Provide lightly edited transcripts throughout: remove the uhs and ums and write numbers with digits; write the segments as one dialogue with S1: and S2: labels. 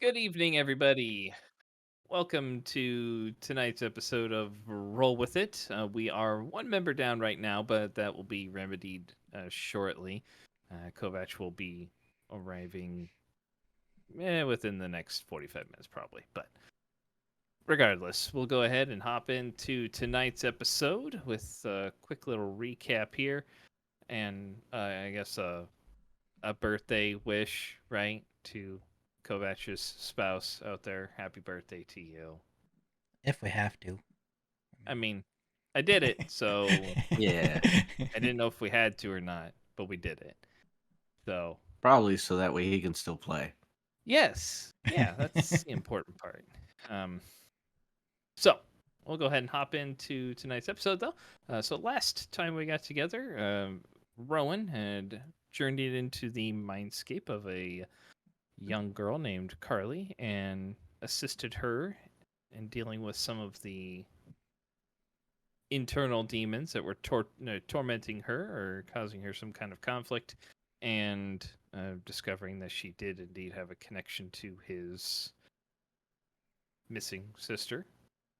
S1: Good evening, everybody. Welcome to tonight's episode of Roll With It. We are one member down right now, but that will be remedied shortly. Kovac will be arriving within the next 45 minutes, probably. But regardless, we'll go ahead and hop into tonight's episode with a quick little recap here. And I guess a birthday wish, right, to Kovac's spouse out there. Happy birthday to you.
S2: If we have to.
S1: I mean, I did it, so
S3: Yeah,
S1: I didn't know if we had to or not, but we did it. So,
S3: probably so that way he can still play.
S1: yes. Yeah, that's the important part. So, we'll go ahead and hop into tonight's episode, though. So, last time we got together, Rowan had journeyed into the mindscape of a young girl named Carly and assisted her in dealing with some of the internal demons that were tormenting her or causing her some kind of conflict, and discovering that she did indeed have a connection to his missing sister,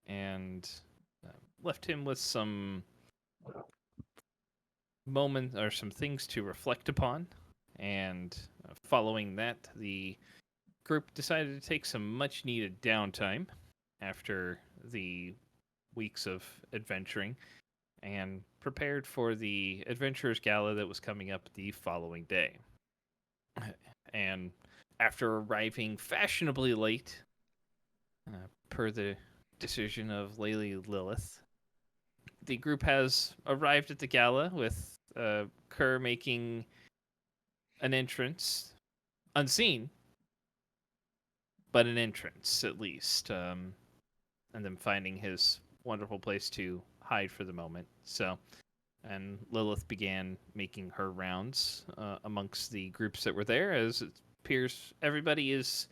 S1: and left him with some moments or some things to reflect upon. And following that, the group decided to take some much needed downtime after the weeks of adventuring and prepared for the Adventurers Gala that was coming up the following day. And after arriving fashionably late, per the decision of Lady Lilith, the group has arrived at the gala with Kerr making an entrance, unseen, but an entrance at least, and then finding his wonderful place to hide for the moment. So, and Lilith began making her rounds amongst the groups that were there, as it appears everybody is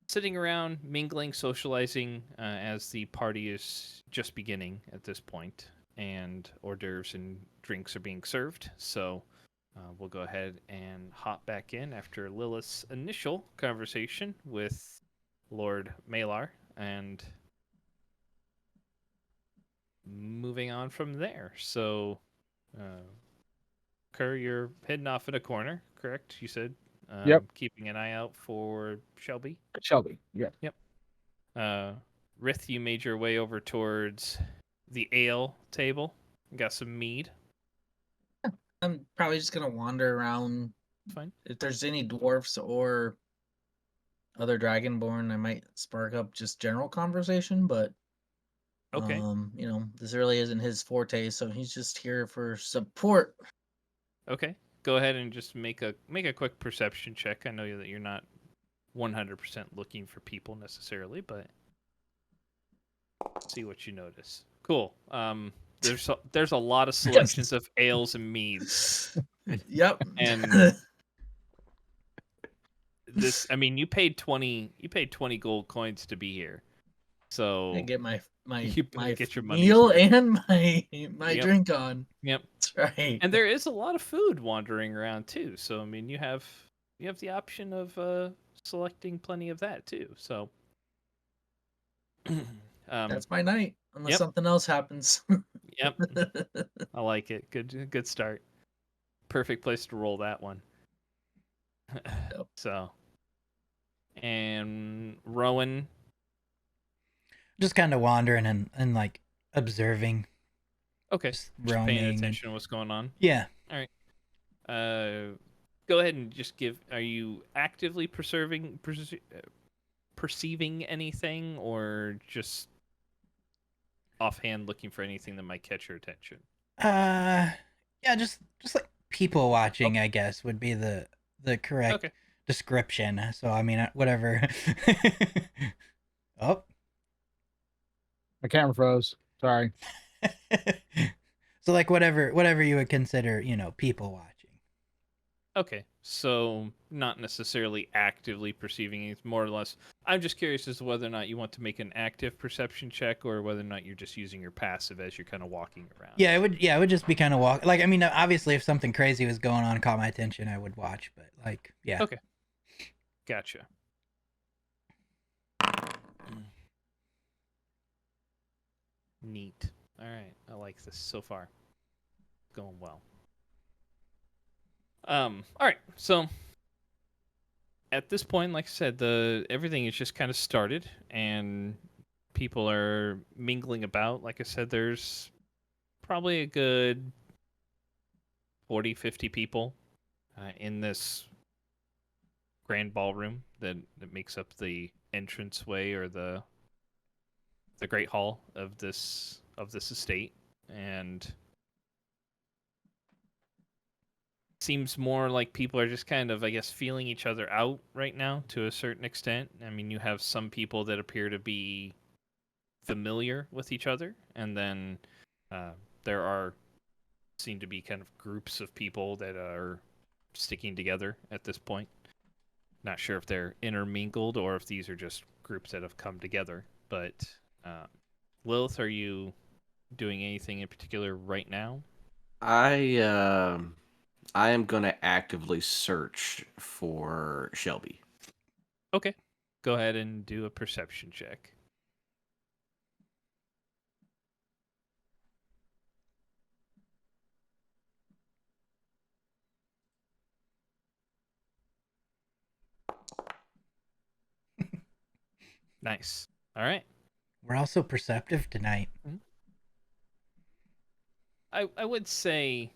S1: sitting around, mingling, socializing, as the party is just beginning at this point, and hors d'oeuvres and drinks are being served. So, we'll go ahead and hop back in after Lilith's initial conversation with Lord Malar, and moving on from there. So, Kerr, you're heading off in a corner, correct? You said,
S4: Yep.
S1: keeping an eye out for Shelby.
S4: Shelby. Yeah.
S1: Yep. Rith, you made your way over towards the ale table. Got some mead.
S2: I'm probably just gonna wander around.
S1: Fine.
S2: If there's any dwarfs or other dragonborn, I might spark up just general conversation, but
S1: Okay.
S2: this really isn't his forte, so he's just here for support.
S1: Okay. Go ahead and just make a quick perception check. I know that you're not 100% looking for people necessarily, but see what you notice. Cool. There's a lot of selections of ales and meads.
S2: Yep.
S1: And this, I mean, you paid 20 gold coins to be here. So
S2: I get my
S1: you get your money
S2: meal
S1: spent.
S2: and my
S1: Yep.
S2: drink on.
S1: Yep.
S2: That's right.
S1: And there is a lot of food wandering around too. So I mean, you have the option of selecting plenty of that too. So
S2: That's my night, unless
S1: Yep.
S2: something else happens.
S1: Yep. I like it. Good start. Perfect place to roll that one.
S2: Yep.
S1: So, and Rowan,
S2: Just kind of wandering and like observing.
S1: okay,
S2: Just
S1: just paying
S2: roaming.
S1: attention to what's going on.
S2: Yeah.
S1: Go ahead and just give. Are you actively perceiving anything, or just offhand looking for anything that might catch your attention?
S2: Yeah, just like people watching, I guess, would be the correct description. So I mean, whatever. Oh,
S4: My camera froze. Sorry.
S2: so like whatever you would consider, people watching.
S1: Okay, so not necessarily actively perceiving it, more or less. I'm just curious as to whether or not you want to make an active perception check, or whether or not you're just using your passive as you're kind of walking around.
S2: Yeah, it would just be kind of walk. Like, I mean, obviously, if something crazy was going on, caught my attention, I would watch. But like, yeah.
S1: Okay. Gotcha. Neat. All right, I like this so far. Going well. All right, so at this point, like I said, everything is just kind of started, and people are mingling about. Like I said, there's probably a good 40, 50 people in this grand ballroom that makes up the entranceway or the great hall of this estate, and seems more like people are just kind of, I guess, feeling each other out right now to a certain extent. I mean, you have some people that appear to be familiar with each other, and then there are seem to be kind of groups of people that are sticking together at this point. Not sure if they're intermingled or if these are just groups that have come together. But Lilith, are you doing anything in particular right now?
S3: I am gonna actively search for Shelby.
S1: Okay. Go ahead and do a perception check. Nice. All right.
S2: We're also perceptive tonight.
S1: I would say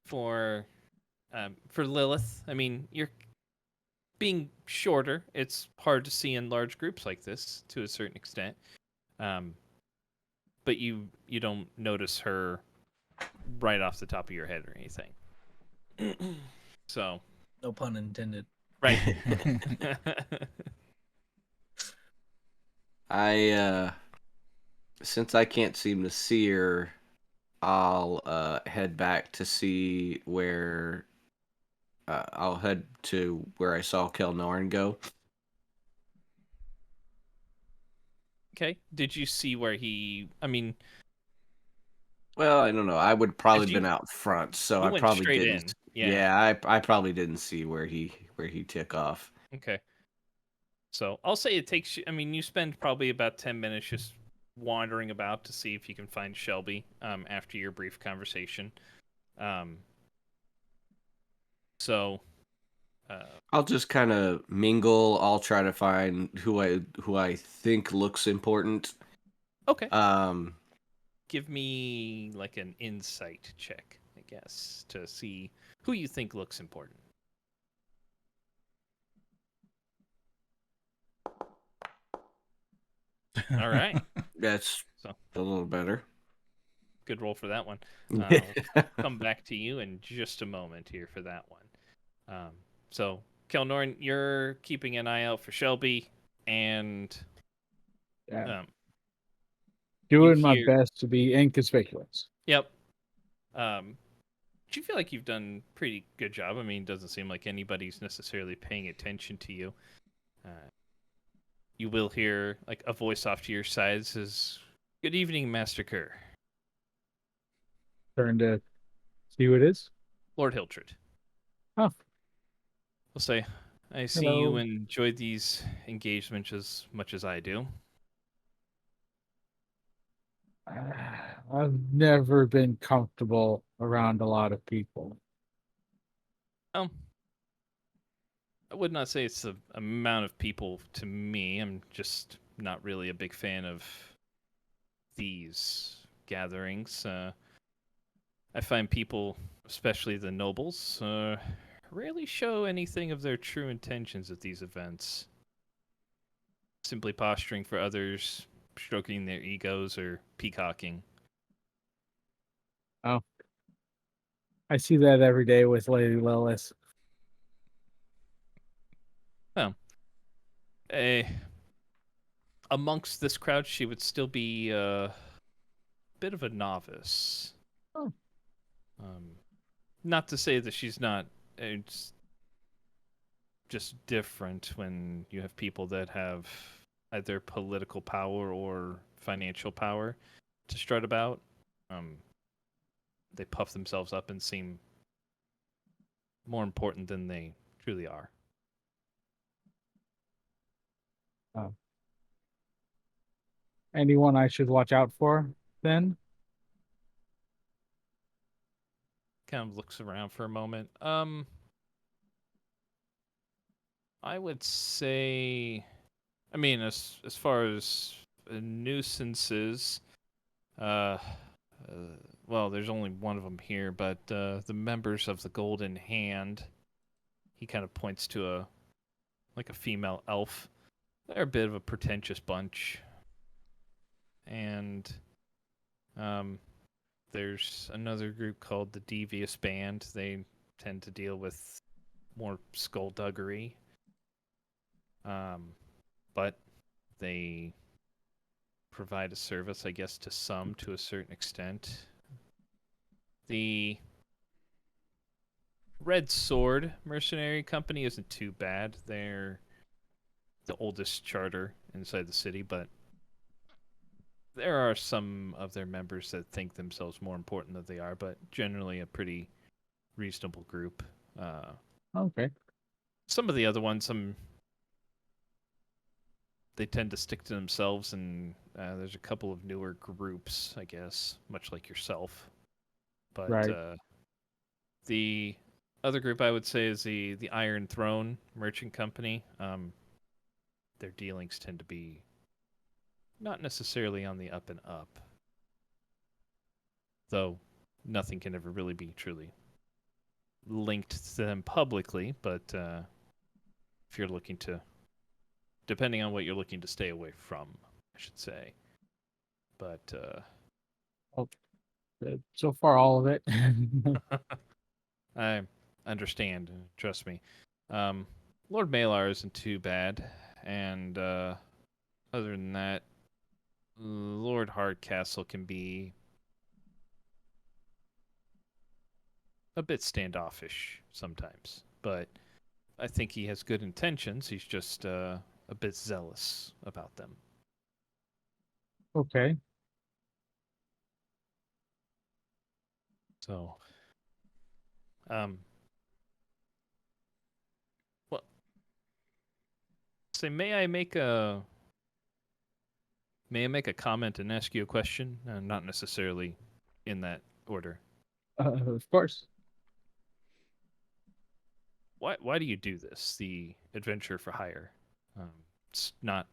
S1: for Lilith, I mean, you're being shorter. It's hard to see in large groups like this to a certain extent. But you don't notice her right off the top of your head or anything. So,
S5: No pun intended.
S1: right.
S3: Since I can't seem to see her, I'll head back to see where I'll head to where I saw Kelnorn go.
S1: Okay. Did you see where he? I mean,
S3: Well, I don't know. I would probably
S1: you-
S3: been out front, so
S1: you
S3: I
S1: went
S3: probably
S1: straight
S3: didn't.
S1: in.
S3: Yeah, I probably didn't see where he took off.
S1: Okay. So I'll say it takes you. I mean, you spend probably about 10 minutes just wandering about to see if you can find Shelby. After your brief conversation. So.
S3: I'll just kind of mingle. I'll try to find who I think looks important.
S1: Okay.
S3: Um,
S1: Give me like an insight check, I guess, to see who you think looks important. All right.
S3: that's
S1: So
S3: a little better.
S1: good roll for that one. I'll come back to you in just a moment here for that one. So Kelnorn, you're keeping an eye out for Shelby, and
S4: Yeah.
S1: um,
S4: Doing my
S1: hear-
S4: best to be inconspicuous.
S1: yep. Do you feel like you've done a pretty good job? I mean, it doesn't seem like anybody's necessarily paying attention to you. You will hear like a voice off to your side says, "Good evening, Master Kerr."
S4: Turn to see who it is.
S1: Lord Hiltred.
S4: Oh,
S1: I'll say, I see
S4: Hello.
S1: you enjoyed these engagements as much as I do.
S4: I've never been comfortable around a lot of people.
S1: I would not say it's the amount of people to me. I'm just not really a big fan of these gatherings. I find people, especially the nobles, rarely show anything of their true intentions at these events. Simply posturing for others, stroking their egos, or peacocking.
S4: Oh, I see that every day with Lady Lilith.
S1: Amongst this crowd, she would still be a bit of a novice.
S4: Oh.
S1: Not to say that she's not. It's just different when you have people that have either political power or financial power to strut about. They puff themselves up and seem more important than they truly are.
S4: Anyone I should watch out for? then?
S1: Kind of looks around for a moment. I would say, I mean, as far as nuisances, uh, uh, well, there's only one of them here, but the members of the Golden Hand, he kind of points to a female elf. They're a bit of a pretentious bunch, and there's another group called the Devious Band. They tend to deal with more skullduggery, but they provide a service, I guess, to some to a certain extent. The Red Sword Mercenary Company isn't too bad. They're the oldest charter inside the city, but there are some of their members that think themselves more important than they are, but generally a pretty reasonable group.
S4: Okay.
S1: Some of the other ones, they tend to stick to themselves, and there's a couple of newer groups, I guess, much like yourself. But
S4: Right.
S1: the other group I would say is the Iron Throne Merchant Company. Their dealings tend to be not necessarily on the up and up, though nothing can ever really be truly linked to them publicly. But if you're looking to, depending on what you're looking to stay away from, I should say. But
S4: So far, all of it.
S1: I understand. Trust me. Lord Malar isn't too bad, and other than that, Lord Hardcastle can be a bit standoffish sometimes, but I think he has good intentions. He's just a bit zealous about them.
S4: Okay.
S1: So, well, say, may I make a comment and ask you a question? Not necessarily in that order.
S4: Of course.
S1: Why do you do this? The adventure for hire. It's not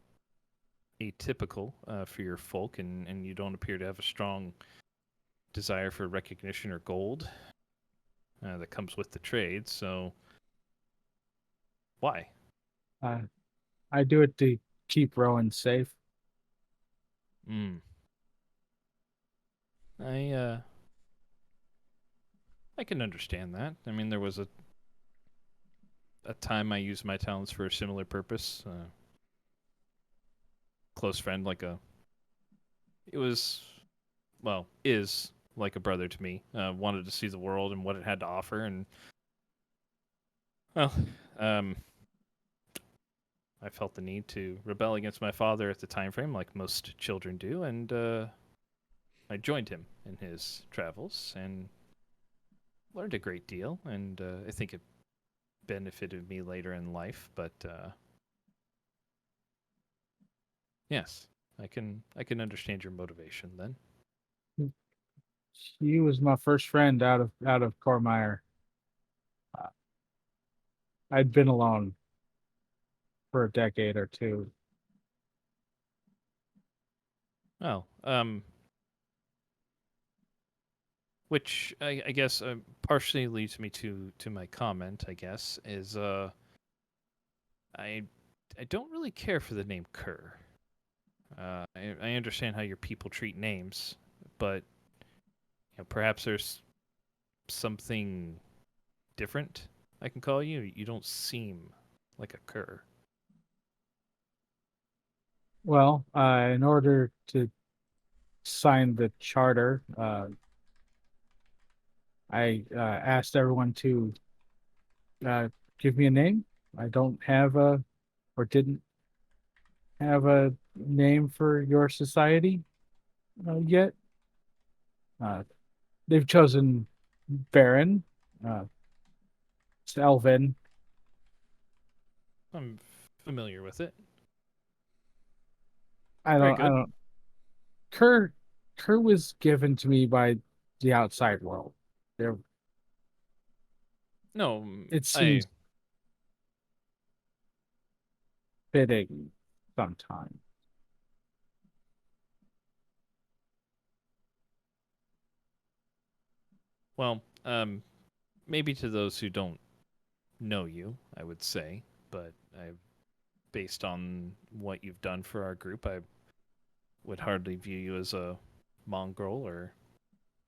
S1: atypical for your folk, and you don't appear to have a strong desire for recognition or gold that comes with the trade. So, why?
S4: I do it to keep Rowan safe.
S1: Mm. I can understand that. I mean, there was a time I used my talents for a similar purpose. Close friend, is like a brother to me. Wanted to see the world and what it had to offer, and well, I felt the need to rebel against my father at the time frame, like most children do, and I joined him in his travels and learned a great deal, and I think it benefited me later in life. But yes, I can understand your motivation then.
S4: He was my first friend out of Cormire. I'd been alone for a decade or two.
S1: Oh, which I guess partially leads me to my comment. I guess is I don't really care for the name Kerr. I understand how your people treat names, but perhaps there's something different I can call you. You don't seem like a Kerr.
S4: Well, in order to sign the charter, I asked everyone to give me a name. I don't have or didn't have a name for your society yet. Uh, they've chosen Baron. Uh, it's Elvin.
S1: I'm familiar with it.
S4: I
S1: Very
S4: don't. I
S1: good.
S4: don't. Kerr her was given to me by the outside world. There,
S1: No,
S4: it seems fitting sometimes.
S1: well, maybe to those who don't know you, I would say, but based on what you've done for our group, I would hardly view you as a mongrel or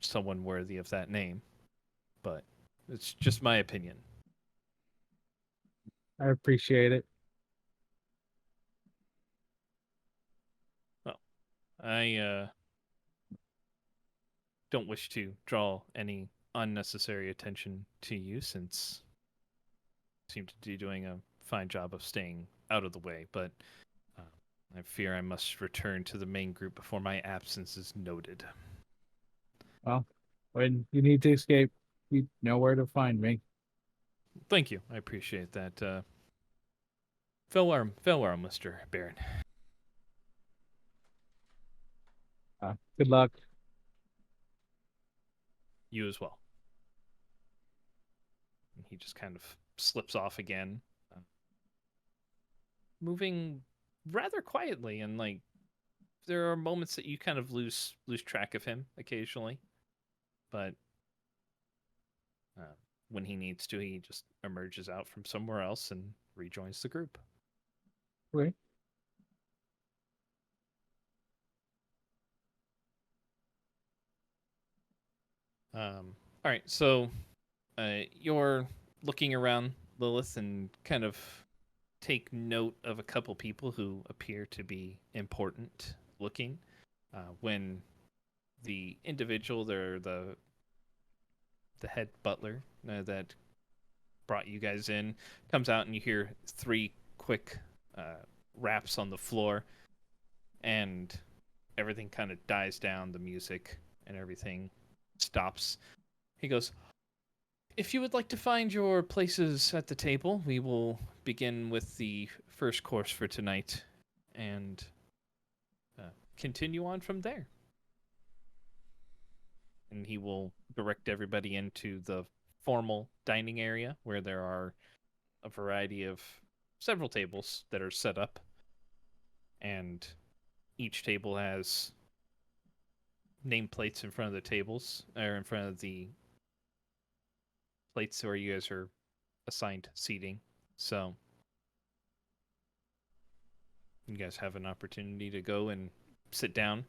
S1: someone worthy of that name. But it's just my opinion.
S4: I appreciate it.
S1: Well, I don't wish to draw any unnecessary attention to you since you seem to be doing a fine job of staying out of the way, but uh, I fear I must return to the main group before my absence is noted.
S4: Well, when you need to escape, you know where to find me.
S1: Thank you. I appreciate that. Farewell, Mr. Baron.
S4: Good luck.
S1: You as well. And he just kind of slips off again, moving rather quietly, and like there are moments that you kind of lose track of him occasionally, but when he needs to, he just emerges out from somewhere else and rejoins the group.
S4: Okay.
S1: All right, so you're looking around, Lilith, and kind of take note of a couple people who appear to be important looking. When the individual, the head butler that brought you guys in, comes out, and you hear 3 quick raps on the floor, and everything kind of dies down. The music and everything stops. He goes, "If you would like to find your places at the table, we will begin with the first course for tonight and continue on from there." And he will direct everybody into the formal dining area where there are a variety of several tables that are set up, and each table has nameplates in front of the tables, or in front of the plates where you guys are assigned seating. So you guys have an opportunity to go and sit down.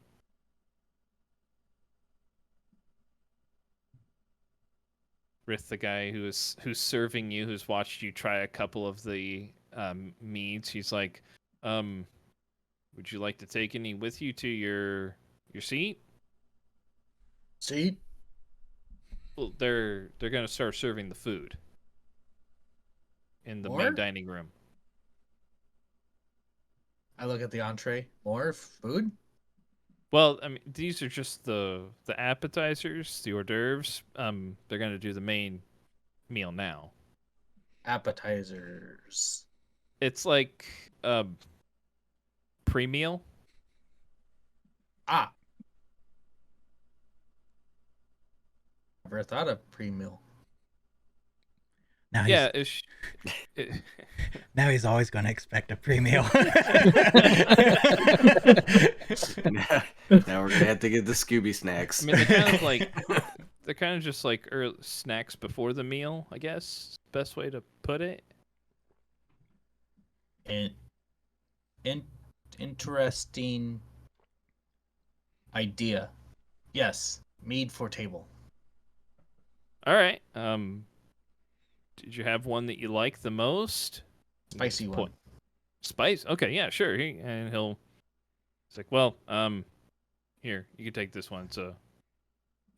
S1: Rith, the guy who's serving you, who's watched you try a couple of the meads, he's like, would you like to take any with you to your seat?
S5: Seat?
S1: Well, they're gonna start serving the food in the main dining room.
S5: I look at the entree. More food?
S1: Well, I mean, these are just the appetizers, the hors d'oeuvres. They're gonna do the main meal now.
S5: Appetizers.
S1: It's like a pre-meal.
S5: Ah. Never thought of pre-meal.
S2: Now
S1: Yeah,
S2: now he's always going to expect a pre-meal.
S3: Now we're gonna have to get the Scooby snacks.
S1: I mean, they're kind of just like snacks before the meal, I guess. Best way to put it.
S5: Interesting idea. Yes, mead for table.
S1: All right. Did you have one that you like the most?
S5: Spicy one.
S1: Spice? Okay, yeah, sure. He's like, well, here, you can take this one. So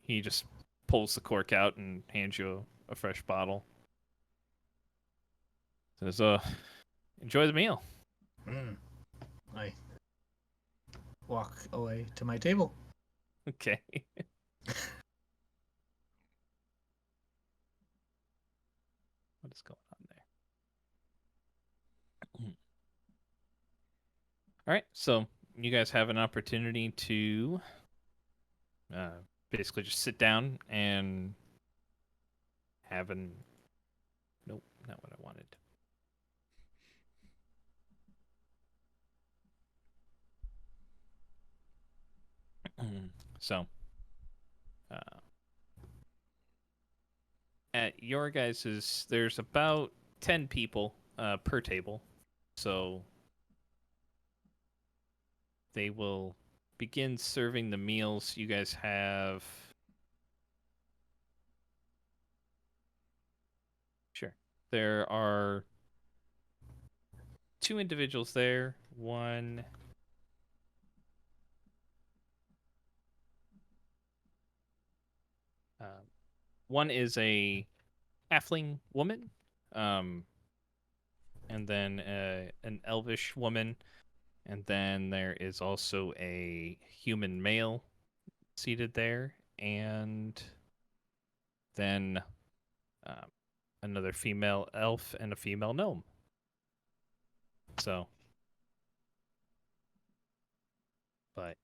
S1: he just pulls the cork out and hands you a fresh bottle. Says, enjoy the meal.
S5: I walk away to my table.
S1: Okay. What is going on there? All right, so you guys have an opportunity to basically just sit down and have an. Nope, not what I wanted. So, at your guys's, there's about 10 people per table, so they will begin serving the meals. You guys have. Sure. There are 2 individuals there. One is a halfling woman, and then an elvish woman, and then there is also a human male seated there, and then another female elf and a female gnome. So, but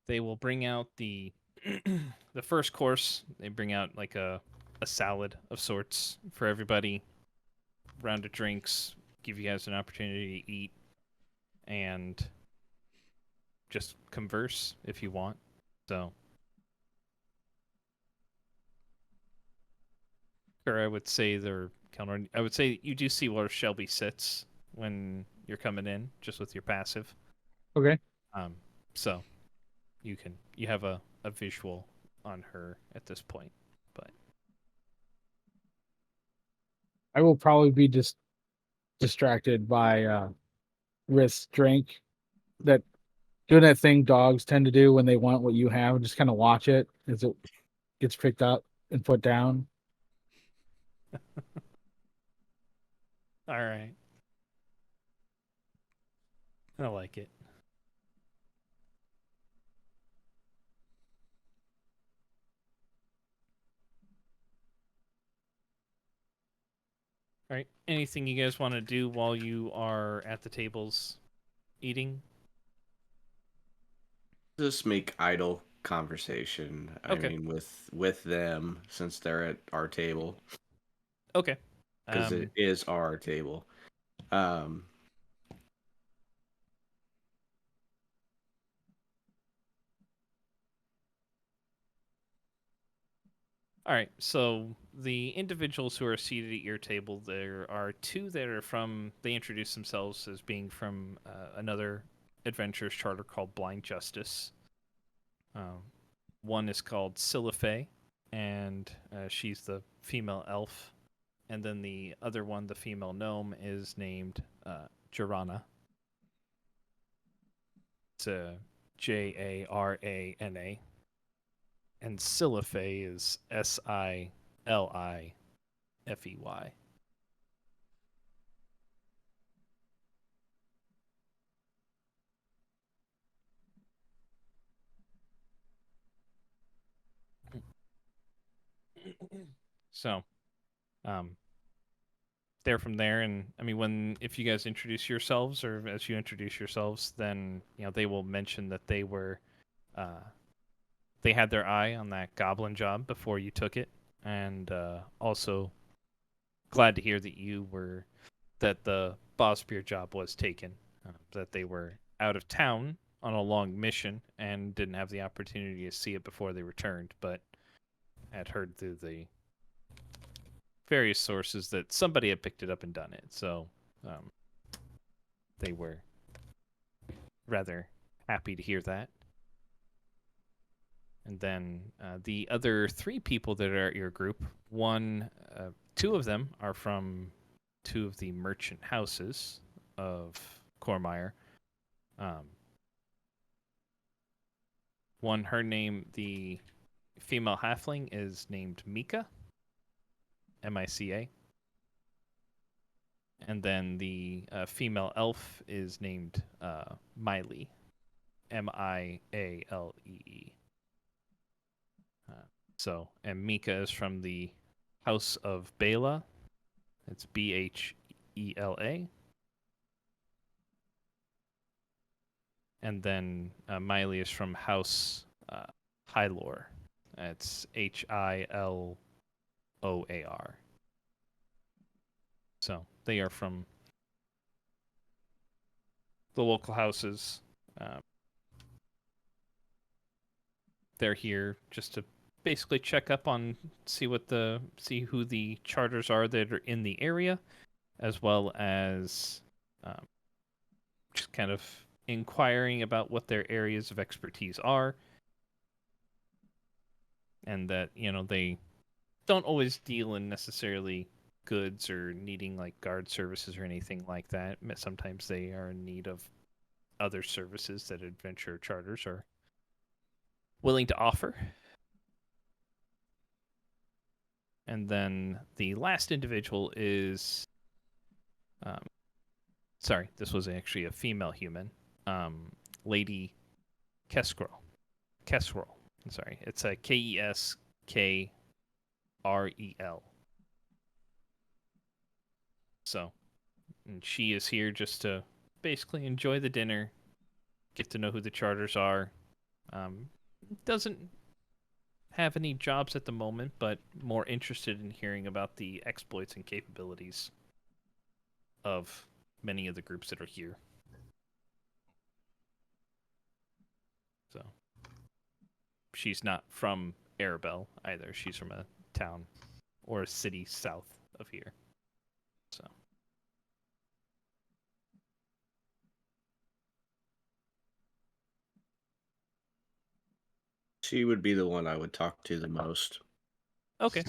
S1: they will bring out the the first course. They bring out like a salad of sorts for everybody, round of drinks, give you guys an opportunity to eat, and just converse if you want. So, or I would say I would say you do see where Shelby sits when you're coming in, just with your passive.
S4: Okay.
S1: So you have a visual on her at this point, but
S4: I will probably be just distracted by Risk's drink, that doing that thing dogs tend to do when they want what you have, just kind of watch it as it gets picked up and put down.
S1: all right. I like it. All right. Anything you guys want to do while you are at the tables eating?
S3: Just make idle conversation.
S1: Okay.
S3: I mean, with them, since they're at our table,
S1: Okay.
S3: because it is our table.
S1: All right. So the individuals who are seated at your table, there are 2 that are from. They introduce themselves as being from another adventurers charter called Blind Justice. One is called Siliphe, and she's the female elf. And then the other one, the female gnome, is named Jarana. It's Jarana. And Siliphe is Silifey. So, they're from there, and I mean, if you guys introduce yourselves, or as you introduce yourselves, then they will mention that they were, they had their eye on that goblin job before you took it, and also glad to hear that the Bospear job was taken, that they were out of town on a long mission and didn't have the opportunity to see it before they returned, but had heard through the various sources that somebody had picked it up and done it. So they were rather happy to hear that. And then the other 3 people that are at your group, 2 of them are from 2 of the merchant houses of Cormire. The female halfling is named Mika, Mica. And then the female elf is named Miley, Mialee. And Mika is from the House of Bela. It's Bhela. And then Miley is from House Hylor. It's Hiloar. So they are from the local houses. They're here just to basically check up on, see who the charters are that are in the area, as well as just kind of inquiring about what their areas of expertise are, and that they don't always deal in necessarily goods or needing like guard services or anything like that. Sometimes they are in need of other services that adventure charters are willing to offer. And then the last individual is, sorry, this was actually a female human, Lady Keskrel. I'm sorry, it's a Keskrel. So, and she is here just to basically enjoy the dinner, get to know who the charters are. Doesn't have any jobs at the moment, but more interested in hearing about the exploits and capabilities of many of the groups that are here. So, she's not from Arabelle either. She's from a town or a city south of here. So.
S3: She would be the one I would talk to the most.
S1: Okay.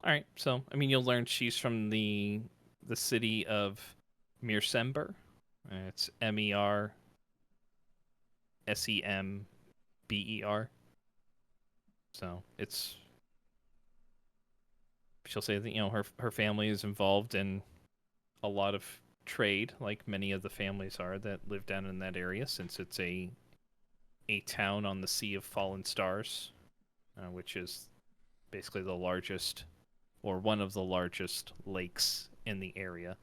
S1: All right. So, I mean, you'll learn she's from the city of Mirsember. It's Mersember. So it's, she'll say that her family is involved in a lot of trade, like many of the families are that live down in that area, since it's a town on the Sea of Fallen Stars, which is basically the largest, or one of the largest lakes in the area.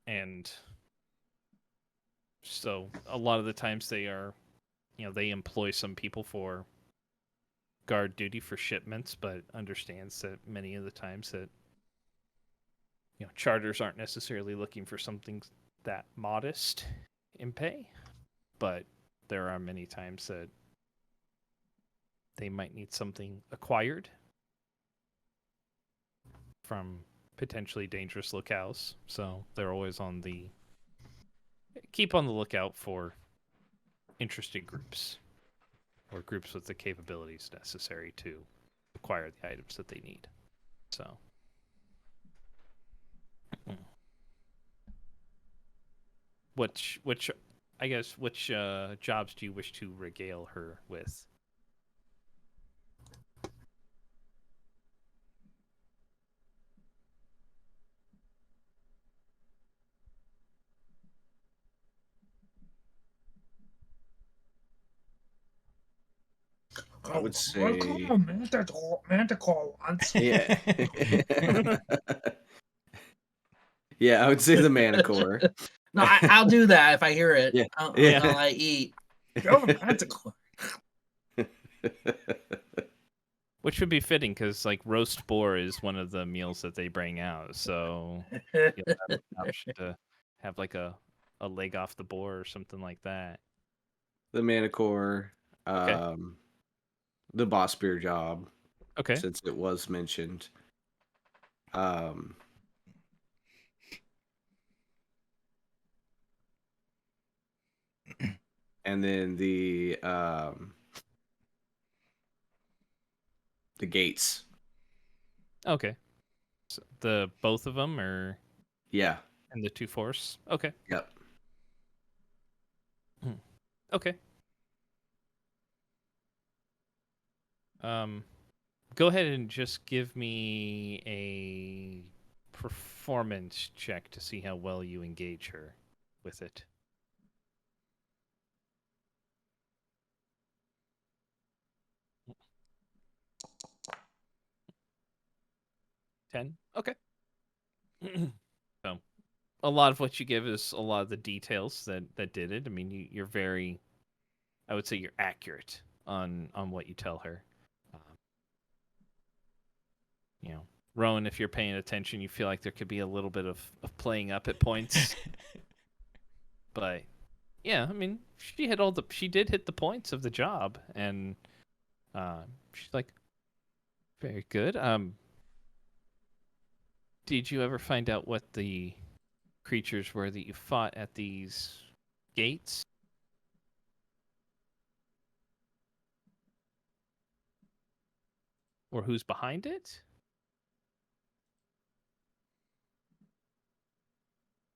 S1: And so a lot of the times they are, they employ some people for guard duty for shipments, but understands that many of the times that charters aren't necessarily looking for something that modest in pay, but there are many times that they might need something acquired from potentially dangerous locales. So they're always keep on the lookout for interested groups, or groups with the capabilities necessary to acquire the items that they need. So, which jobs do you wish to regale her with?
S3: I would say.
S5: Manticore once.
S3: Yeah. Yeah, I would say the Manticore.
S5: No, I'll do that if I hear it.
S3: Yeah.
S5: I'll
S3: Yeah.
S5: I eat. Go Manticore.
S1: Which would be fitting, because like roast boar is one of the meals that they bring out, so you'll have an option to have like a leg off the boar or something like that.
S3: The Manticore,
S1: Okay.
S3: the boss beer job,
S1: Okay.
S3: since it was mentioned. And then the gates.
S1: Okay. So the both of them, or
S3: Yeah.
S1: and the two force. Okay.
S3: Yep.
S1: Okay. Go ahead and just give me a performance check to see how well you engage her with it. 10. Okay. So a lot of what you give is a lot of the details that did it. I mean, you're very, I would say you're accurate on what you tell her. You know, Rowan, if you're paying attention, you feel like there could be a little bit of playing up at points. But yeah, I mean, she did hit the points of the job, and she's like, very good. Did you ever find out what the creatures were that you fought at these gates? Or who's behind it?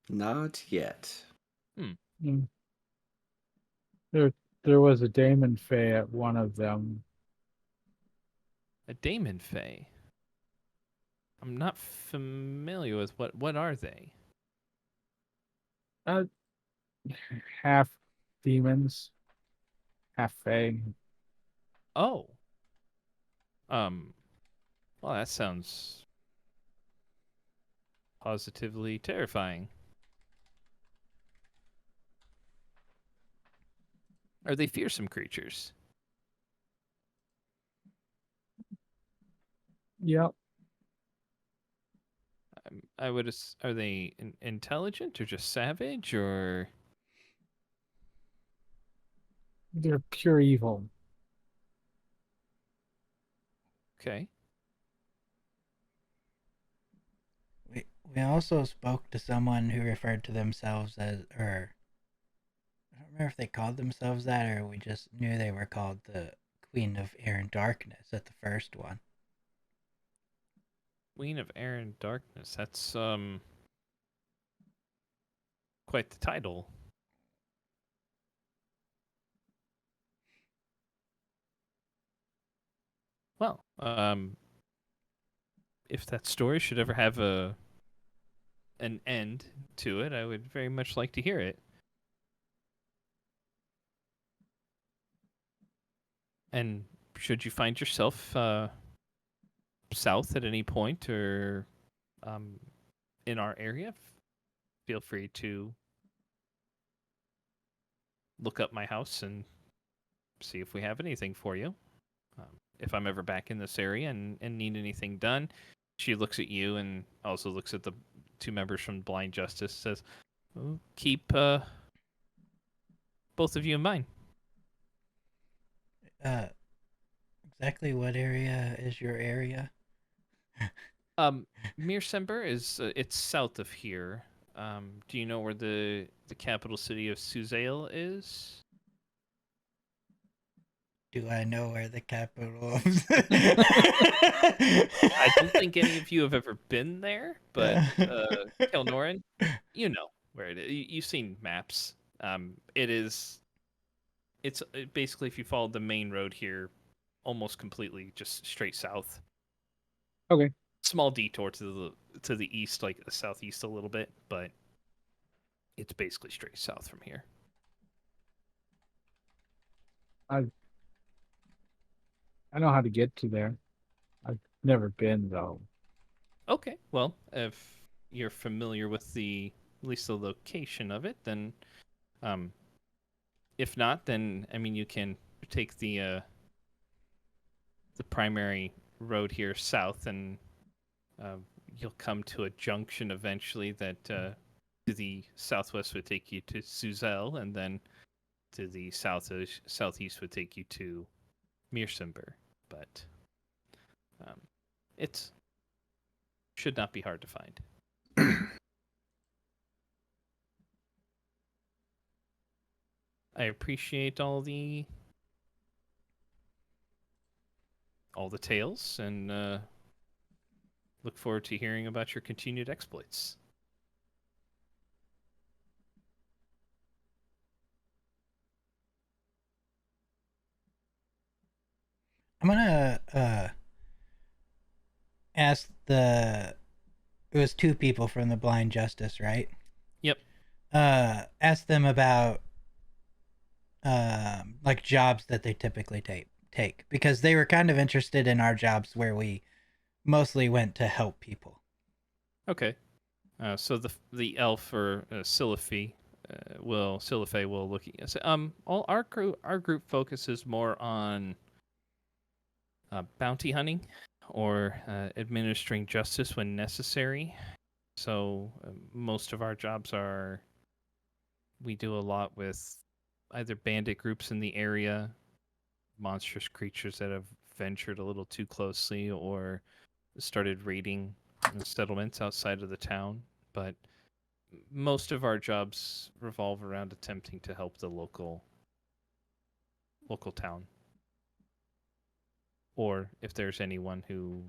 S3: Not yet.
S4: Mm. There was a Daemon Fae at one of them.
S1: A Daemon Fae? I'm not familiar with what are they?
S4: Half demons, half Fae.
S1: Oh. Well, that sounds positively terrifying. Are they fearsome creatures?
S4: Yep.
S1: Are they intelligent or just savage or?
S4: They're pure evil.
S1: Okay.
S2: We also spoke to someone who referred to themselves as, or I don't remember if they called themselves that or we just knew they were called the Queen of Air and Darkness at the first one.
S1: Queen of Air and Darkness. That's quite the title. Well, if that story should ever have an end to it, I would very much like to hear it. And should you find yourself south at any point or in our area, feel free to look up my house and see if we have anything for you. If I'm ever back in this area and need anything done, she looks at you and also looks at the two members from Blind Justice, says, oh, keep both of you in mind.
S2: Exactly what area is your area?
S1: Mirsember is it's south of here. Do you know where the capital city of Suzail is?
S2: Do I know where the capital of...
S1: I don't think any of you have ever been there, but Kelnoran, you know where it is. You've seen maps. It's basically, if you follow the main road here, almost completely just straight south.
S4: Okay.
S1: Small detour to the east, like the southeast a little bit, but it's basically straight south from here.
S4: I know how to get to there. I've never been though.
S1: Okay, well, if you're familiar with at least the location of it, then if not, then I mean you can take the primary road here south, and you'll come to a junction eventually that to the southwest would take you to Suzel, and then to the southeast would take you to Mirsember. But it should not be hard to find. I appreciate all the tales and look forward to hearing about your continued exploits.
S2: I'm gonna ask it was two people from the Blind Justice, right?
S1: Yep.
S2: Ask them about like jobs that they typically take because they were kind of interested in our jobs where we mostly went to help people.
S1: Okay. So the elf or Siliphe will look at us. All our group focuses more on bounty hunting or administering justice when necessary. So most of our jobs are we do a lot with either bandit groups in the area, monstrous creatures that have ventured a little too closely, or started raiding settlements outside of the town. But most of our jobs revolve around attempting to help the local town, or if there's anyone who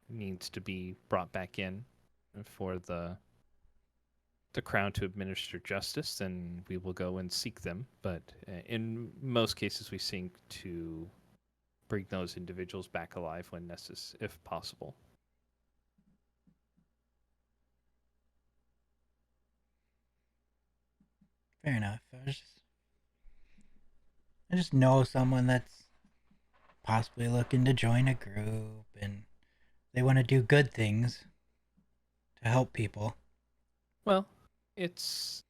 S1: needs to be brought back in for the crown to administer justice, then we will go and seek them. But in most cases, we seek to bring those individuals back alive when necessary, if possible.
S2: Fair enough. I just know someone that's possibly looking to join a group and they want to do good things to help people.
S1: Well, it's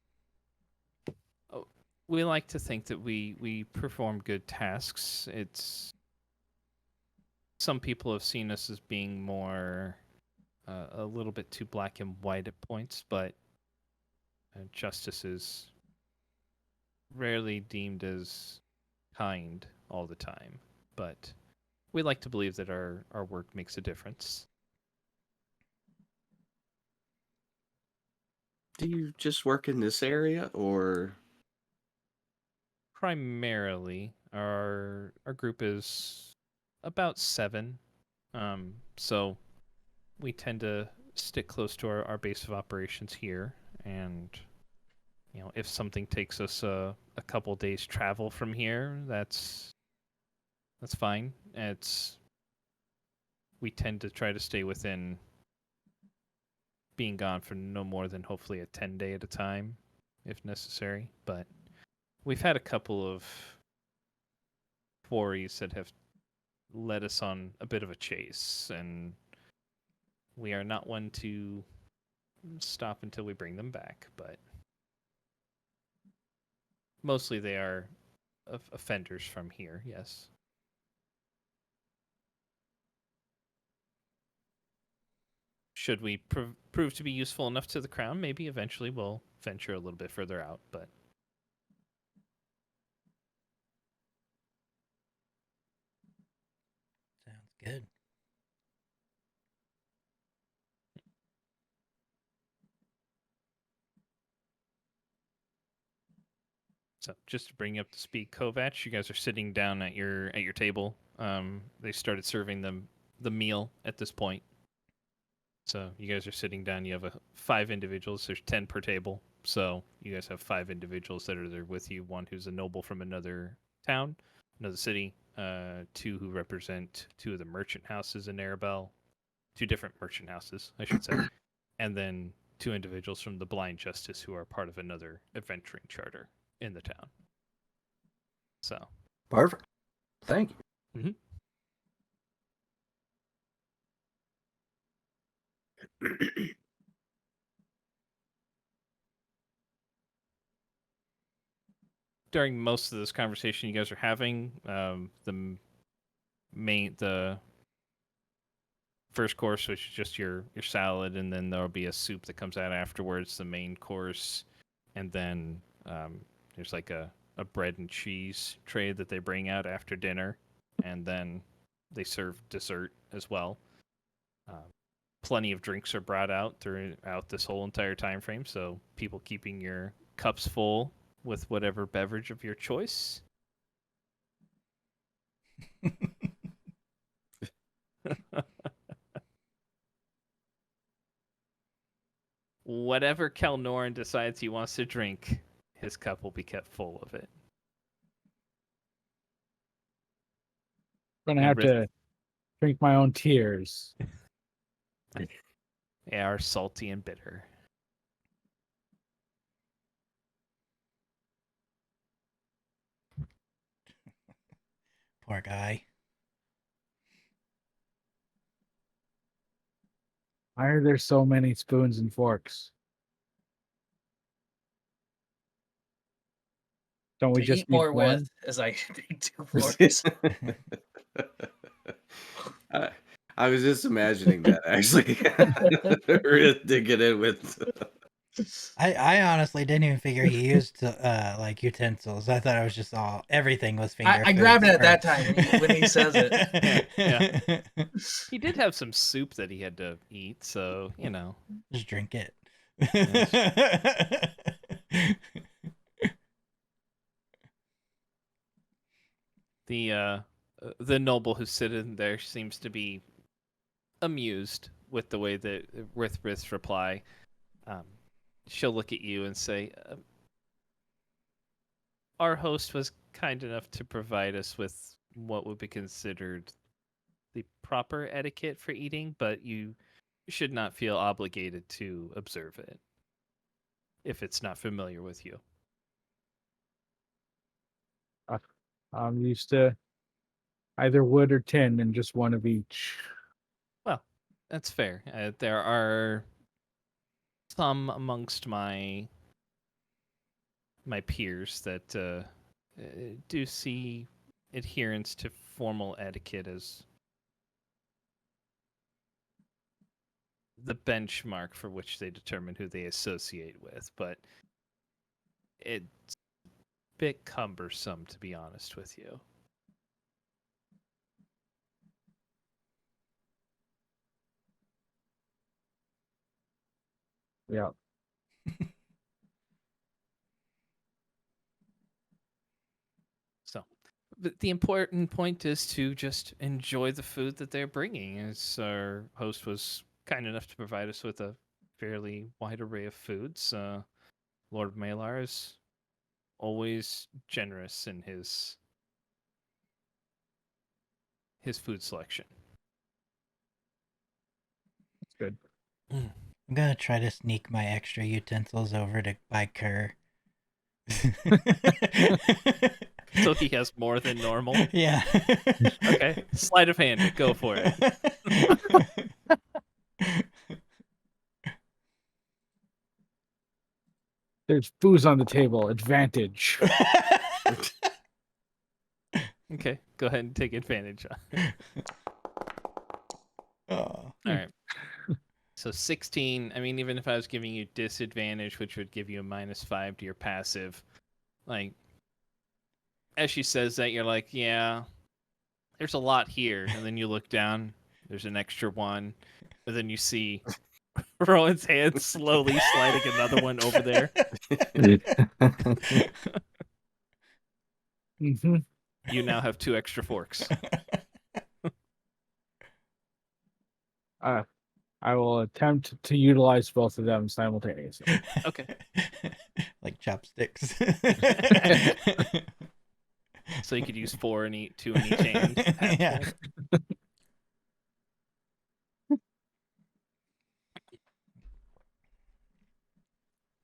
S1: we like to think that we perform good tasks. It's some people have seen us as being more a little bit too black and white at points, but justice is rarely deemed as kind all the time. But we like to believe that our work makes a difference.
S3: Do you just work in this area, or
S1: Primarily, our group is about 7. So we tend to stick close to our base of operations here, and if something takes us a couple days travel from here, that's fine. We tend to try to stay within being gone for no more than hopefully a 10-day at a time, if necessary. But we've had a couple of quarries that have led us on a bit of a chase, and we are not one to stop until we bring them back. But mostly they are offenders from here, yes. Should we prove to be useful enough to the crown, maybe eventually we'll venture a little bit further out, but
S2: Sounds good.
S1: so just to bring you up to speed, Kovac, you guys are sitting down at your table. They started serving them the meal at this point. So you guys are sitting down. You have 5 individuals. There's 10 per table. So you guys have 5 individuals that are there with you. One who's a noble from another town, another city. 2 who represent 2 of the merchant houses in Arabelle. 2 different merchant houses, I should say. And then 2 individuals from the Blind Justice who are part of another adventuring charter in the town. So
S3: perfect? Thank you.
S1: Mhm. During most of this conversation you guys are having, the first course, which is just your salad, and then there'll be a soup that comes out afterwards, the main course, and then there's like a bread and cheese tray that they bring out after dinner, and then they serve dessert as well. Plenty of drinks are brought out throughout this whole entire time frame, so people keeping your cups full with whatever beverage of your choice. Whatever Kelnoran decides he wants to drink, his cup will be kept full of it.
S4: Gonna have to drink my own tears.
S1: They are salty and bitter.
S2: Poor guy.
S4: Why are there so many spoons and forks? Don't we
S5: To
S4: just
S5: eat
S4: need
S5: more
S4: one?
S5: with as I take 2 forks.
S3: I, I was just imagining that actually. Really digging in with.
S2: I honestly didn't even figure he used like utensils. I thought it was just everything was finger
S5: I
S2: foods.
S5: grabbed it at
S2: or-
S5: that time when he says it.
S1: Yeah. He did have some soup that he had to eat, so
S2: Just drink it.
S1: The noble who's sitting there seems to be amused with the way that with Rith's reply. Um, she'll look at you and say, "Our host was kind enough to provide us with what would be considered the proper etiquette for eating, but you should not feel obligated to observe it if it's not familiar with you."
S4: I'm used to either wood or tin and just one of each.
S1: Well, that's fair. There are some amongst my peers that do see adherence to formal etiquette as the benchmark for which they determine who they associate with, but it's a bit cumbersome, to be honest with you.
S4: Yeah.
S1: So, but the important point is to just enjoy the food that they're bringing. As our host was kind enough to provide us with a fairly wide array of foods, Lord Malar is always generous in his food selection.
S4: That's good.
S2: I'm gonna try to sneak my extra utensils over to buy Kerr.
S1: So he has more than normal.
S2: Yeah.
S1: Okay, sleight of hand, go for it.
S4: There's booze on the table. Advantage.
S1: Okay, go ahead and take advantage.
S2: Oh.
S1: All right. So 16. I mean, even if I was giving you disadvantage, which would give you a -5 to your passive, like as she says that, you're like, yeah, there's a lot here, and then you look down, there's an extra one, but then you see Rowan's hand slowly sliding another one over there.
S4: Mm-hmm.
S1: You now have 2 extra forks.
S4: I will attempt to utilize both of them simultaneously.
S1: Okay.
S2: Like chopsticks.
S1: So you could use 4 and eat 2 in each hand. at
S2: Yeah.
S1: point.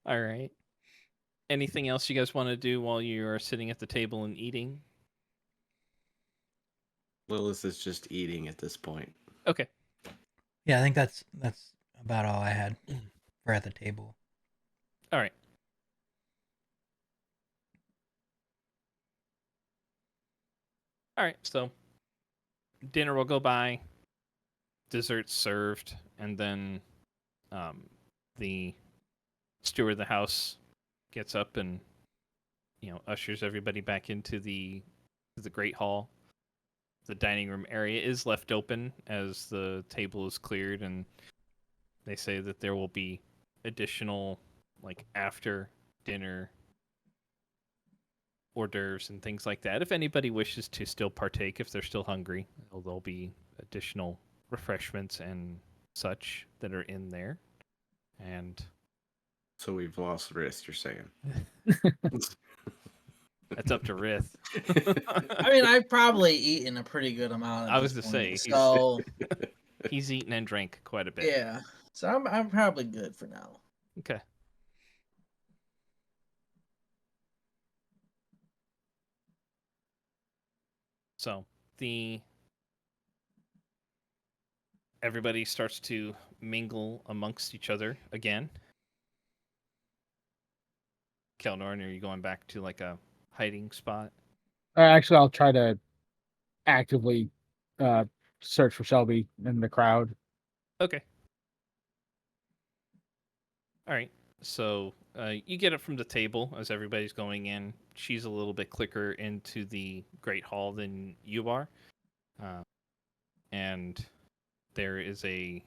S1: All right. Anything else you guys want to do while you are sitting at the table and eating?
S3: Lilith is just eating at this point.
S1: Okay.
S2: Yeah, I think that's about all I had for at the table.
S1: All right. All right. So dinner will go by, dessert served, and then the steward of the house gets up and ushers everybody back into the great hall. The dining room area is left open as the table is cleared, and they say that there will be additional after dinner hors d'oeuvres and things like that. If anybody wishes to still partake, if they're still hungry, there'll be additional refreshments and such that are in there. And
S3: So we've lost wrist, you're saying?
S1: that's up to Rith.
S5: I mean, I've probably eaten a pretty good amount. At
S1: I was
S5: this
S1: to say,
S5: point, so
S1: he's eaten and drank quite a bit.
S5: yeah. So I'm probably good for now.
S1: Okay. So the everybody starts to mingle amongst each other again. Kelnorn, are you going back to like a hiding spot?
S4: Actually, I'll try to actively uh, search for Shelby in the crowd.
S1: Okay. All right. So you get it from the table as everybody's going in. She's a little bit quicker into the Great Hall than you are. And there is a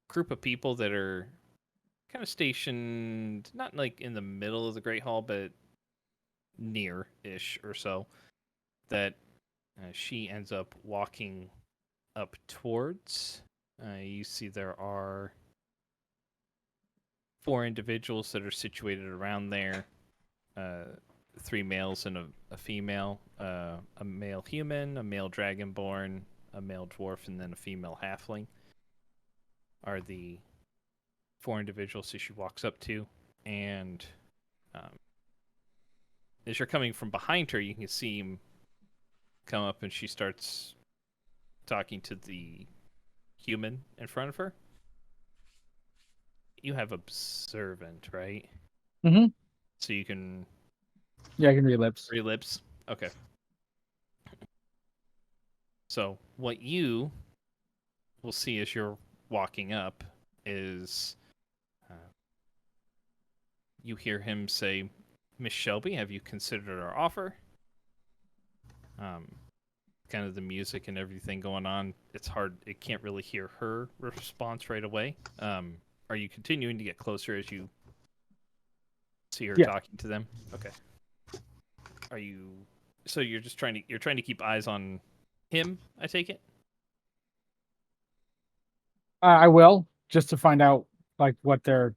S1: group of people that are kind of stationed, not like in the middle of the Great Hall, but near-ish or so, that she ends up walking up towards. You see there are 4 individuals that are situated around there. 3 males and a female, a male human, a male dragonborn, a male dwarf, and then a female halfling are the 4 individuals that she walks up to. And as you're coming from behind her, you can see him come up, and she starts talking to the human in front of her. You have observant, right?
S4: Mm-hmm.
S1: So you can
S4: Yeah, I can read lips.
S1: read lips. Okay. So what you will see as you're walking up is you hear him say, "Miss Shelby, have you considered our offer?" Kind of the music and everything going on. It's hard. It can't really hear her response right away. Are you continuing to get closer as you see her talking to them? Okay. Are you? So you're just trying to keep eyes on him, I take it?
S4: I will, just to find out like what they're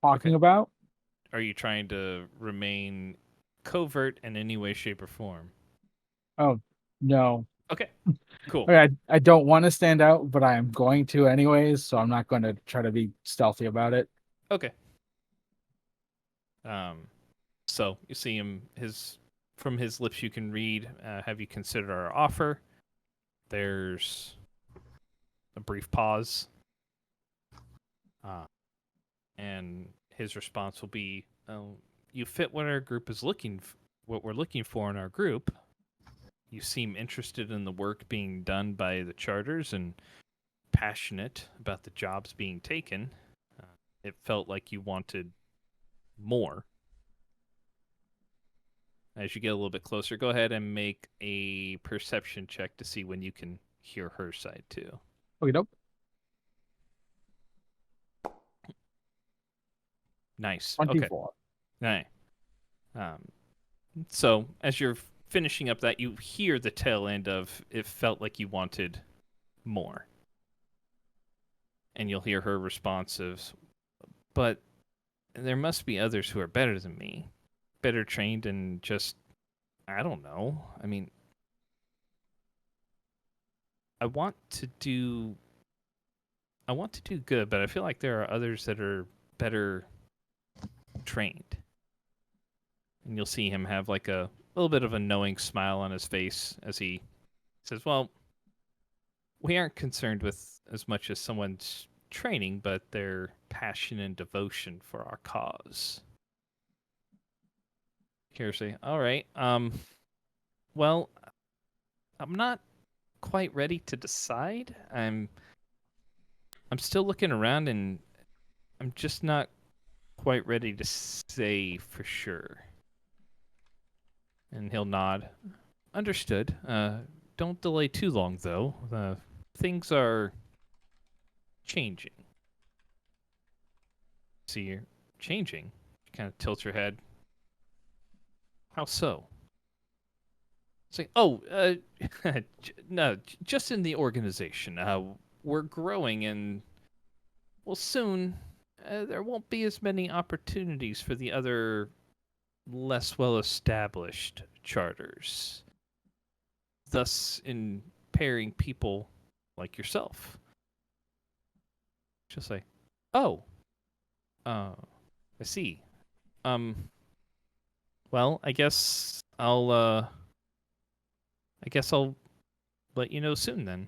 S4: talking about.
S1: Are you trying to remain covert in any way, shape, or form?
S4: Oh, no.
S1: Okay, cool.
S4: Okay, I don't want to stand out, but I am going to anyways, so I'm not going to try to be stealthy about it.
S1: Okay. So you see him, from his lips you can read, have you considered our offer? There's a brief pause. And his response will be, you fit what our group is what we're looking for in our group. You seem interested in the work being done by the charters and passionate about the jobs being taken. It felt like you wanted more. As you get a little bit closer, go ahead and make a perception check to see when you can hear her side too.
S4: Okay, nope.
S1: Nice.
S4: 24.
S1: Okay. So as you're finishing up that, you hear the tail end of it felt like you wanted more. And you'll hear her responses, but there must be others who are better than me, better trained, and just, I don't know. I mean, I want to do good, but I feel like there are others that are better trained. And you'll see him have like a little bit of a knowing smile on his face as he says, well, we aren't concerned with as much as someone's training, but their passion and devotion for our cause. Seriously. All right. Well, I'm not quite ready to decide. I'm still looking around, and I'm just not quite ready to say for sure. And he'll nod. Understood. Don't delay too long, though. Things are changing. See, you're changing. She kind of tilts her head. How so? It's like, no, just in the organization. We're growing, and well, soon there won't be as many opportunities for the other less well-established charters, thus impairing people like yourself. Just like, I see. Well, I guess I'll let you know soon then.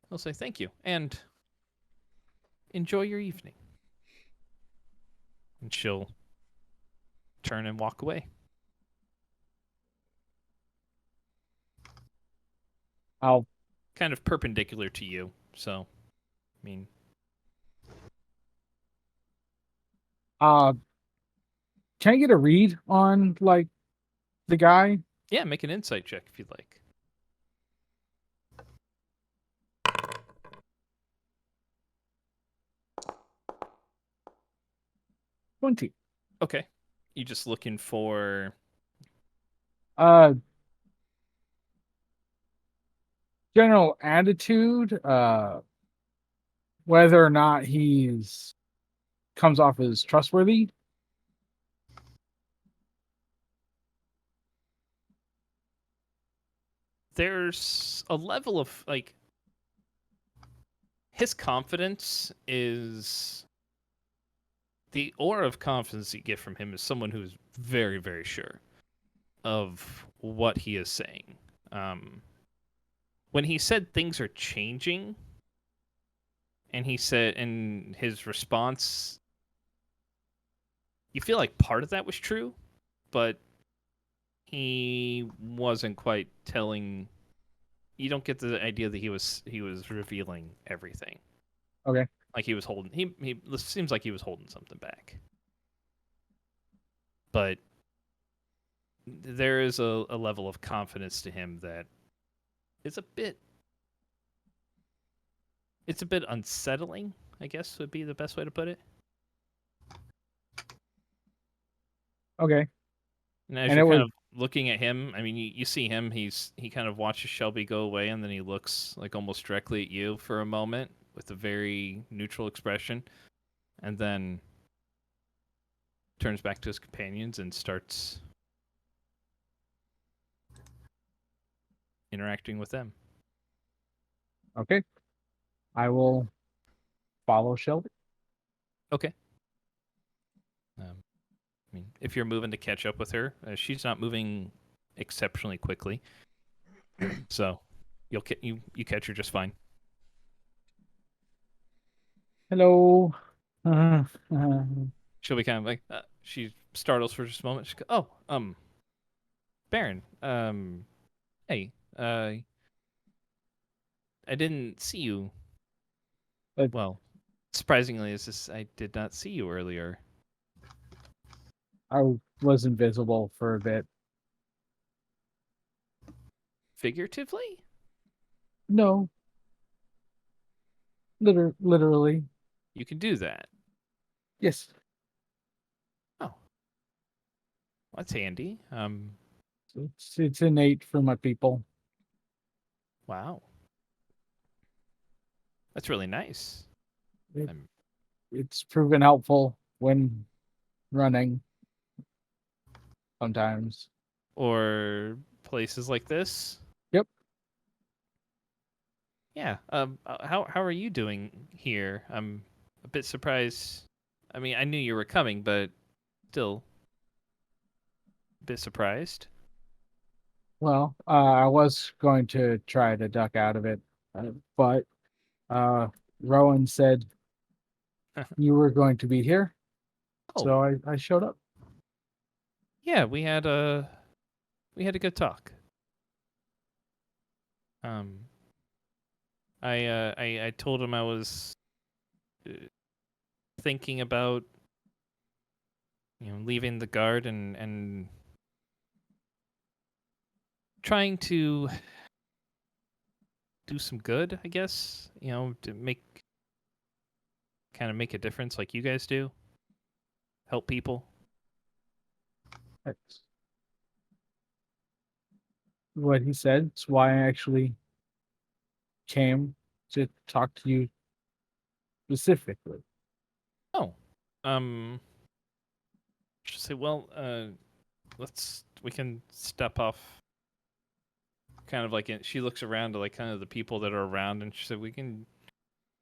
S1: he'll say thank you and enjoy your evening. And she'll turn and walk away.
S4: I'll
S1: Kind of perpendicular to you, so I mean,
S4: can I get a read on like the guy?
S1: yeah, make an insight check if you'd like.
S4: $20.
S1: Okay. You just looking for
S4: General attitude, whether or not he's comes off as trustworthy.
S1: there's a level of like his confidence is the aura of confidence you get from him is someone who's very, very sure of what he is saying. When he said things are changing, and he said, in his response, you feel like part of that was true, but he wasn't quite telling. You don't get the idea that he was revealing everything.
S4: Okay.
S1: Like he was holding. He it seems like he was holding something back. But there is a level of confidence to him that is a bit. It's a bit unsettling, I guess would be the best way to put it.
S4: Okay.
S1: And as
S4: And
S1: you're
S4: it
S1: kind
S4: was-
S1: of looking at him, I mean, you see him. He kind of watches Shelby go away, and then he looks like almost directly at you for a moment with a very neutral expression, and then turns back to his companions and starts interacting with them.
S4: Okay. I will follow Shelby.
S1: Okay. I mean, if you're moving to catch up with her, she's not moving exceptionally quickly, so you catch her just fine.
S4: Hello.
S1: She'll be kind of like she startles for just a moment. She goes, "Oh, Baron, hey, I didn't see you. Well, surprisingly, I did not see you earlier.
S4: I was invisible for a bit.
S1: Figuratively?
S4: No. Literally.
S1: You can do that.
S4: Yes.
S1: Oh, that's handy.
S4: It's innate for my people.
S1: Wow, that's really nice.
S4: It's proven helpful when running. Sometimes.
S1: Or places like this.
S4: Yep.
S1: Yeah. How are you doing here? I'm a bit surprised. I mean, I knew you were coming, but still a bit surprised.
S4: Well, I was going to try to duck out of it, but Rowan said you were going to be here,
S1: Oh,
S4: so I showed up.
S1: yeah, we had a good talk. I told him I was thinking about leaving the guard and trying to do some good, I guess, to make a difference like you guys do. Help people.
S4: That's what he said. It's why I actually came to talk to you specifically.
S1: Oh. Just say, well, we can step off kind of like she looks around to like kind of the people that are around, and she said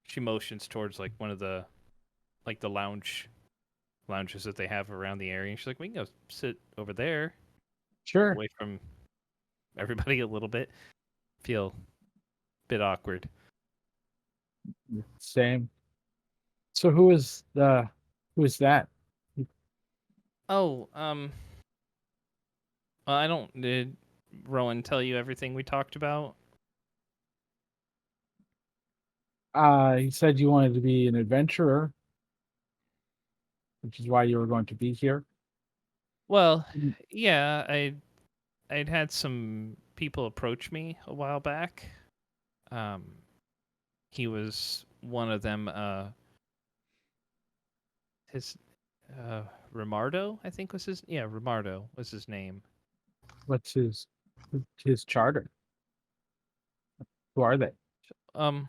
S1: she motions towards like one of the like the lounges that they have around the area, and she's like, we can go sit over there
S4: Sure.
S1: away from everybody a little bit. Feel a bit awkward.
S4: Same. So who is that?
S1: Oh, well, I don't. Did Rowan tell you everything we talked about?
S4: He said you wanted to be an adventurer, which is why you were going to be here.
S1: Well,
S4: Mm.
S1: yeah, I'd had some people approach me a while back. Um, he was one of them. His Rimardo, I think was his. Yeah, Rimardo was his name.
S4: What's his charter? Who are they?
S1: Um,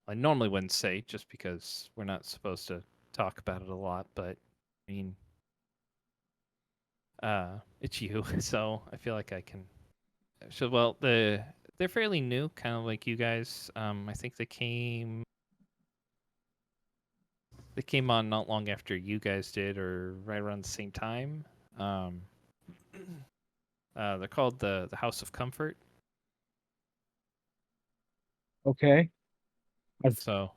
S1: I normally wouldn't say just because we're not supposed to talk about it a lot, but I mean, it's you, so I feel like I can. So, well, they're fairly new, kind of like you guys. I think they came on not long after you guys did, or right around the same time. Um, they're called the House of Comfort.
S4: Okay. I've
S1: So,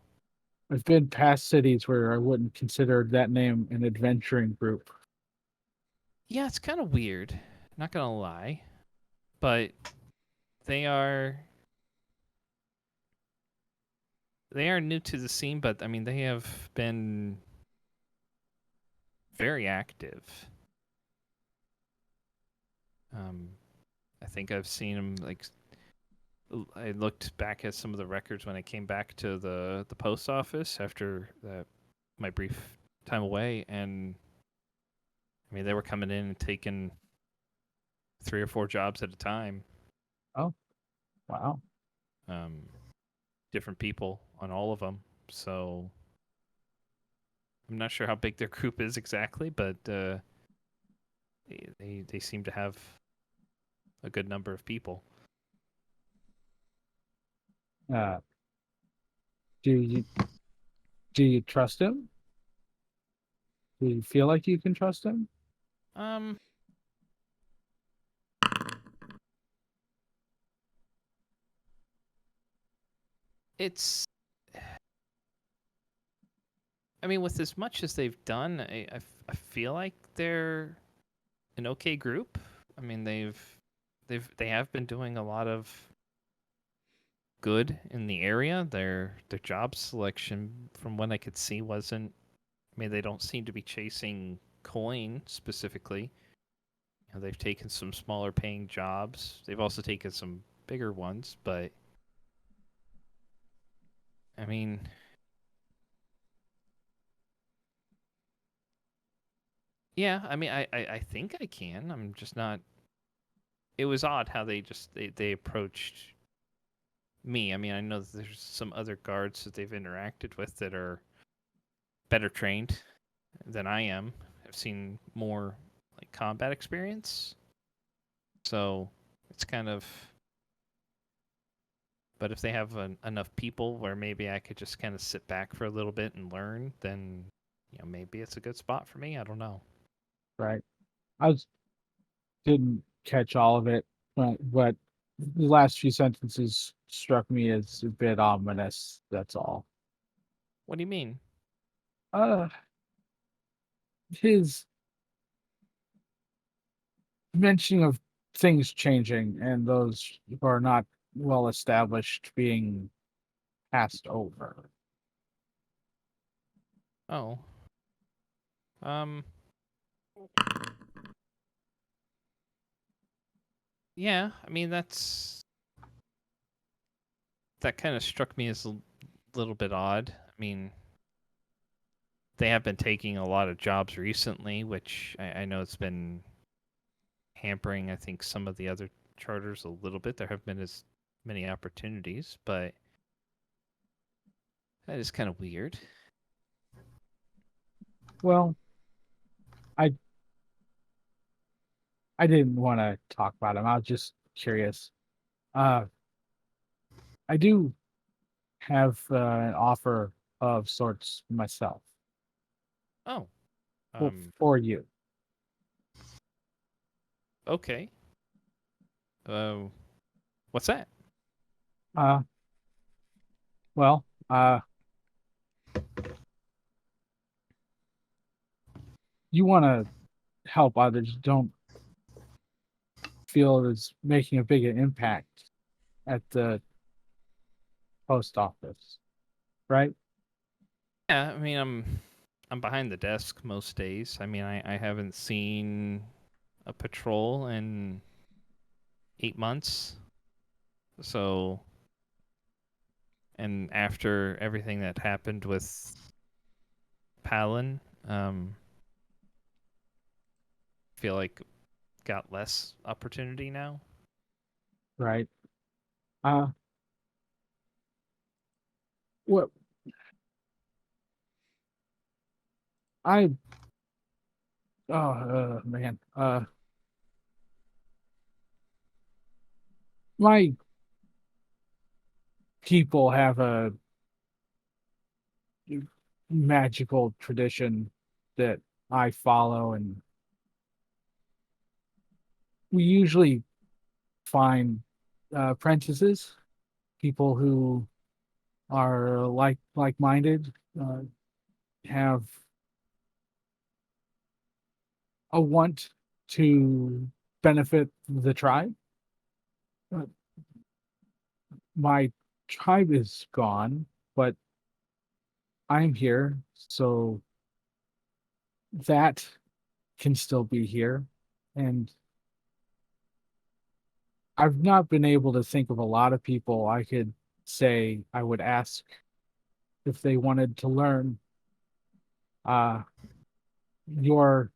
S4: I've been past cities where I wouldn't consider that name an adventuring group.
S1: yeah, it's kind of weird. Not gonna lie, but they are they are new to the scene. But I mean, they have been very active. Um, I think I've seen them like I looked back at some of the records when I came back to the post office after my brief time away, and I mean they were coming in and taking 3 or 4 jobs at a time.
S4: Oh, wow.
S1: Um, Different people on all of them. So I'm not sure how big their group is exactly, but they seem to have a good number of people.
S4: Uh, do you trust him? Do you feel like you can trust him?
S1: Um, it's I mean, with as much as they've done, I feel like they're an okay group. I mean, they have been doing a lot of good in the area. Their job selection, from what I could see, wasn't. I mean, they don't seem to be chasing coin specifically. You know, they've taken some smaller paying jobs. They've also taken some bigger ones, but I mean, yeah. I mean, I think I can. I'm just not. It was odd how they approached me. I mean, I know that there's some other guards that they've interacted with that are better trained than I am. I've seen more like combat experience. So it's kind of. But if they have enough people where maybe I could just kind of sit back for a little bit and learn, then maybe it's a good spot for me. I don't know.
S4: Right. I was, didn't catch all of it, but the last few sentences struck me as a bit ominous. That's all.
S1: What do you mean?
S4: Uh, his mentioning of things changing and those who are not well established being passed over.
S1: Oh, um, yeah. I mean, that kind of struck me as a little bit odd. I mean, they have been taking a lot of jobs recently, which I know it's been hampering, I think, some of the other charters a little bit. There have been as many opportunities, but that is kind of weird.
S4: Well, I I didn't want to talk about him. I was just curious. Uh, I do have an offer of sorts myself
S1: Oh,
S4: for,
S1: um,
S4: for you.
S1: okay. What's that?
S4: Uh, Well, you want to help others. Don't feel it's making a big impact at the post office, right?
S1: Yeah, I mean, I'm behind the desk most days. I mean, I haven't seen a patrol in 8 months. So, and after everything that happened with Palin, feel like got less opportunity now.
S4: Right. Uh, what I man, my people have a magical tradition that I follow, and we usually find apprentices, people who are like-minded, have a want to benefit the tribe. Uh, My tribe is gone, but I'm here, so that can still be here. And I've not been able to think of a lot of people I could say I would ask if they wanted to learn. Uh, you're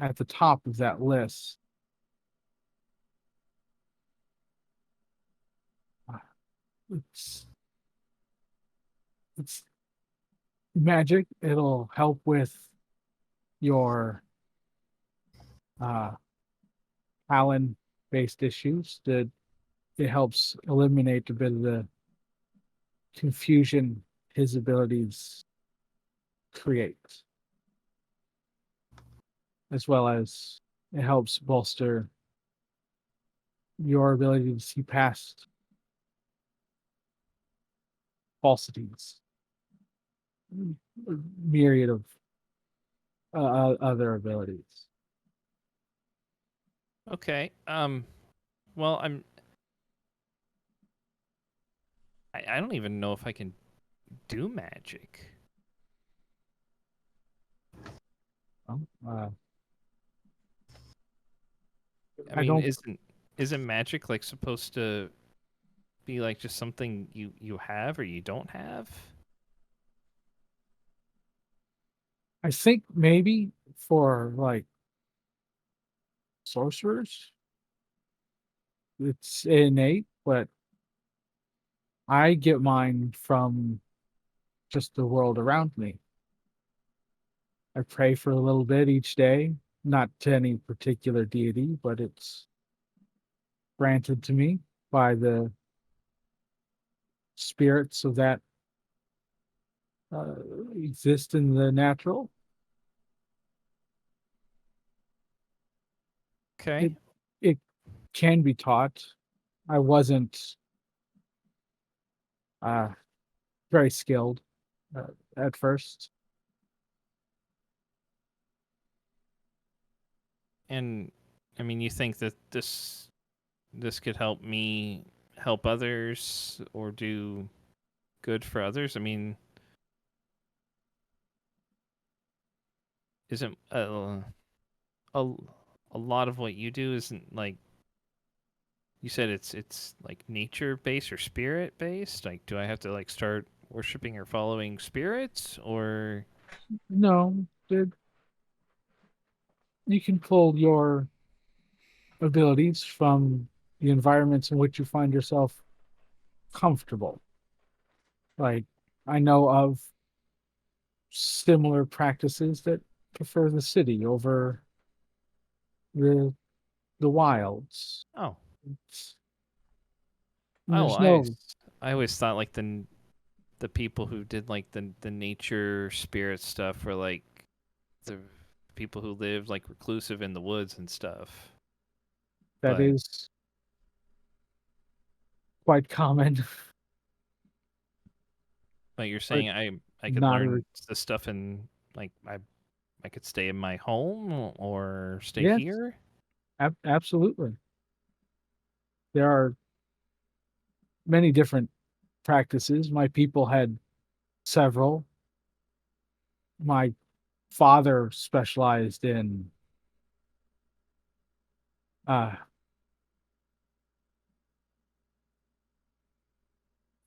S4: at the top of that list. Uh, It's it's magic. It'll help with your uh Allen based issues. That it helps eliminate a bit of the confusion his abilities create, as well as it helps bolster your ability to see past falsities, a myriad of other abilities.
S1: Okay. Well, I don't even know if I can do magic.
S4: Well,
S1: I
S4: I
S1: mean,
S4: don't.
S1: isn't magic like supposed to be like just something you have or you don't have?
S4: I think maybe for like sorcerers, it's innate, but I get mine from just the world around me. I pray for a little bit each day, not to any particular deity, but it's granted to me by the spirits of that uh, exist in the natural.
S1: Okay.
S4: It can be taught. I wasn't uh, very skilled uh, at first.
S1: And I mean, you think that this could help me help others or do good for others? I mean, isn't a a lot of what you do isn't like you said it's like nature based or spirit based? Like, do I have to like start worshiping or following spirits or
S4: No, you can pull your abilities from the environments in which you find yourself comfortable. Like, I know of similar practices that prefer the city over the the wilds.
S1: oh
S4: It's,
S1: oh
S4: there's no
S1: I always thought like the people who did like the nature spirit stuff were like the people who lived like reclusive in the woods and stuff.
S4: that
S1: But
S4: is quite common.
S1: But you're saying I could
S4: not a
S1: learn the stuff in like I could stay in my home or stay
S4: Yes,
S1: here?
S4: absolutely. There are many different practices. My people had several. My father specialized in uh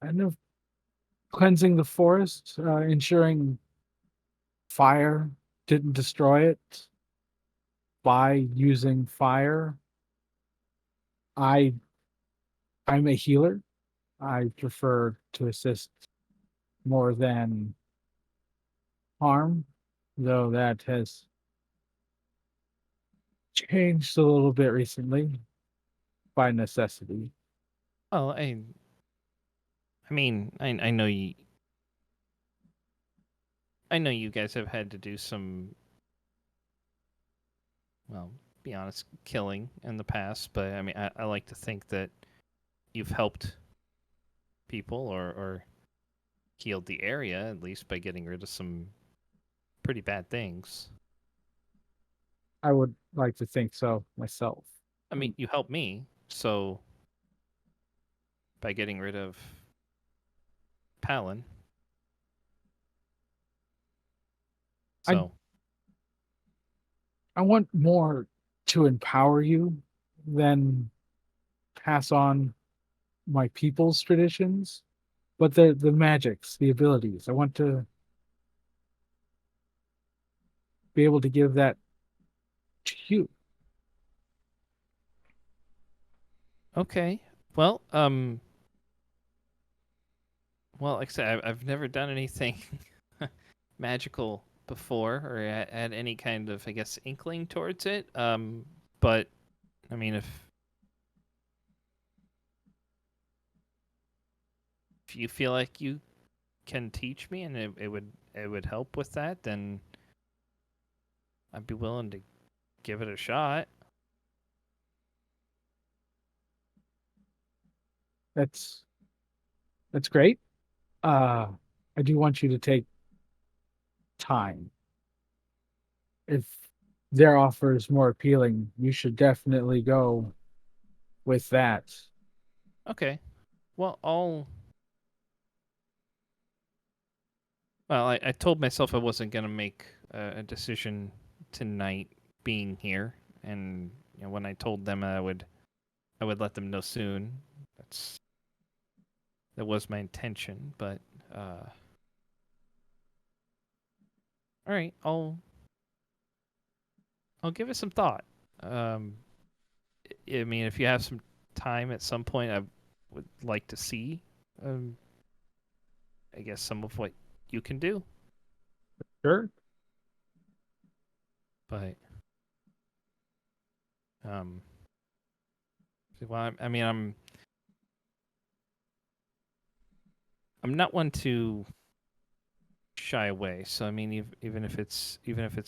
S4: kind of cleansing the forest, ensuring fire didn't destroy it by using fire. I I'm a healer. I prefer to assist more than harm, though that has changed a little bit recently by necessity.
S1: Well, I mean, I know you guys have had to do some, well, be honest, killing in the past, but I mean, I like to think that you've helped people or healed the area at least by getting rid of some pretty bad things.
S4: I would like to think so myself.
S1: I mean, you helped me, so by getting rid of Palin.
S4: I
S1: So,
S4: I want more to empower you than pass on my people's traditions, but the magics, the abilities. I want to be able to give that to you.
S1: okay. Well, like I said, I've never done anything magical before or had any kind of, I guess, inkling towards it. But I mean, if you feel like you can teach me and it would help with that, then I'd be willing to give it a shot.
S4: That's that's great. Uh I do want you to take time. If their offer is more appealing, you should definitely go with that.
S1: Okay. Well, I told myself I wasn't gonna make a decision tonight, being here, and when I told them I would let them know soon. That was my intention, but all right, I'll give it some thought. Um, I mean, if you have some time at some point, I would like to see, um, I guess some of what you can do.
S4: Sure.
S1: But um, well, I mean, I'm not one to shy away. So I mean, even if it's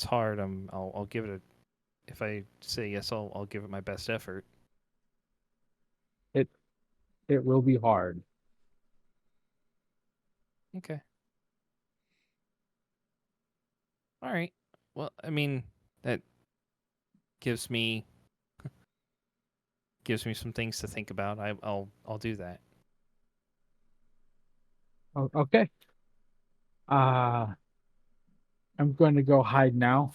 S1: hard, I'll give it a. If I say yes, I'll give it my best effort.
S4: It it will be hard.
S1: Okay. All right. Well, I mean, that gives me some things to think about. I'll do that.
S4: Okay. Uh I'm going to go hide now.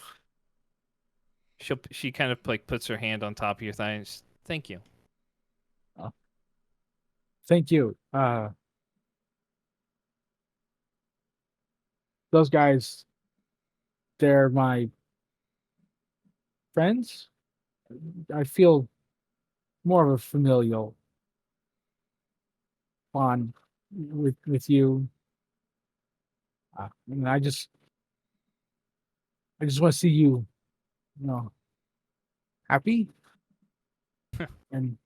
S1: She kind of like puts her hand on top of your thigh and says, "Thank you."
S4: Uh, Thank you. Those guys, they're my friends. I feel more of a familial bond with you. And I just want to see you, you know, happy. And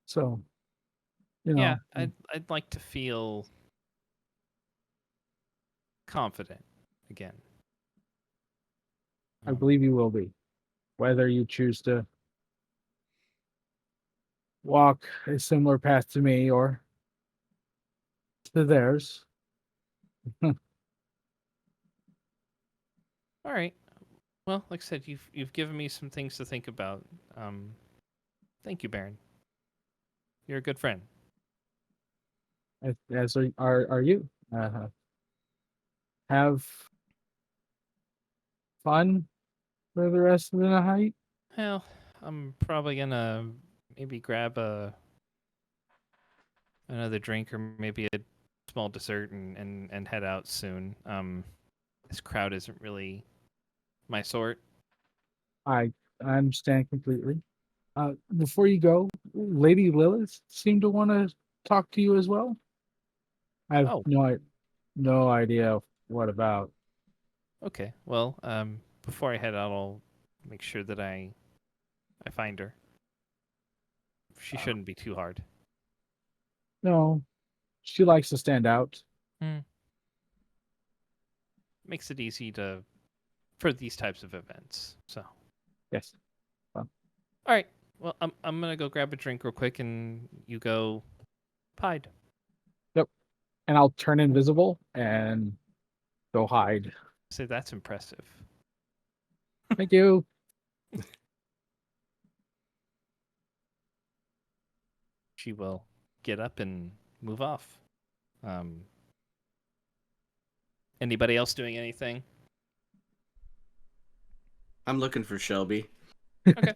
S4: so, you
S1: Yeah,
S4: know,
S1: I'd like to feel confident again.
S4: I believe you will be. Whether you choose to walk a similar path to me or to theirs.
S1: All right. Well, like I said, you've given me some things to think about. Thank you, Baron. You're a good friend.
S4: As are you. Have fun for the rest of the night.
S1: Well, I'm probably gonna maybe grab another drink or maybe a small dessert and head out soon. This crowd isn't really my sort.
S4: I understand completely. Before you go, Lady Lilith seemed to want to talk to you as well. I have
S1: Oh,
S4: no idea what about.
S1: okay. Well, before I head out, I'll make sure that I find her. She shouldn't be too hard.
S4: No, she likes to stand out.
S1: Makes it easy for these types of events. So,
S4: Yes.
S1: all right. Well, I'm gonna go grab a drink real quick, and you go pied.
S4: Yep. And I'll turn invisible and go hide.
S1: Say that's impressive.
S4: Thank you.
S1: She will get up and move off. Anybody else doing anything?
S3: I'm looking for Shelby.
S1: Okay.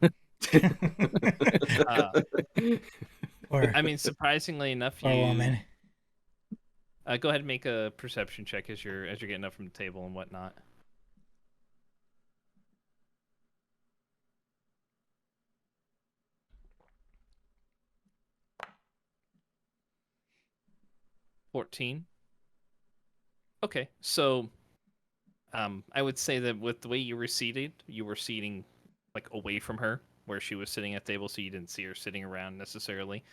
S2: Or
S1: I mean, surprisingly enough,
S2: or
S1: you
S2: woman.
S1: go ahead and make a perception check as you're getting up from the table and whatnot. $14. Okay, so I would say that with the way you were seated, you were seating like away from her, where she was sitting at the table, so you didn't see her sitting around necessarily.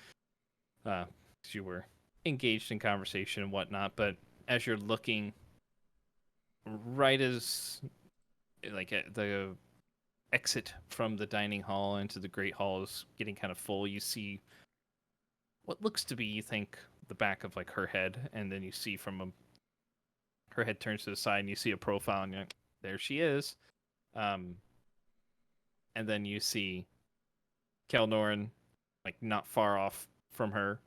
S1: 'Cause you were engaged in conversation and whatnot. But as you're looking, right as like at the exit from the dining hall into the great hall is getting kind of full, you see what looks to be, you think, the back of like her head, and then you see her head turns to the side, and you see a profile, and you're like, there she is. And then you see Kelnoran, like not far off from her.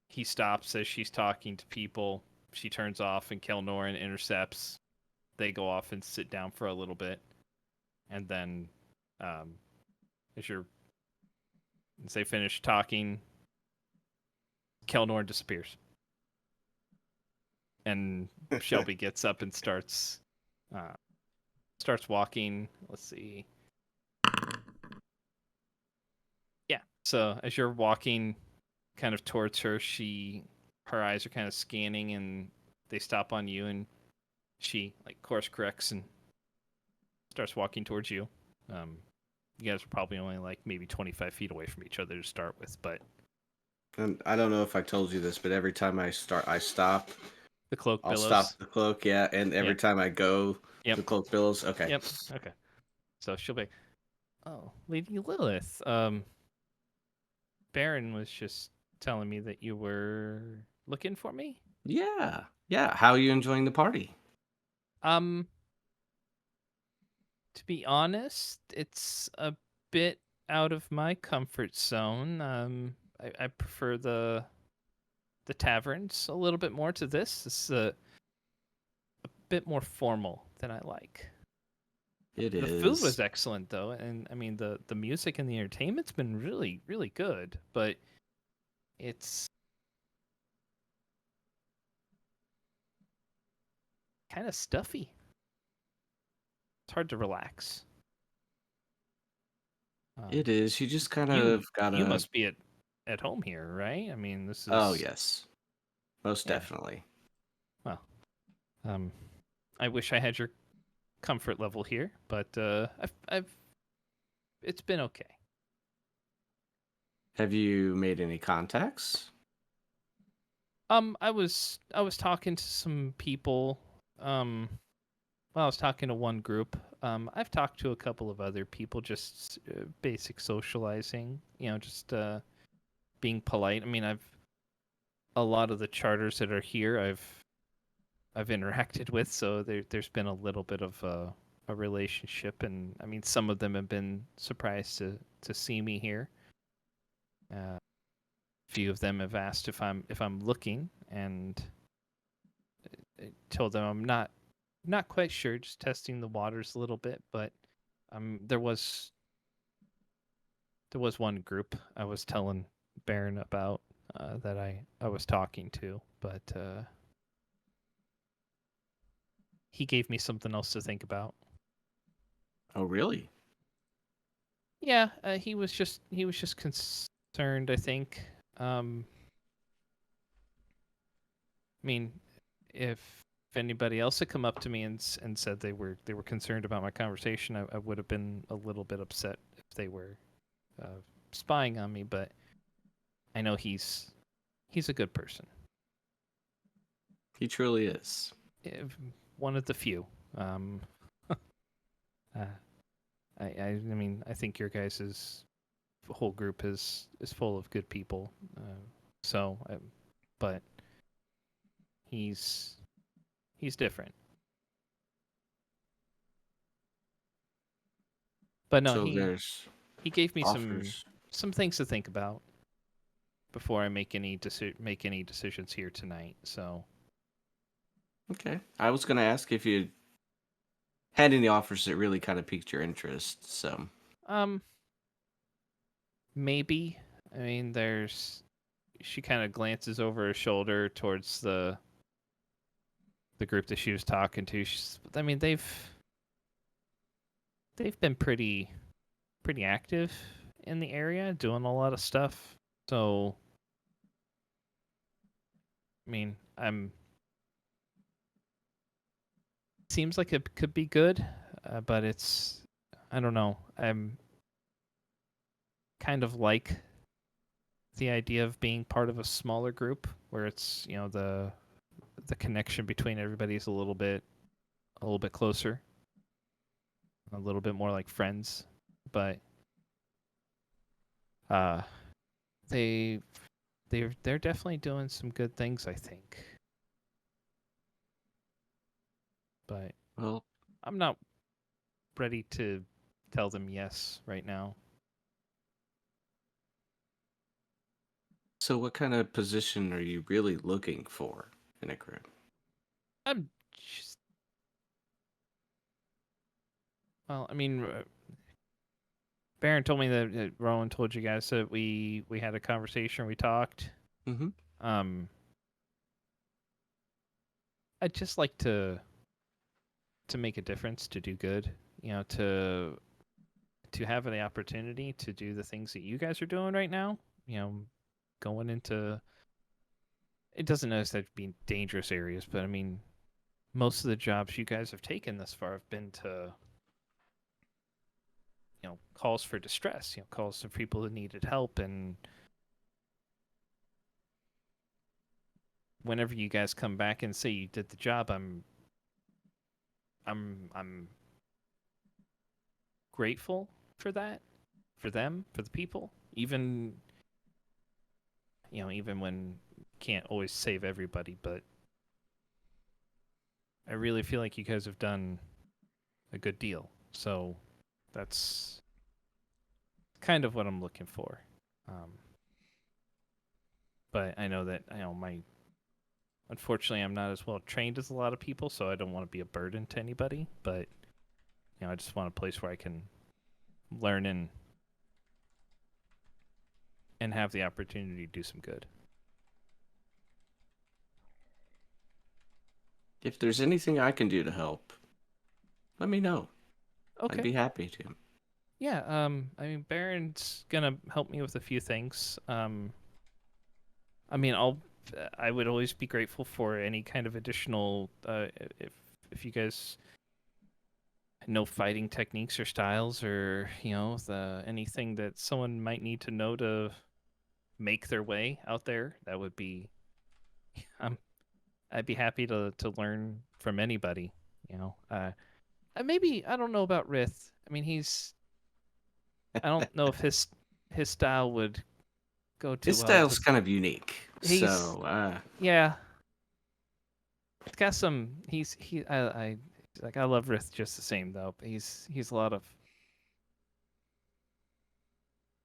S1: He stops as she's talking to people. She turns off, and Kelnoran intercepts. They go off and sit down for a little bit, and then, as they finish talking, Kelnoran disappears, and Shelby gets up and starts walking. Let's see. Yeah. So as you're walking kind of towards her, her eyes are kind of scanning, and they stop on you, and she like course corrects and starts walking towards you. You guys are probably only like maybe 25 feet away from each other to start with, but
S3: And I don't know if I told you this, but every time I stop.
S1: the cloak
S3: I'll
S1: billows.
S3: stop the cloak, yeah, and every time I go,
S1: Yep.
S3: the cloak billows. Okay.
S1: Yep. Okay. So she'll be, oh, Lady Lilith. Baron was just telling me that you were looking for me.
S3: Yeah. Yeah. How are you enjoying the party?
S1: To be honest, it's a bit out of my comfort zone. I prefer the taverns a little bit more to this. It's a bit more formal than I like.
S3: It
S1: The
S3: is.
S1: food was excellent though, and I mean the music and the entertainment's been really, really good, but it's kind of stuffy. It's hard to relax.
S3: It is. You just kind
S1: You
S3: of gotta.
S1: you must be at home here, right? I mean, this is.
S3: Oh yes, most
S1: Yeah.
S3: definitely.
S1: Well, I wish I had your comfort level here, but I've it's been okay.
S3: Have you made any contacts?
S1: I was talking to some people. Well, I was talking to one group. I've talked to a couple of other people, just basic socializing. You know, just being polite. I mean, a lot of the charters that are here I've interacted with, so there's been a little bit of a relationship, and I mean some of them have been surprised to see me here. A few of them have asked if I'm looking, and I told them I'm not quite sure, just testing the waters a little bit, but there was one group I was telling Baron about that I was talking to, but he gave me something else to think about.
S3: Oh, really?
S1: Yeah, he was just concerned, I think. I mean, if anybody else had come up to me and said they were concerned about my conversation, I would have been a little bit upset if they were spying on me. But I know he's a good person.
S3: He truly is.
S1: One of the few. I mean, I think your guys' whole group is full of good people. But he's different. But no,
S3: So
S1: he
S3: there's
S1: gave me
S3: offers.
S1: some things to think about before I make any decisions here tonight. So
S3: Okay. I was gonna ask if you had any offers that really kind of piqued your interest. So
S1: maybe. I mean, she kind of glances over her shoulder towards the group that she was talking to. I mean, they've been pretty active in the area, doing a lot of stuff. So, I mean, seems like it could be good, but I don't know. I'm kind of like the idea of being part of a smaller group where it's, the connection between everybody is a little bit closer, a little bit more like friends. But they're definitely doing some good things, I think. But
S3: well,
S1: I'm not ready to tell them yes right now.
S3: so what kind of position are you really looking for in a group?
S1: I'm just, well, I mean, Baron told me that Rowan told you guys that we had a conversation, we talked.
S3: Mm-hmm.
S1: I'd just like to make a difference, to do good, to have the opportunity to do the things that you guys are doing right now, going into, it doesn't necessarily have to be dangerous areas, but I mean, most of the jobs you guys have taken thus far have been to, calls for distress, calls to people who needed help, and whenever you guys come back and say you did the job, I'm grateful for that, for them, for the people, even when can't always save everybody, but I really feel like you guys have done a good deal. So that's kind of what I'm looking for. But I know that unfortunately I'm not as well trained as a lot of people, so I don't want to be a burden to anybody, but I just want a place where I can learn and have the opportunity to do some good.
S3: If there's anything I can do to help, let me know.
S1: Okay.
S3: I'd be happy to.
S1: Yeah, I mean, Baron's gonna help me with a few things. I mean, I would always be grateful for any kind of additional, if you guys know fighting techniques or styles, or anything that someone might need to know to make their way out there. That would be, I'd be happy to learn from anybody. Maybe I don't know about Rith. I mean, I don't know if his style would go too
S3: His
S1: well.
S3: style's kind of unique.
S1: He's
S3: So,
S1: yeah. It's got some. I like. I love Rith just the same though. But he's a lot of.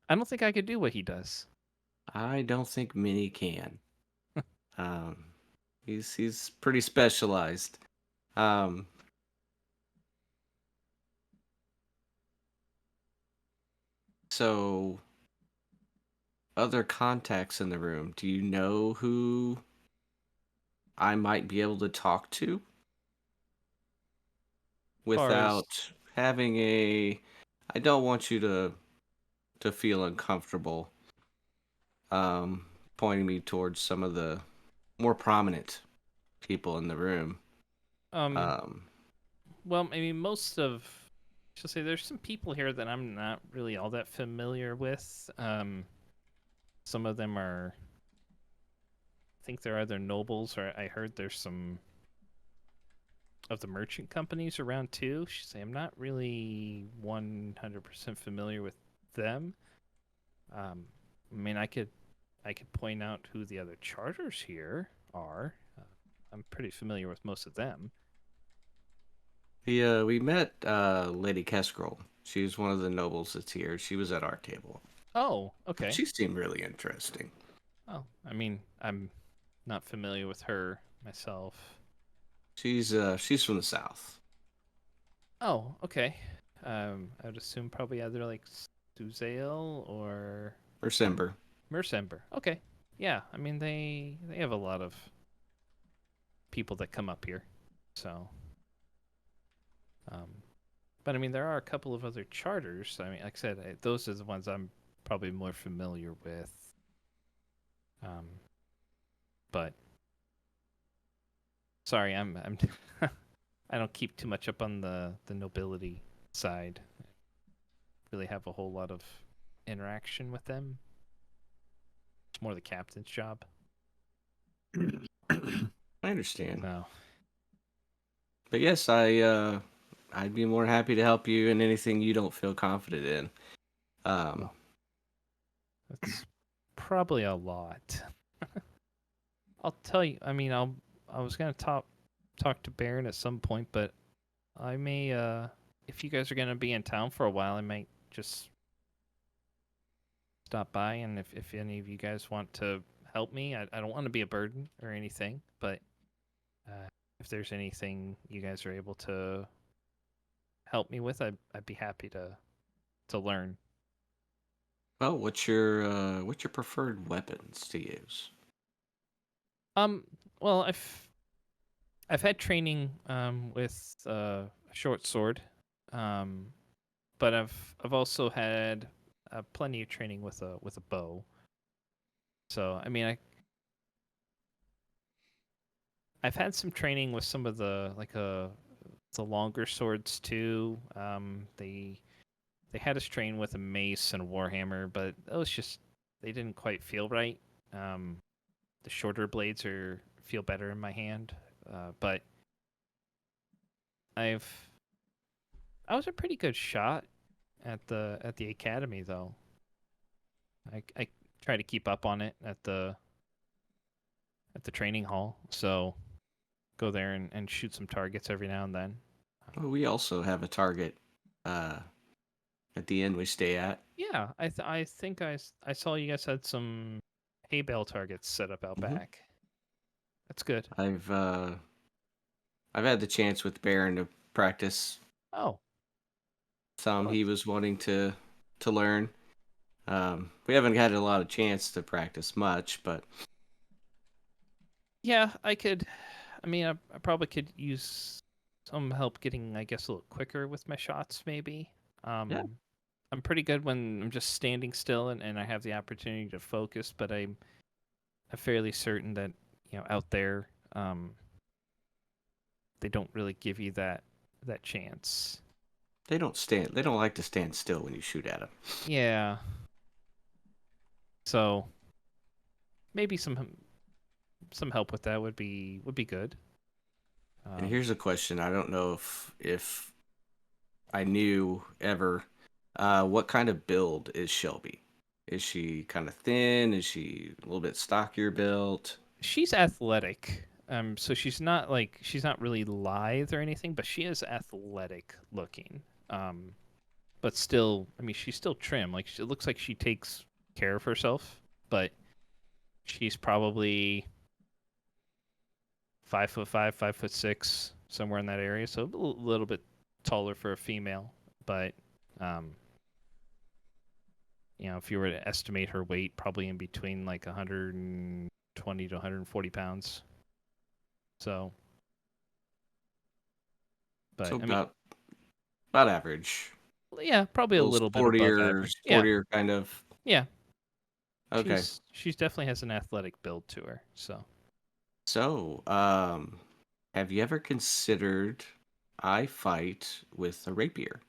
S1: I don't think I could do what he does.
S3: I don't think many can. Um, he's pretty specialized. Um, so other contacts in the room. Do you know who I might be able to talk to
S1: Far as
S3: without having a? I don't want you to feel uncomfortable. Pointing me towards some of the more prominent people in the room.
S1: um.
S3: Um,
S1: Well, I mean, most of. She'll say there's some people here that I'm not really all that familiar with. Some of them are. I think they're either nobles or I heard there's some of the merchant companies around too. She say I'm not really 100% familiar with them. I mean, I could point out who the other charters here are. I'm pretty familiar with most of them.
S3: we met Lady Kestrel. She's one of the nobles that's here. She was at our table.
S1: Oh, okay.
S3: She seemed really interesting.
S1: Oh, I mean, I'm not familiar with her myself.
S3: She's from the south.
S1: Oh, okay. I would assume probably either like Suzale or
S3: Mercember.
S1: Mercember. Okay. Yeah, I mean they have a lot of people that come up here. So but I mean there are a couple of other charters. I mean, like I said, those are the ones I'm probably more familiar with. But sorry, I'm I don't keep too much up on the nobility side. Really have a whole lot of interaction with them. It's more the captain's job.
S3: I understand.
S1: No.
S3: But yes, I'd be more happy to help you in anything you don't feel confident in.
S1: Well, that's probably a lot. I'll tell you. I mean, I was gonna talk to Baron at some point, but I may. If you guys are gonna be in town for a while, I might just stop by, and if any of you guys want to help me, I don't want to be a burden or anything, but if there's anything you guys are able to help me with, I'd be happy to learn.
S3: Well, what's your preferred weapons to use?
S1: Well, I've had training with a short sword, but I've also had plenty of training with a bow. So I mean, I've had some training with some of the the longer swords too. They had us train with a mace and a warhammer, but that was just they didn't quite feel right. The shorter blades feel better in my hand, but I was a pretty good shot at the academy though. I try to keep up on it at the training hall, so go there and shoot some targets every now and then.
S3: Well, we also have a target at the inn we stay at.
S1: Yeah, I think I saw you guys had some hay bale targets set up out back. That's good.
S3: I've had the chance with Baron to practice
S1: Oh,
S3: some.
S1: Well,
S3: He was wanting to learn. We haven't had a lot of chance to practice much, but
S1: yeah, I could. I mean, I probably could use some help getting, I guess, a little quicker with my shots, maybe.
S3: Yeah.
S1: I'm pretty good when I'm just standing still and I have the opportunity to focus, but I'm fairly certain that out there, they don't really give you that chance.
S3: they don't like to stand still when you shoot at them.
S1: Yeah. So maybe some help with that would be good.
S3: And here's a question: I don't know if I knew ever. What kind of build is Shelby? Is she kind of thin? Is she a little bit stockier built?
S1: She's athletic. So she's not really lithe or anything, but she is athletic looking. But still, I mean, she's still trim. Like it looks like she takes care of herself, but she's probably 5'5", 5'6", somewhere in that area. So a little bit taller for a female, but if you were to estimate her weight, probably in between like 120 to 140 pounds. So, but
S3: So
S1: I mean,
S3: about average.
S1: yeah, probably a
S3: Those
S1: little bit above average. Yeah,
S3: sportier kind of.
S1: yeah.
S3: Okay.
S1: She's definitely has an athletic build to her.
S3: So, have you ever considered I fight with a rapier?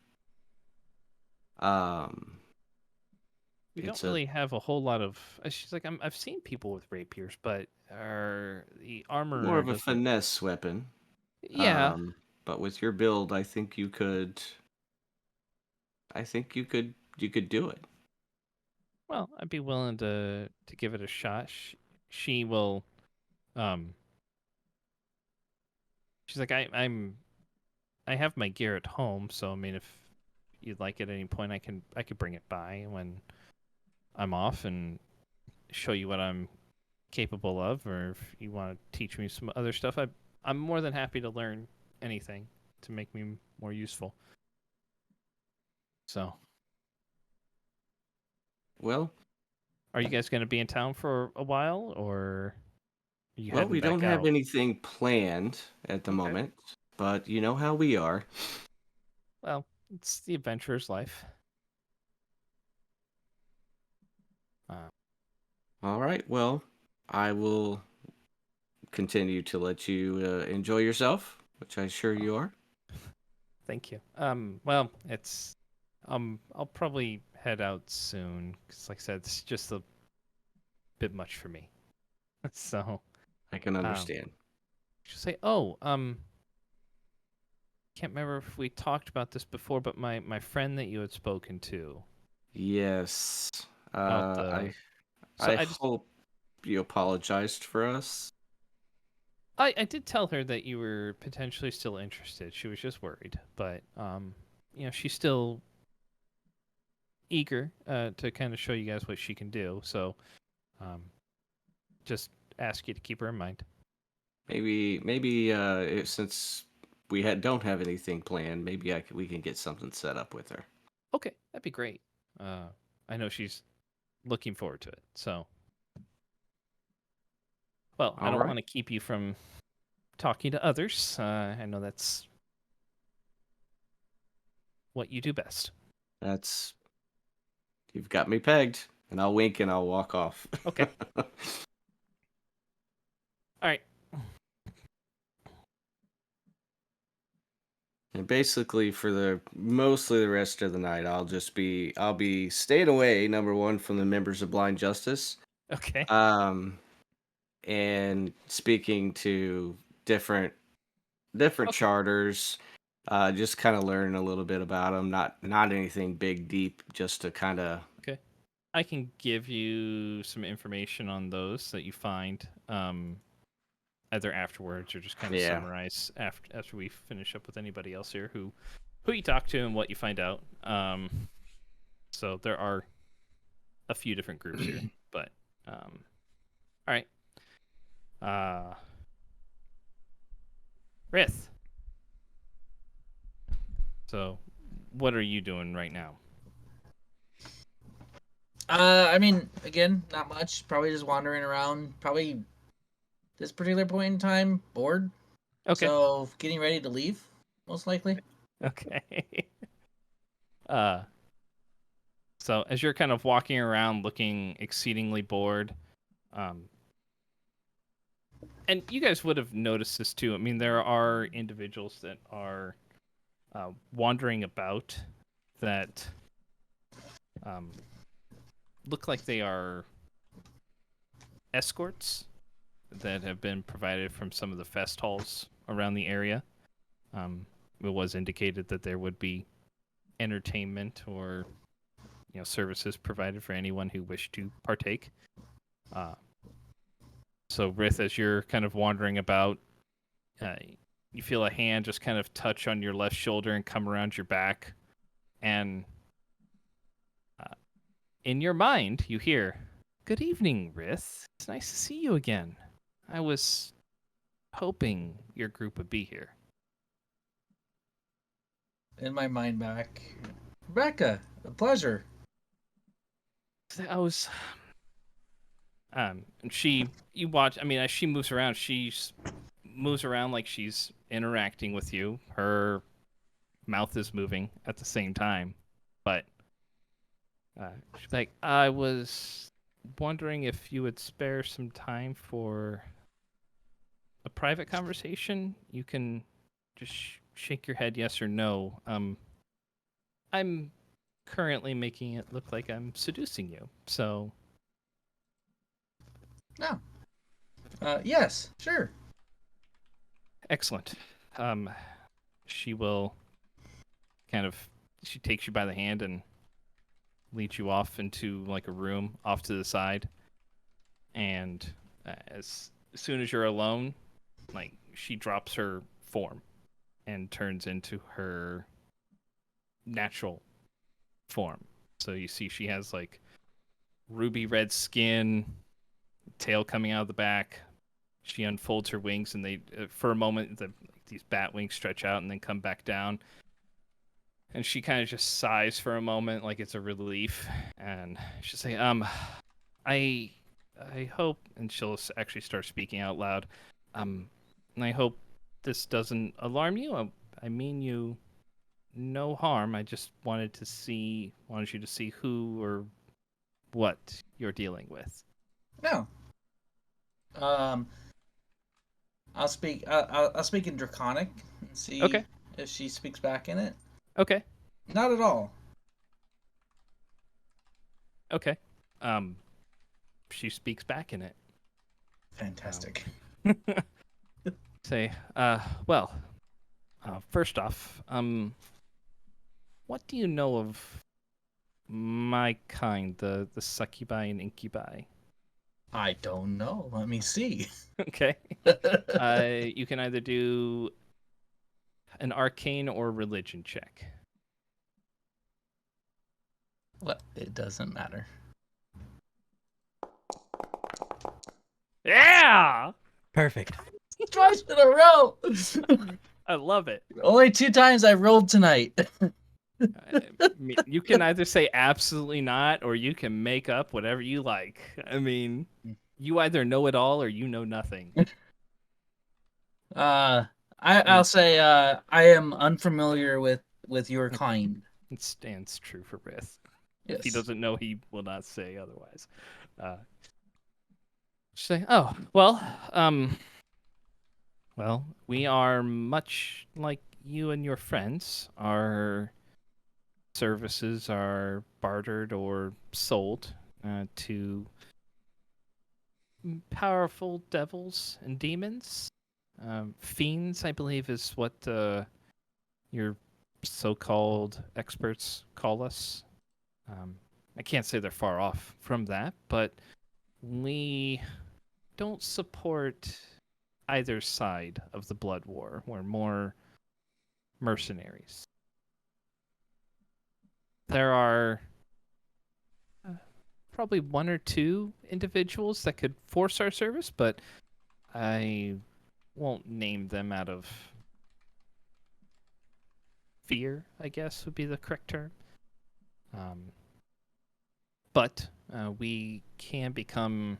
S3: Um,
S1: We
S3: it's
S1: don't really have a whole lot of. She's like, I've seen people with rapiers, but the
S3: more
S1: armor
S3: of a
S1: doesn't.
S3: finesse weapon.
S1: Yeah.
S3: But with your build, I think you could. I think you could do it.
S1: Well, I'd be willing to give it a shot. She will. Um. She's like, I have my gear at home, so I mean, if you'd like at any point, I could bring it by when I'm off and show you what I'm capable of, or if you want to teach me some other stuff, I'm more than happy to learn anything to make me more useful. So,
S3: Well,
S1: are you guys going to be in town for a while, or are you
S3: well,
S1: heading
S3: we don't
S1: back
S3: have
S1: out?
S3: anything planned at the
S1: Okay.
S3: moment, but you know how we are.
S1: Well, it's the adventurer's life.
S3: All right. Well, I will continue to let you enjoy yourself, which I'm sure you are.
S1: Thank you. Well, it's I'll probably head out soon because, like I said, it's just a bit much for me. So,
S3: I can understand.
S1: she'll say, "Oh, can't remember if we talked about this before, but my friend that you had spoken to
S3: Yes.
S1: about the so
S3: I
S1: I just
S3: hope you apologized for us.
S1: I did tell her that you were potentially still interested. She was just worried, but she's still eager to kind of show you guys what she can do. So, just ask you to keep her in mind."
S3: Maybe since don't have anything planned, maybe we can get something set up with her.
S1: Okay, that'd be great. I know she's looking forward to it. So, well, I
S3: All
S1: don't
S3: right.
S1: want to keep you from talking to others. I know that's what you do best.
S3: That's you've got me pegged, and I'll wink and I'll walk off.
S1: Okay. All right.
S3: And basically for mostly the rest of the night, I'll be staying away, number one, from the members of Blind Justice.
S1: Okay.
S3: And speaking to different charters, just kind of learn a little bit about them. Not anything big deep, just to kind of.
S1: Okay. I can give you some information on those that you find either afterwards or just kind of summarize after we finish up with anybody else here who you talk to and what you find out. So there are a few different groups here, but all right. Rith. So, what are you doing right now?
S5: I mean, again, not much. Probably just wandering around. Probably this particular point in time, bored.
S1: Okay.
S5: So getting ready to leave, most likely.
S1: Okay. So as you're kind of walking around looking exceedingly bored, and you guys would have noticed this too. I mean, there are individuals that are wandering about that look like they are escorts that have been provided from some of the fest halls around the area. It was indicated that there would be entertainment or services provided for anyone who wished to partake. So Rith, as you're kind of wandering about, you feel a hand just kind of touch on your left shoulder and come around your back, and in your mind you hear, "Good evening, Rith. It's nice to see you again. I was hoping your group would be here."
S5: In my mind back, Rebecca, a pleasure.
S1: I was and you watch, I mean, as she moves around, moves around like she's interacting with you. Her mouth is moving at the same time, but she's like, "I was wondering if you would spare some time for a private conversation. You can just shake your head yes or no. I'm currently making it look like I'm seducing you, so..."
S5: No. Yes, sure.
S1: Excellent. She will she takes you by the hand and leads you off into like a room off to the side. And as soon as you're alone, like she drops her form and turns into her natural form. So you see she has like ruby red skin, tail coming out of the back. She unfolds her wings, and they, for a moment, these bat wings stretch out and then come back down. And she kind of just sighs for a moment, like it's a relief, and she'll say, I hope," and she'll actually start speaking out loud. And I hope this doesn't alarm you. I mean you no harm. I just wanted you to see who or what you're dealing with."
S5: No. I'll speak. I'll speak in Draconic and see
S1: Okay.
S5: if she speaks back in it.
S1: Okay.
S5: Not at all.
S1: Okay. She speaks back in it.
S5: Fantastic.
S1: Say, well, first off, what do you know of my kind, the succubi and incubi?
S5: I don't know. Let me see.
S1: Okay. You can either do an arcane or religion check.
S5: Well, it doesn't matter.
S1: Yeah!
S2: Perfect.
S5: Twice in a row.
S1: I love it.
S5: Only 2 times I rolled tonight.
S1: You can either say absolutely not, or you can make up whatever you like. I mean, you either know it all or you know nothing.
S5: I'll say I am unfamiliar with your kind.
S1: It stands true for Rith.
S5: Yes.
S1: If he doesn't know, he will not say otherwise. Say, "Oh, well, we are much like you and your friends. Our services are bartered or sold to powerful devils and demons. Fiends, I believe, is what your so-called experts call us. I can't say they're far off from that, but we don't support either side of the blood war. We're more mercenaries. There are probably 1 or 2 individuals that could force our service, but I won't name them out of fear, I guess would be the correct term. But we can become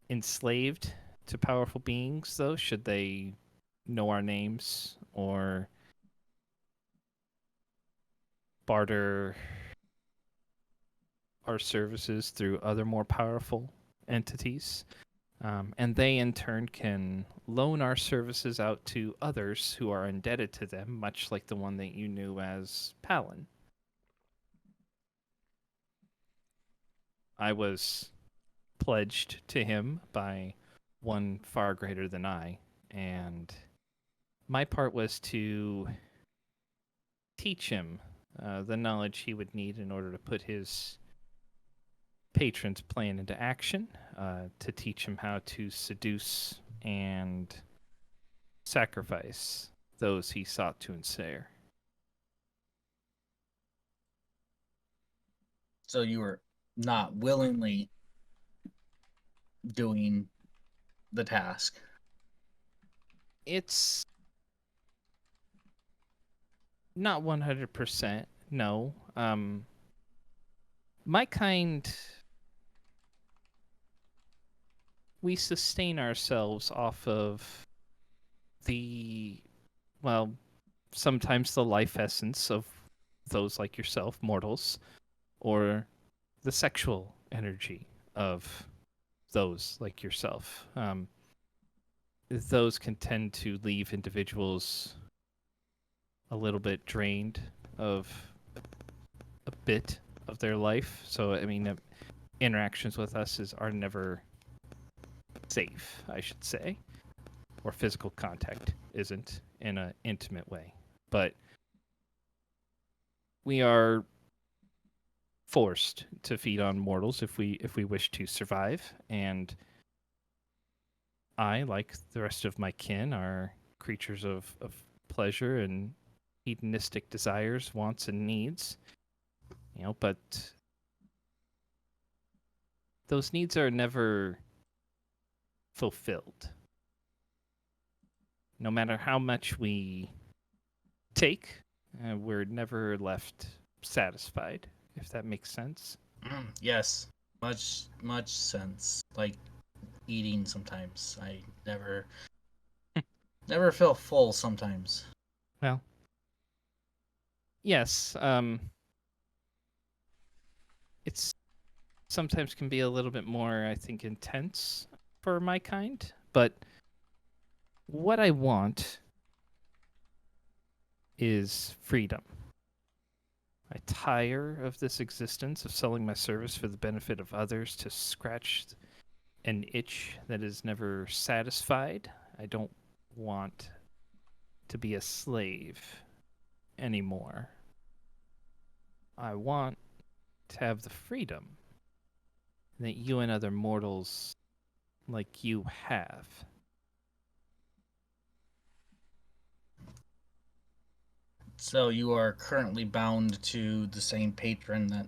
S1: enslaved to powerful beings, though, should they know our names or barter our services through other more powerful entities. And they, in turn, can loan our services out to others who are indebted to them, much like the one that you knew as Palin. I was pledged to him by one far greater than I, and my part was to teach him the knowledge he would need in order to put his patron's plan into action, to teach him how to seduce and sacrifice those he sought to ensnare.
S5: So you were not willingly doing the task.
S1: It's not 100%, no. My kind, we sustain ourselves off of sometimes the life essence of those like yourself, mortals, or the sexual energy of those like yourself. Those can tend to leave individuals a little bit drained of a bit of their life. So, I mean, interactions with us are never safe, I should say, or physical contact isn't in an intimate way. But we are forced to feed on mortals if we wish to survive, and I, like the rest of my kin, are creatures of pleasure and hedonistic desires, wants, and needs. But those needs are never fulfilled. No matter how much we take, we're never left satisfied, if that makes sense.
S5: Yes, much sense. Like eating sometimes. I never feel full sometimes.
S1: Well, yes, it's sometimes can be a little bit more, I think, intense for my kind, but what I want is freedom. I tire of this existence of selling my service for the benefit of others to scratch an itch that is never satisfied. I don't want to be a slave anymore. I want to have the freedom that you and other mortals like you have.
S5: So you are currently bound to the same patron that.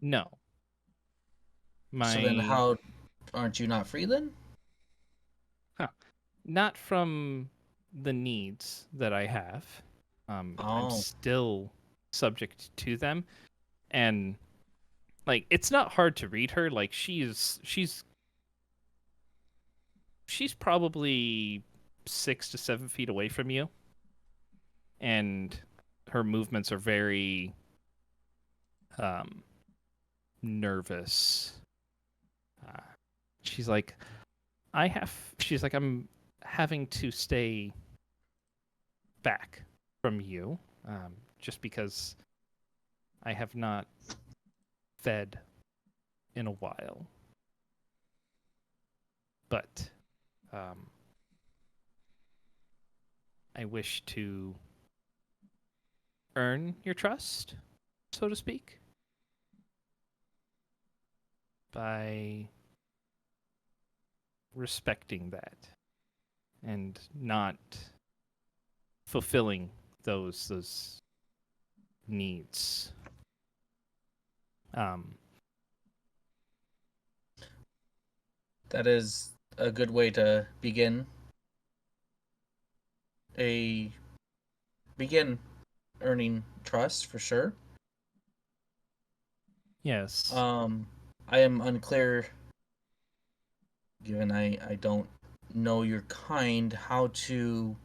S1: No.
S5: So then how aren't you not free then?
S1: Not from the needs that I have. I'm still subject to them. And like it's not hard to read her. Like she's probably 6 to 7 feet away from you. And her movements are very nervous. She's like, I'm having to stay back from you, just because I have not fed in a while. But I wish to earn your trust, so to speak, by respecting that and not fulfilling those needs.
S5: That is a good way to begin earning trust for sure.
S1: Yes.
S5: I am unclear, given I don't know your kind, how to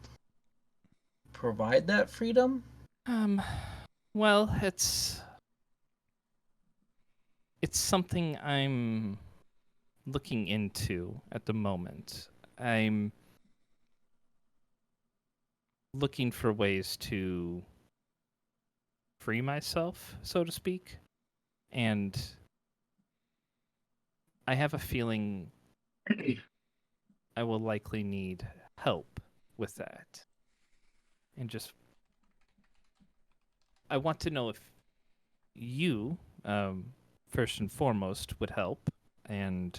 S5: provide that freedom.
S1: Well, it's something I'm looking into at the moment. I'm looking for ways to free myself, so to speak, and I have a feeling I will likely need help with that. And just I want to know if you, first and foremost, would help. And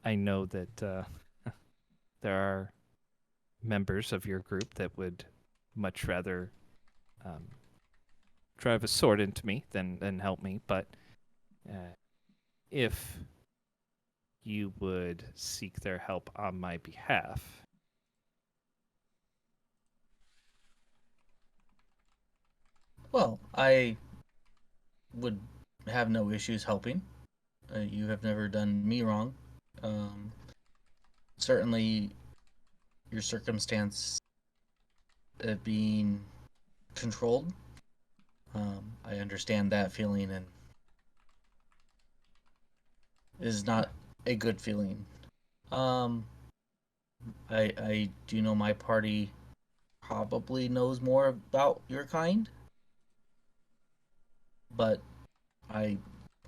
S1: I know that there are members of your group that would much rather drive a sword into me than help me. But if you would seek their help on my behalf,
S5: Well, I would have no issues helping. You have never done me wrong. Um, Certainly, your circumstance of being controlled, I understand that feeling, and it is not a good feeling. Um, I do know my party probably knows more about your kind, but I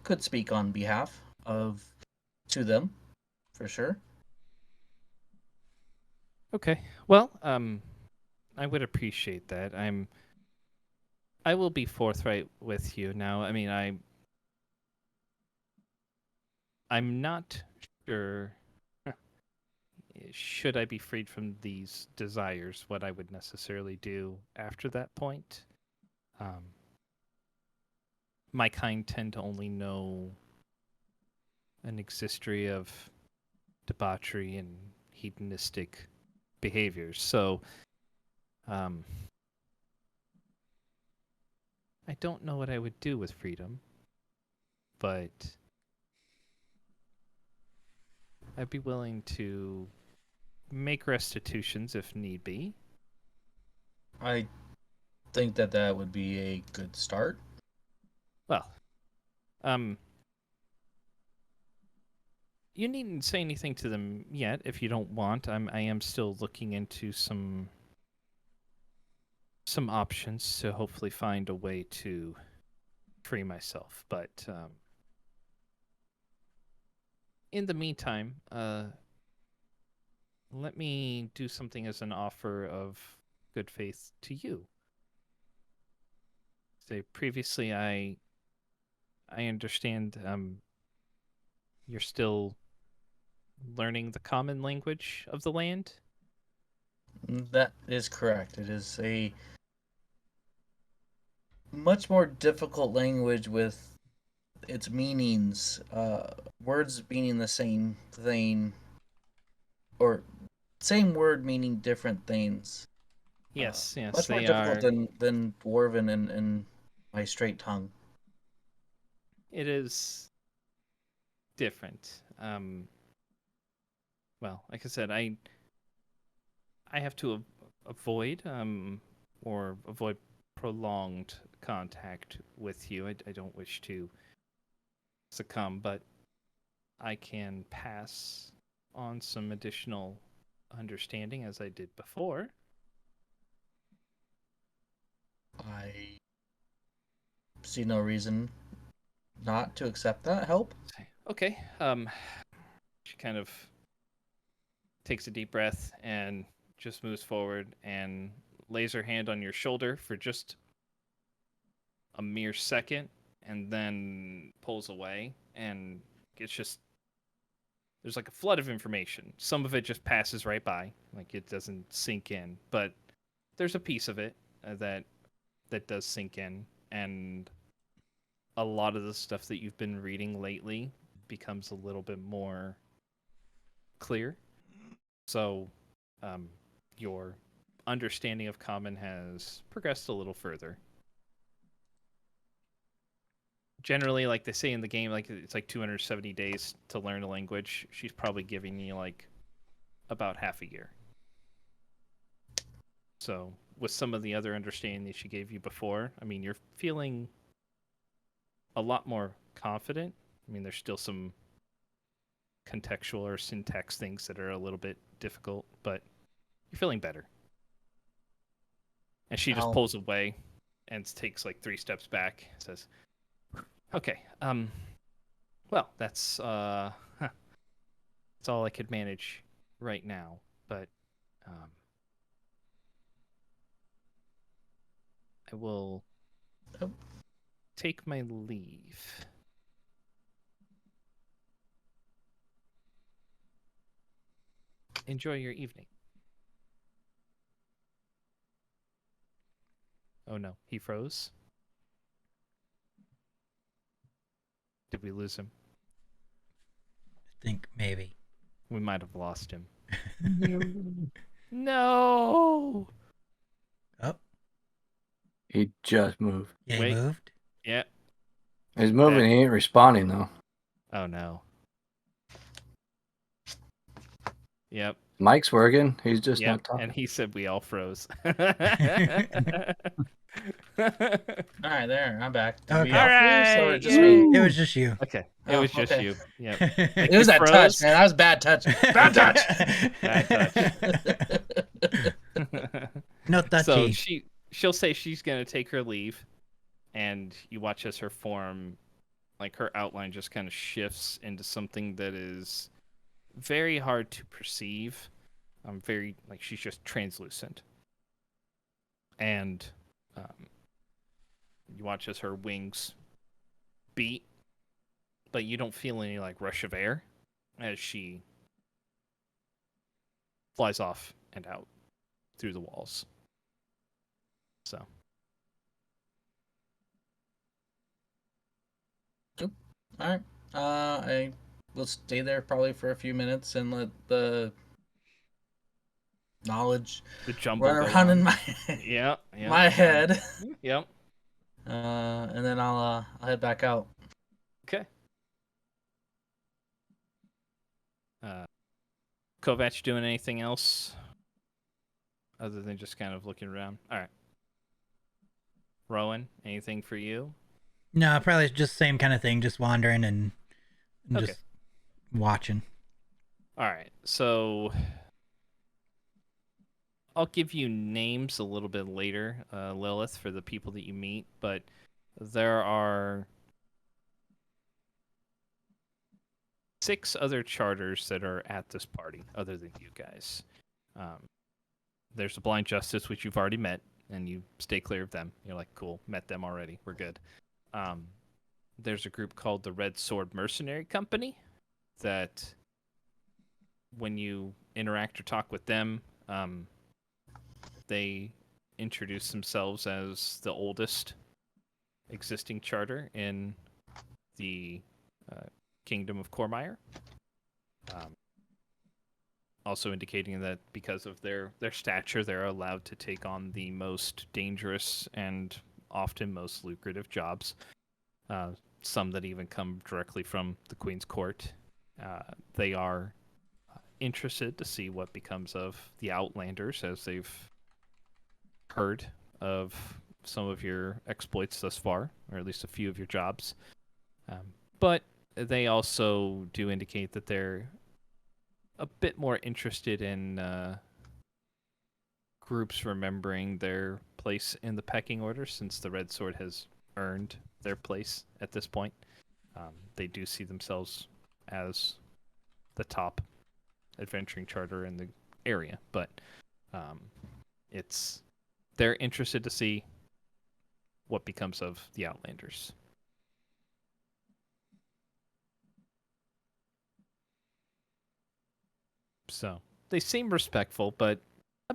S5: could speak on behalf of to them for sure.
S1: okay. Well, I would appreciate that. I will be forthright with you now. I mean, I'm not sure should I be freed from these desires, what I would necessarily do after that point. My kind tend to only know an existence of debauchery and hedonistic behaviors. So, I don't know what I would do with freedom, but I'd be willing to make restitutions if need be.
S5: I think that that would be a good start.
S1: Well, you needn't say anything to them yet if you don't want. I am still looking into some options to hopefully find a way to free myself. But in the meantime, let me do something as an offer of good faith to you. Say previously, I understand you're still learning the common language of the land.
S5: That is correct. It is a much more difficult language with its meanings, words meaning the same thing, or same word meaning different things.
S1: Yes,
S5: Much more
S1: they
S5: difficult
S1: are.
S5: than Dwarven and my straight tongue.
S1: It is different. Well, like I said, I have to avoid or avoid prolonged contact with you. I don't wish to succumb, but I can pass on some additional understanding as I did before.
S5: I see no reason not to accept that help.
S1: Okay. She kind of takes a deep breath and just moves forward and lays her hand on your shoulder for just a mere second and then pulls away, and it's just there's like a flood of information. Some of it just passes right by, like it doesn't sink in, but there's a piece of it that does sink in, and a lot of the stuff that you've been reading lately becomes a little bit more clear. So, your understanding of common has progressed a little further. Generally, like they say in the game, like it's like 270 days to learn a language. She's probably giving you like about half a year. So, with some of the other understanding that she gave you before, I mean, you're feeling a lot more confident. I mean, there's still some contextual or syntax things that are a little bit difficult, but you're feeling better. And she just pulls away and takes like 3 steps back, says, okay, well, that's all I could manage right now, but I will
S5: Oh.
S1: take my leave. Enjoy your evening. Oh no, he froze. Did we lose him?
S2: I think maybe.
S1: We might have lost him. No.
S2: Oh,
S6: He just moved.
S2: yeah, he
S1: Wait.
S2: moved.
S1: Yeah.
S6: He's moving.
S1: That-
S6: He ain't responding though.
S1: Oh no. Yep.
S6: Mike's working. He's just
S1: Yep.
S6: not talking.
S1: And he said we all froze.
S5: All right, there. I'm back. Did we
S2: Okay.
S5: all
S1: All
S5: freeze, or
S1: right,
S5: just
S1: yay.
S5: me?
S2: It was just you.
S1: Okay. It
S5: Oh,
S1: was just
S5: okay.
S1: you. Yep.
S5: It was that touch,
S1: froze.
S5: man. That was bad touch. Bad touch.
S1: Bad
S2: No
S1: So
S2: touchy.
S1: she'll say she's gonna take her leave, and you watch as her form, like her outline just kind of shifts into something that is very hard to perceive. Very like she's just translucent, and you watch as her wings beat, but you don't feel any like rush of air as she flies off and out through the walls. So.
S5: All right. I will stay there probably for a few minutes and let the knowledge
S1: The jumble
S5: run
S1: go
S5: around
S1: on.
S5: in my
S1: Yeah.
S5: my head.
S1: Yep.
S5: And then I'll head back out.
S1: Okay. Kovac doing anything else other than just kind of looking around? All right. Rowan, anything for you?
S2: No, probably just same kind of thing. Just wandering and
S1: Okay.
S2: just watching.
S1: All right. So I'll give you names a little bit later, Lilith, for the people that you meet, but there are 6 other charters that are at this party other than you guys. There's the Blind Justice, which you've already met, and you stay clear of them. You're like, cool, met them already. We're good. There's a group called the Red Sword Mercenary Company that when you interact or talk with them, they introduce themselves as the oldest existing charter in the Kingdom of Cormire. Also indicating that because of their stature, they're allowed to take on the most dangerous and often most lucrative jobs. Some that even come directly from the Queen's Court. They are interested to see what becomes of the Outlanders, as they've heard of some of your exploits thus far, or at least a few of your jobs. But they also do indicate that they're a bit more interested in groups remembering their place in the pecking order, since the Red Sword has earned their place at this point. They do see themselves as the top adventuring charter in the area, but they're interested to see what becomes of the Outlanders. So they seem respectful, but a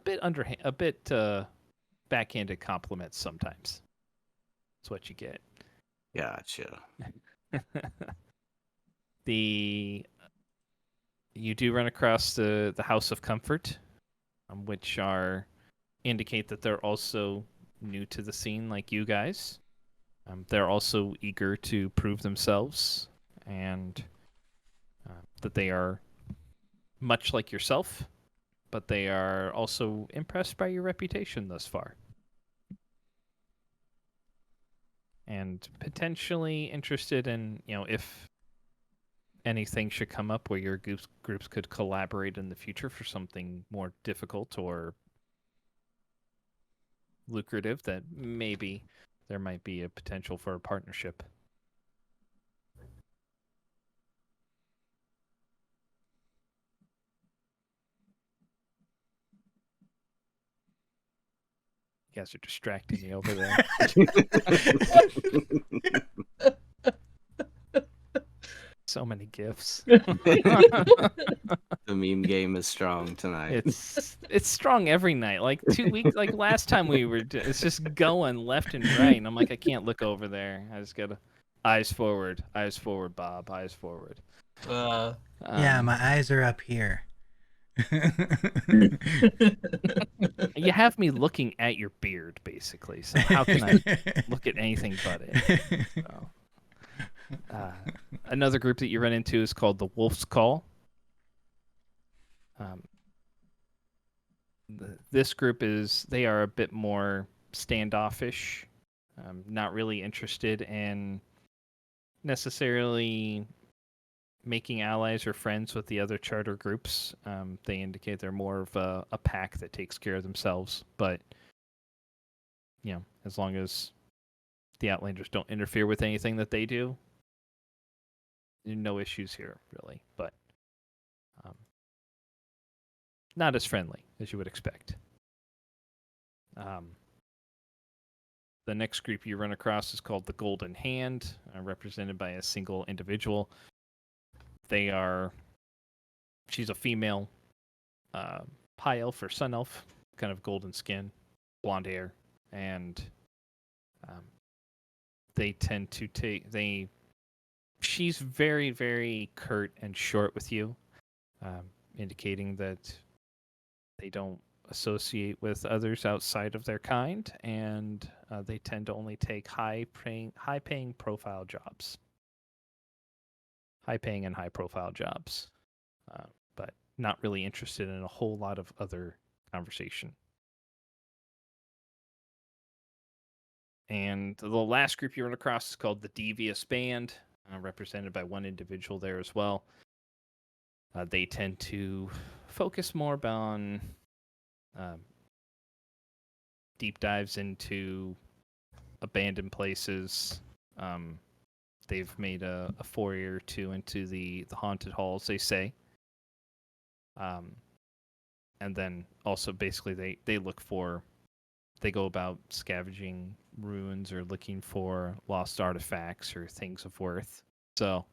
S1: bit backhanded compliments sometimes. That's what you get.
S3: Gotcha.
S1: You do run across the House of Comfort, which indicate that they're also new to the scene like you guys. They're also eager to prove themselves, and that they are much like yourself, but they are also impressed by your reputation thus far. And potentially interested in, if anything should come up where your groups could collaborate in the future for something more difficult or lucrative, that maybe there might be a potential for a partnership. You guys are distracting me over there. So many gifts.
S3: The meme game is strong tonight.
S1: It's strong every night. Like 2 weeks, like last time it's just going left and right, and I'm like, I can't look over there. I just gotta eyes forward, Bob, eyes forward.
S2: Yeah, my eyes are up here.
S1: You have me looking at your beard, basically. So how can I look at anything but it? So, another group that you run into is called the Wolf's Call. This group they are a bit more standoffish, not really interested in necessarily making allies or friends with the other charter groups. They indicate they're more of a pack that takes care of themselves, but as long as the Outlanders don't interfere with anything that they do, no issues here, really. But not as friendly as you would expect. The next group you run across is called the Golden Hand, represented by a single individual. She's a female, high elf or sun elf, kind of golden skin, blonde hair, and they tend to she's very, very curt and short with you, indicating that they don't associate with others outside of their kind, and they tend to only take high-paying profile jobs. High-paying and high-profile jobs, but not really interested in a whole lot of other conversation. And the last group you run across is called the Devious Band, represented by one individual there as well. They tend to focus more on deep dives into abandoned places. They've made a foray or two into the haunted halls, they say. And then also basically they go about scavenging ruins or looking for lost artifacts or things of worth. So,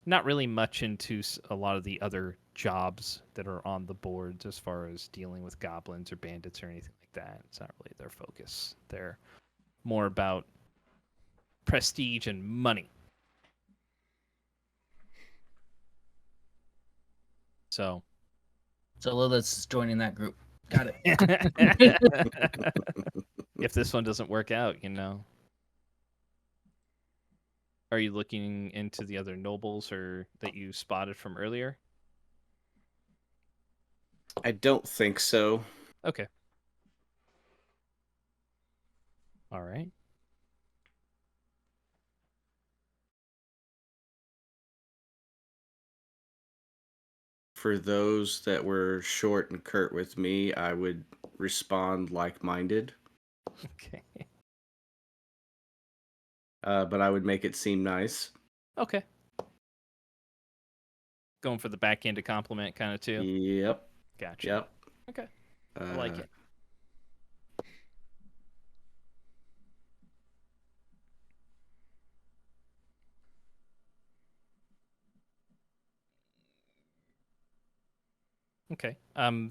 S1: not really much into a lot of the other jobs that are on the boards as far as dealing with goblins or bandits or anything like that. It's not really their focus. They're more about prestige and money. So
S5: Lilith's joining that group. Got it.
S1: If this one doesn't work out, Are you looking into the other nobles or that you spotted from earlier?
S3: I don't think so.
S1: Okay. All right.
S3: For those that were short and curt with me, I would respond like-minded.
S1: Okay.
S3: But I would make it seem nice.
S1: Okay. Going for the backhanded compliment kind of too?
S3: Yep.
S1: Gotcha.
S3: Yep.
S1: Okay. I like it. Okay.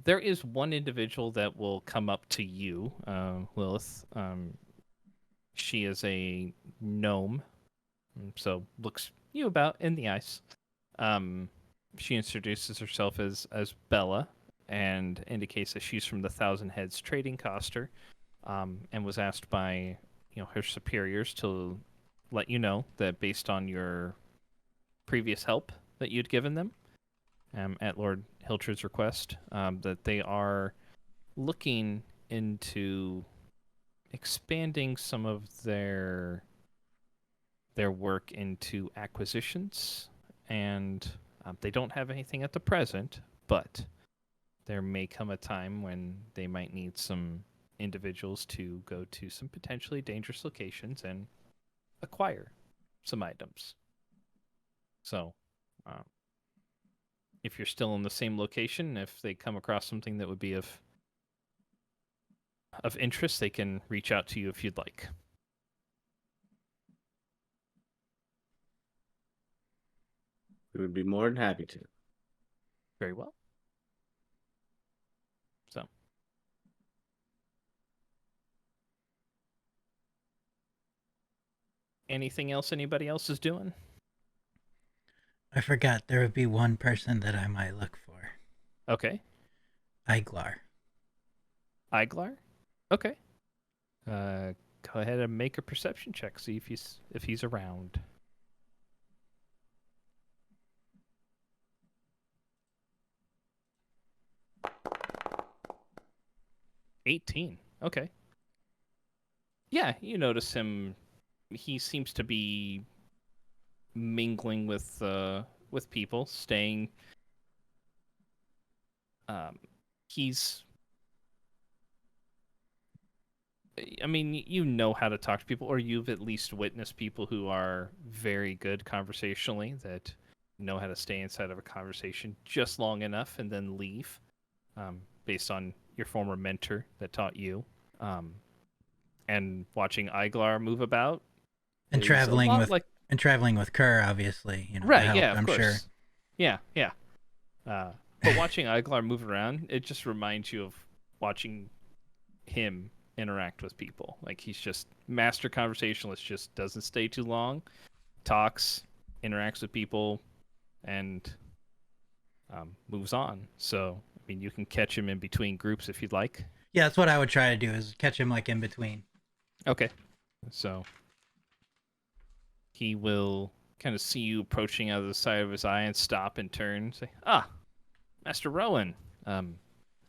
S1: There is one individual that will come up to you, Lilith. She is a gnome, so looks you about in the eyes. She introduces herself as Bella and indicates that she's from the Thousand Heads Trading Coster, and was asked by her superiors to let you know that based on your previous help that you'd given them at Lord Hiltrid's request, that they are looking into expanding some of their work into acquisitions, and they don't have anything at the present, but there may come a time when they might need some individuals to go to some potentially dangerous locations and acquire some items. So, if you're still in the same location, if they come across something that would be of of interest, they can reach out to you if you'd like.
S3: We would be more than happy to.
S1: Very well. So. Anything else anybody else is doing?
S2: I forgot there would be one person that I might look for.
S1: Okay.
S2: Iglar.
S1: Iglar? Okay. Go ahead and make a perception check. See if he's around. 18. Okay. Yeah, you notice him. He seems to be mingling with people, staying. He's. I mean, you know how to talk to people, or you've at least witnessed people who are very good conversationally, that know how to stay inside of a conversation just long enough and then leave, based on your former mentor that taught you. And watching Iglar move about,
S2: And
S1: is
S2: traveling
S1: a lot
S2: with
S1: like,
S2: and traveling with Kerr, obviously, you know, to
S1: right?
S2: help,
S1: Yeah, of
S2: I'm
S1: course.
S2: sure.
S1: Yeah. But watching Iglar move around, it just reminds you of watching him interact with people. Like, he's just master conversationalist, just doesn't stay too long, talks, interacts with people, and moves on. So, I mean, you can catch him in between groups if you'd like.
S2: Yeah, that's what I would try to do, is catch him like in between.
S1: Okay. So he will kind of see you approaching out of the side of his eye and stop and turn and say, "Ah, Master Rowan.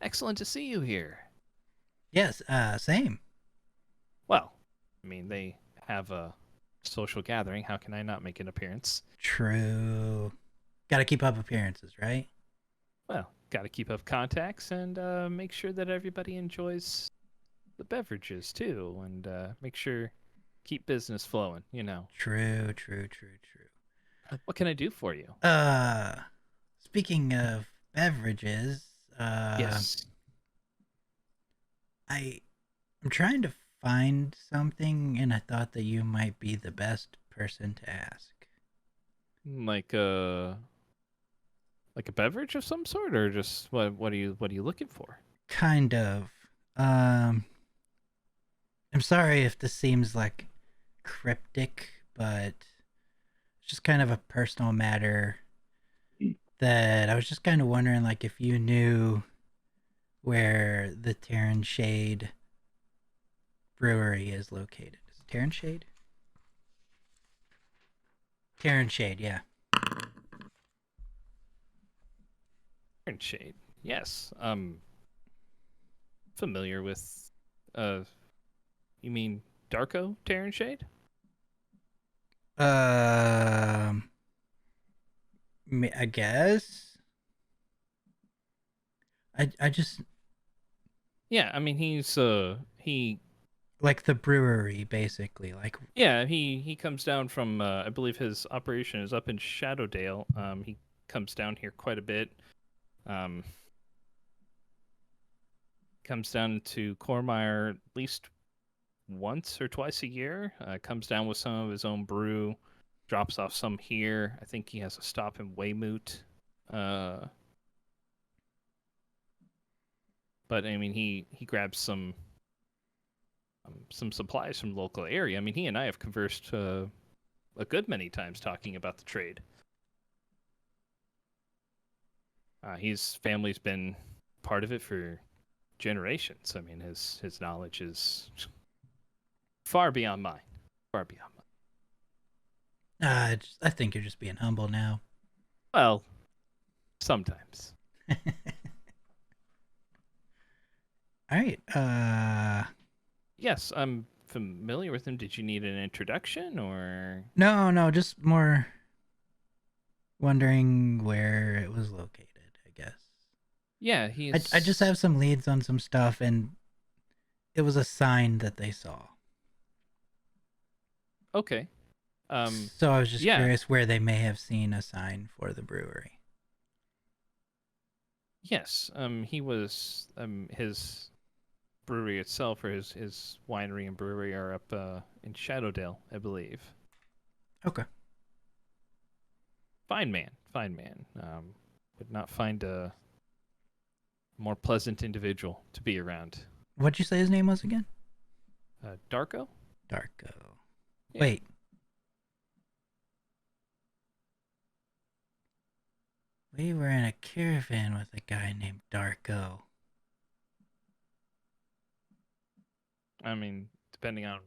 S1: Excellent to see you here."
S2: Yes, same.
S1: Well, I mean, they have a social gathering. How can I not make an appearance?
S2: True. Gotta keep up appearances, right?
S1: Well, got to keep up contacts and make sure that everybody enjoys the beverages too, and make sure keep business flowing. You know.
S2: True.
S1: What can I do for you?
S2: Speaking of beverages,
S1: Yes.
S2: I'm trying to find something, and I thought that you might be the best person to ask.
S1: Like a beverage of some sort, or just what are you looking for?
S2: Kind of. I'm sorry if this seems like cryptic, but it's just kind of a personal matter that I was just kind of wondering, like, if you knew where the Terran Shade Brewery is located. Is it Terran Shade? Terran Shade, yeah.
S1: Iron Shade. Yes. Familiar with you mean Darko Terran Shade?
S2: I guess. I just
S1: Yeah, I mean he
S2: like the brewery, basically. Like,
S1: yeah, he comes down from I believe his operation is up in Shadowdale. He comes down here quite a bit. Comes down to Cormire at least once or twice a year. Comes down with some of his own brew, drops off some here. I think he has a stop in Weymouth. But I mean, he grabs some supplies from the local area. I mean, he and I have conversed a good many times talking about the trade. His family's been part of it for generations. I mean, his knowledge is far beyond mine. Far beyond mine.
S2: I think you're just being humble now.
S1: Well, sometimes.
S2: All right.
S1: Yes, I'm familiar with him. Did you need an introduction or?
S2: No, just more wondering where it was located, I guess.
S1: Yeah, he's.
S2: I just have some leads on some stuff, and it was a sign that they saw.
S1: Okay.
S2: So I was just
S1: yeah.
S2: curious where they may have seen a sign for the brewery.
S1: Yes. He was. His brewery itself, or his winery and brewery, are up in Shadowdale, I believe.
S2: Okay.
S1: Fine man. Would not find a more pleasant individual to be around.
S2: What'd you say his name was again?
S1: Darko?
S2: Darko.
S1: Yeah.
S2: Wait. We were in a caravan with a guy named Darko.
S1: I mean, depending on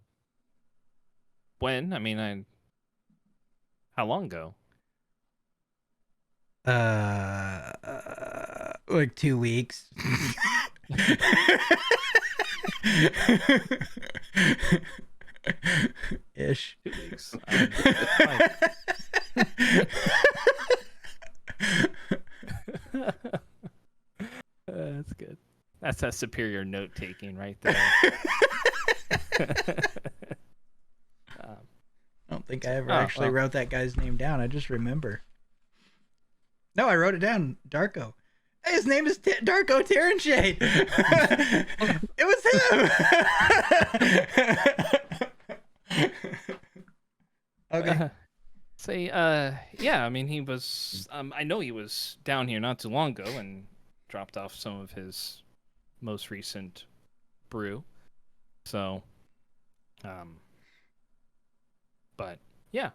S1: when. I mean, how long ago?
S2: Like 2 weeks. Ish.
S1: 2 weeks. That's good. That's that superior note taking right there.
S2: I don't think I ever
S1: Oh,
S2: actually
S1: well.
S2: wrote that guy's name down. I just remember. No, I wrote it down. Darko. Hey, his name is Darko Terranshade. It was him. Okay.
S1: Say, yeah. I mean, he was. I know he was down here not too long ago and dropped off some of his most recent brew. So, but yeah.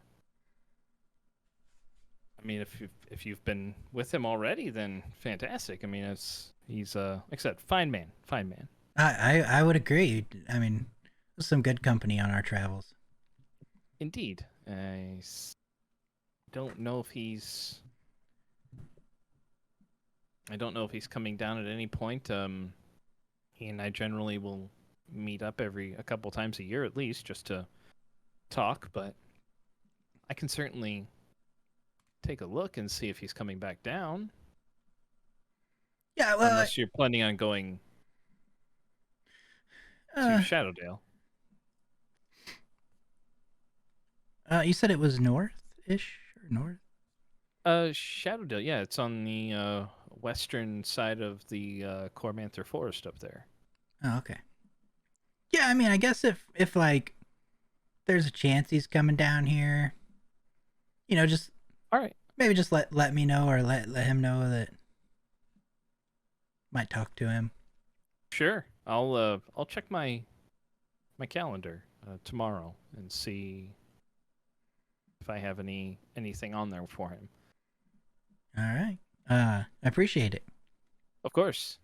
S1: I mean, if you've been with him already, then fantastic. I mean, he's like I said, fine man.
S2: I would agree. I mean, there's some good company on our travels.
S1: Indeed. Don't know if he's. I don't know if he's coming down at any point. He and I generally will meet up a couple times a year at least, just to talk. But I can certainly take a look and see if he's coming back down.
S2: Yeah, well,
S1: Unless you're planning on going to Shadowdale.
S2: You said it was north-ish or north?
S1: Shadowdale, yeah, it's on the western side of the Cormanther Forest up there.
S2: Oh, okay. Yeah, I mean, I guess if like there's a chance he's coming down here, just
S1: All right.
S2: maybe just let me know or let him know that might talk to him.
S1: Sure. I'll check my calendar tomorrow and see if I have anything on there for him.
S2: All right. I appreciate it.
S1: Of course.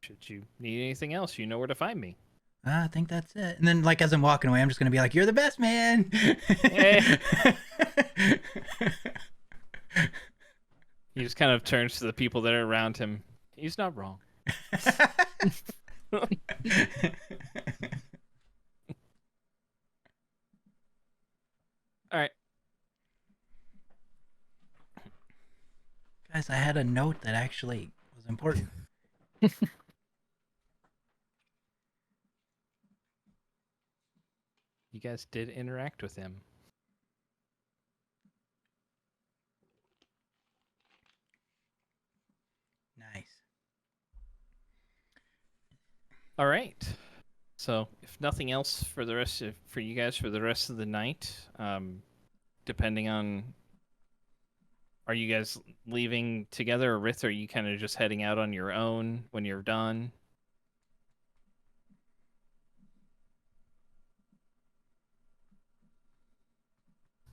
S1: Should you need anything else, you know where to find me.
S2: I think that's it. And then, like, as I'm walking away, I'm just gonna be like, "You're the best, man."
S1: He just kind of turns to the people that are around him. He's not wrong.
S2: Guys, I had a note that actually was important.
S1: You guys did interact with him.
S2: Nice.
S1: All right. So, if nothing else for you guys for the rest of the night, depending on, are you guys leaving together, or Rith, are you kind of just heading out on your own when you're done?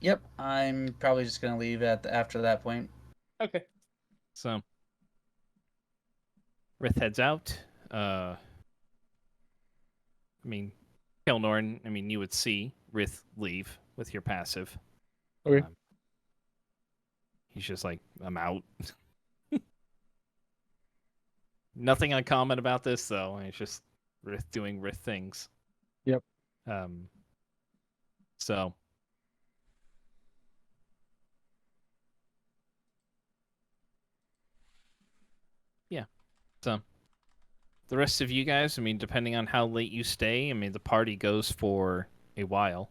S5: Yep, I'm probably just gonna leave after that point.
S1: Okay. So, Rith heads out. I mean, Kelnorn, you would see Rith leave with your passive.
S4: Okay.
S1: He's just like, I'm out. Nothing uncommon about this, though. It's just Rith doing Rith things.
S4: Yep.
S1: So. Yeah. So. The rest of you guys, depending on how late you stay, the party goes for a while.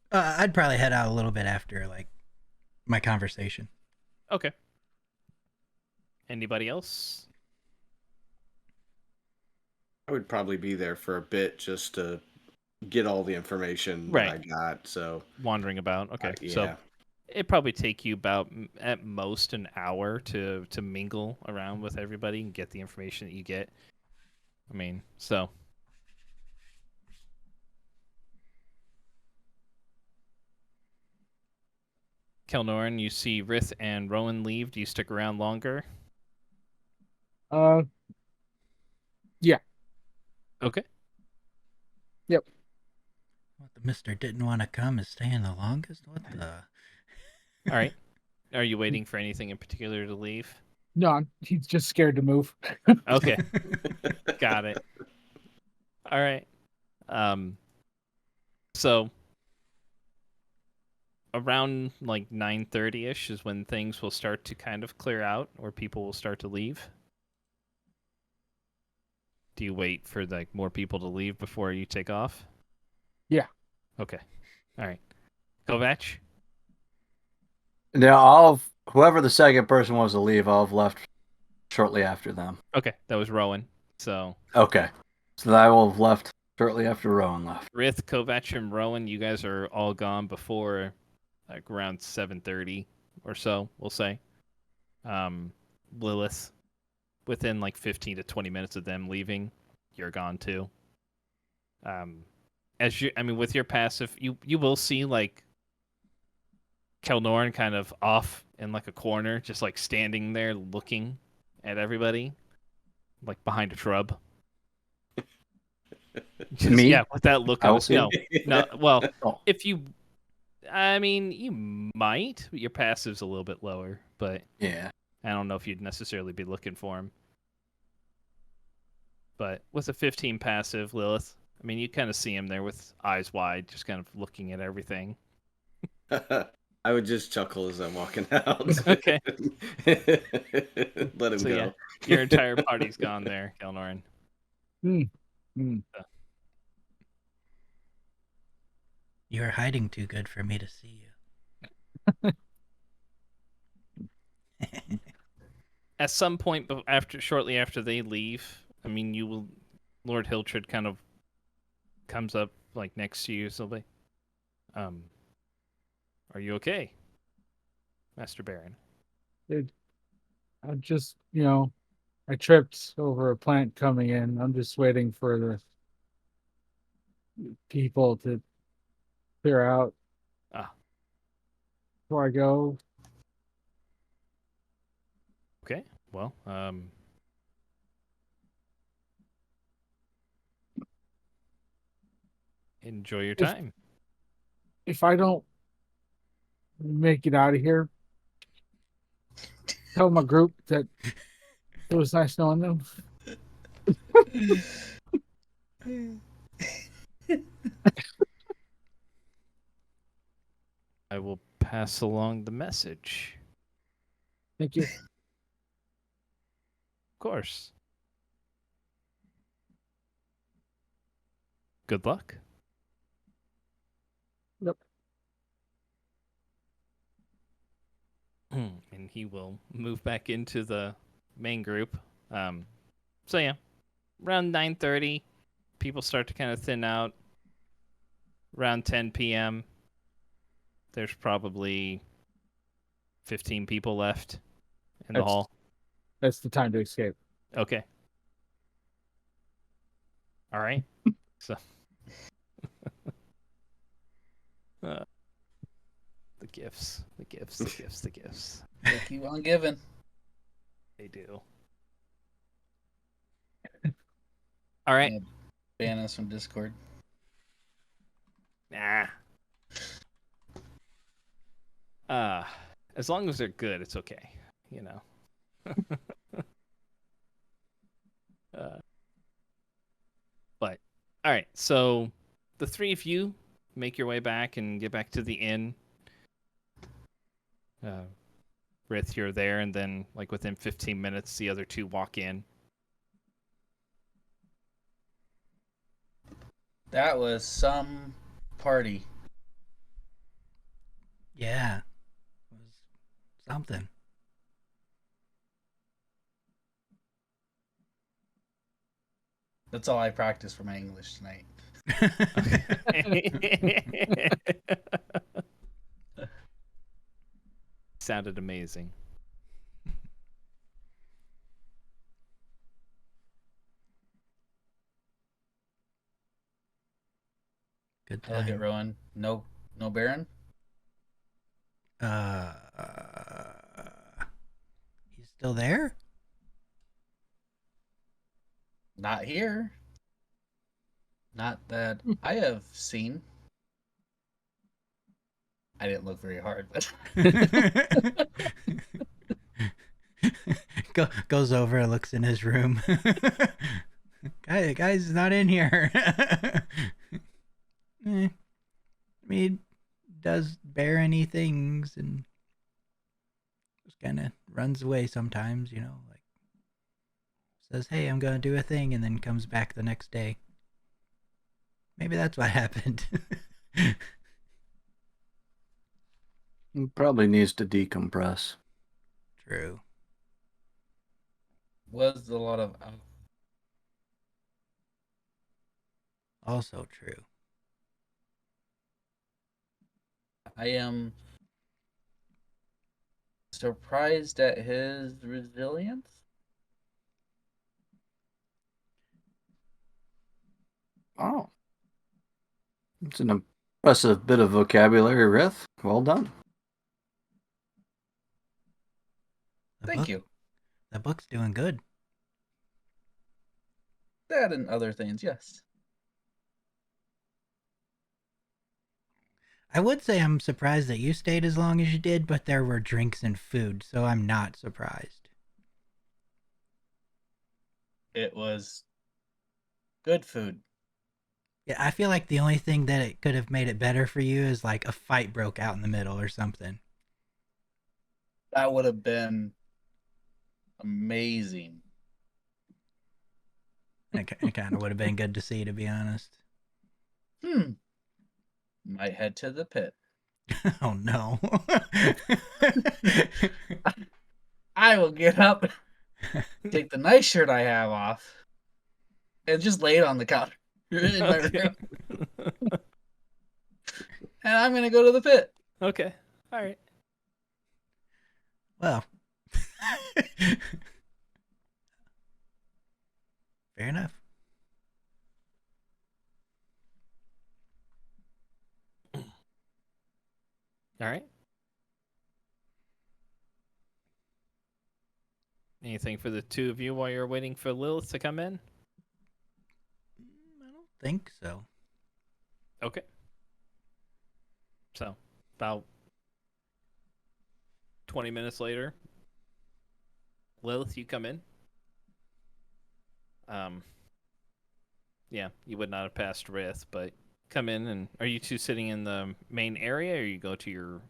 S2: I'd probably head out a little bit after, like, my conversation.
S1: Okay. Anybody else?
S3: I would probably be there for a bit just to get all the information that I
S1: Right.
S3: got. So
S1: Wandering about. Okay. So
S3: yeah.
S1: it'd probably take you about at most an hour to mingle around with everybody and get the information that you get. I mean, so Kelnoran, you see Rith and Rowan leave. Do you stick around longer?
S4: Yeah.
S1: Okay.
S4: Yep.
S2: What, the Mister didn't want to come is staying the longest? What the?
S1: All right. Are you waiting for anything in particular to leave?
S4: No, he's just scared to move.
S1: Okay. Got it. All right. So around like 9:30ish is when things will start to kind of clear out, or people will start to leave. Do you wait for like more people to leave before you take off?
S4: Yeah.
S1: Okay. All right. Kovac?
S6: Now, whoever the second person was to leave, I'll have left shortly after them.
S1: Okay, that was Rowan. So
S6: Okay. So I will have left shortly after Rowan left.
S1: Rith, Kovac, and Rowan, you guys are all gone before like around 7:30 or so, we'll say. Lilith, within like 15 to 20 minutes of them leaving, you're gone too. With your passive, you will see like Kelnorn kind of off in like a corner, just like standing there looking at everybody, like behind a shrub. Just,
S6: Me?
S1: yeah, with that look
S6: I
S1: on
S6: will
S1: his
S6: see
S1: no, no. Well,
S6: Oh.
S1: if you, I mean, you might. But your passive's a little bit lower, but
S6: Yeah.
S1: I don't know if you'd necessarily be looking for him. But with a 15 passive, Lilith, I mean, you kind of see him there with eyes wide, just kind of looking at everything.
S3: I would just chuckle as I'm walking out.
S1: Okay.
S3: Let him
S1: So
S3: go.
S1: yeah, your entire party's gone there, Kelnoran.
S2: You're hiding too good for me to see you.
S1: At some point, shortly after they leave, I mean, Lord Hiltred kind of comes up like next to you, so like, are you okay, Master Baron?
S4: I just, I tripped over a plant coming in. I'm just waiting for the people to clear out before I go.
S1: Okay, well, enjoy your time.
S4: If I don't make it out of here, tell my group that it was nice knowing them.
S1: I will pass along the message.
S4: Thank you.
S1: Of course. Good luck.
S4: Yep.
S1: And he will move back into the main group. So yeah, around 9:30, people start to kind of thin out. Around 10 p.m., there's probably 15 people left in the hall.
S4: That's the time to escape.
S1: Okay. All right. So the gifts.
S5: They keep on giving.
S1: They do. All right.
S5: Yeah, ban us from Discord.
S1: Nah. As long as they're good, it's okay. But all right. So the three of you make your way back and get back to the inn. Rith, you're there, and then like within 15 minutes, the other two walk in.
S5: That was some party.
S2: Yeah. It was something.
S5: That's all I practiced for my English tonight.
S1: Sounded amazing.
S2: Good
S5: I look at
S2: time.
S5: Rowan. No Baron?
S2: He's still there?
S5: Not here. Not that I have seen. I didn't look very hard, but
S2: Goes over and looks in his room. Guys, is not in here. I mean, does Barony things and just kind of runs away sometimes, you know, like says, "Hey, I'm gonna do a thing," and then comes back the next day. Maybe that's what happened.
S6: He probably needs to decompress.
S2: True.
S5: was a lot of
S2: Also true.
S5: I am surprised at his resilience.
S6: Oh. It's an impressive bit of vocabulary, Rith. Well done.
S5: Thank you.
S2: The book's doing good.
S5: That and other things, yes.
S2: I would say I'm surprised that you stayed as long as you did, but there were drinks and food, so I'm not surprised.
S5: It was good food.
S2: Yeah, I feel like the only thing that it could have made it better for you is like a fight broke out in the middle or something.
S5: That would have been amazing.
S2: It kind of would have been good to see, to be honest.
S5: Might head to the pit.
S2: Oh no.
S5: I will get up, take the nice shirt I have off, and just lay it on the counter in my room. And I'm gonna go to the pit.
S1: Okay. All right.
S2: Well. Fair enough.
S1: All right. Anything for the two of you while you're waiting for Lilith to come in?
S2: I don't think so.
S1: Okay. So, about 20 minutes later, Lilith, you come in. Yeah, you would not have passed Rith, but come in. And are you two sitting in the main area, or you go to your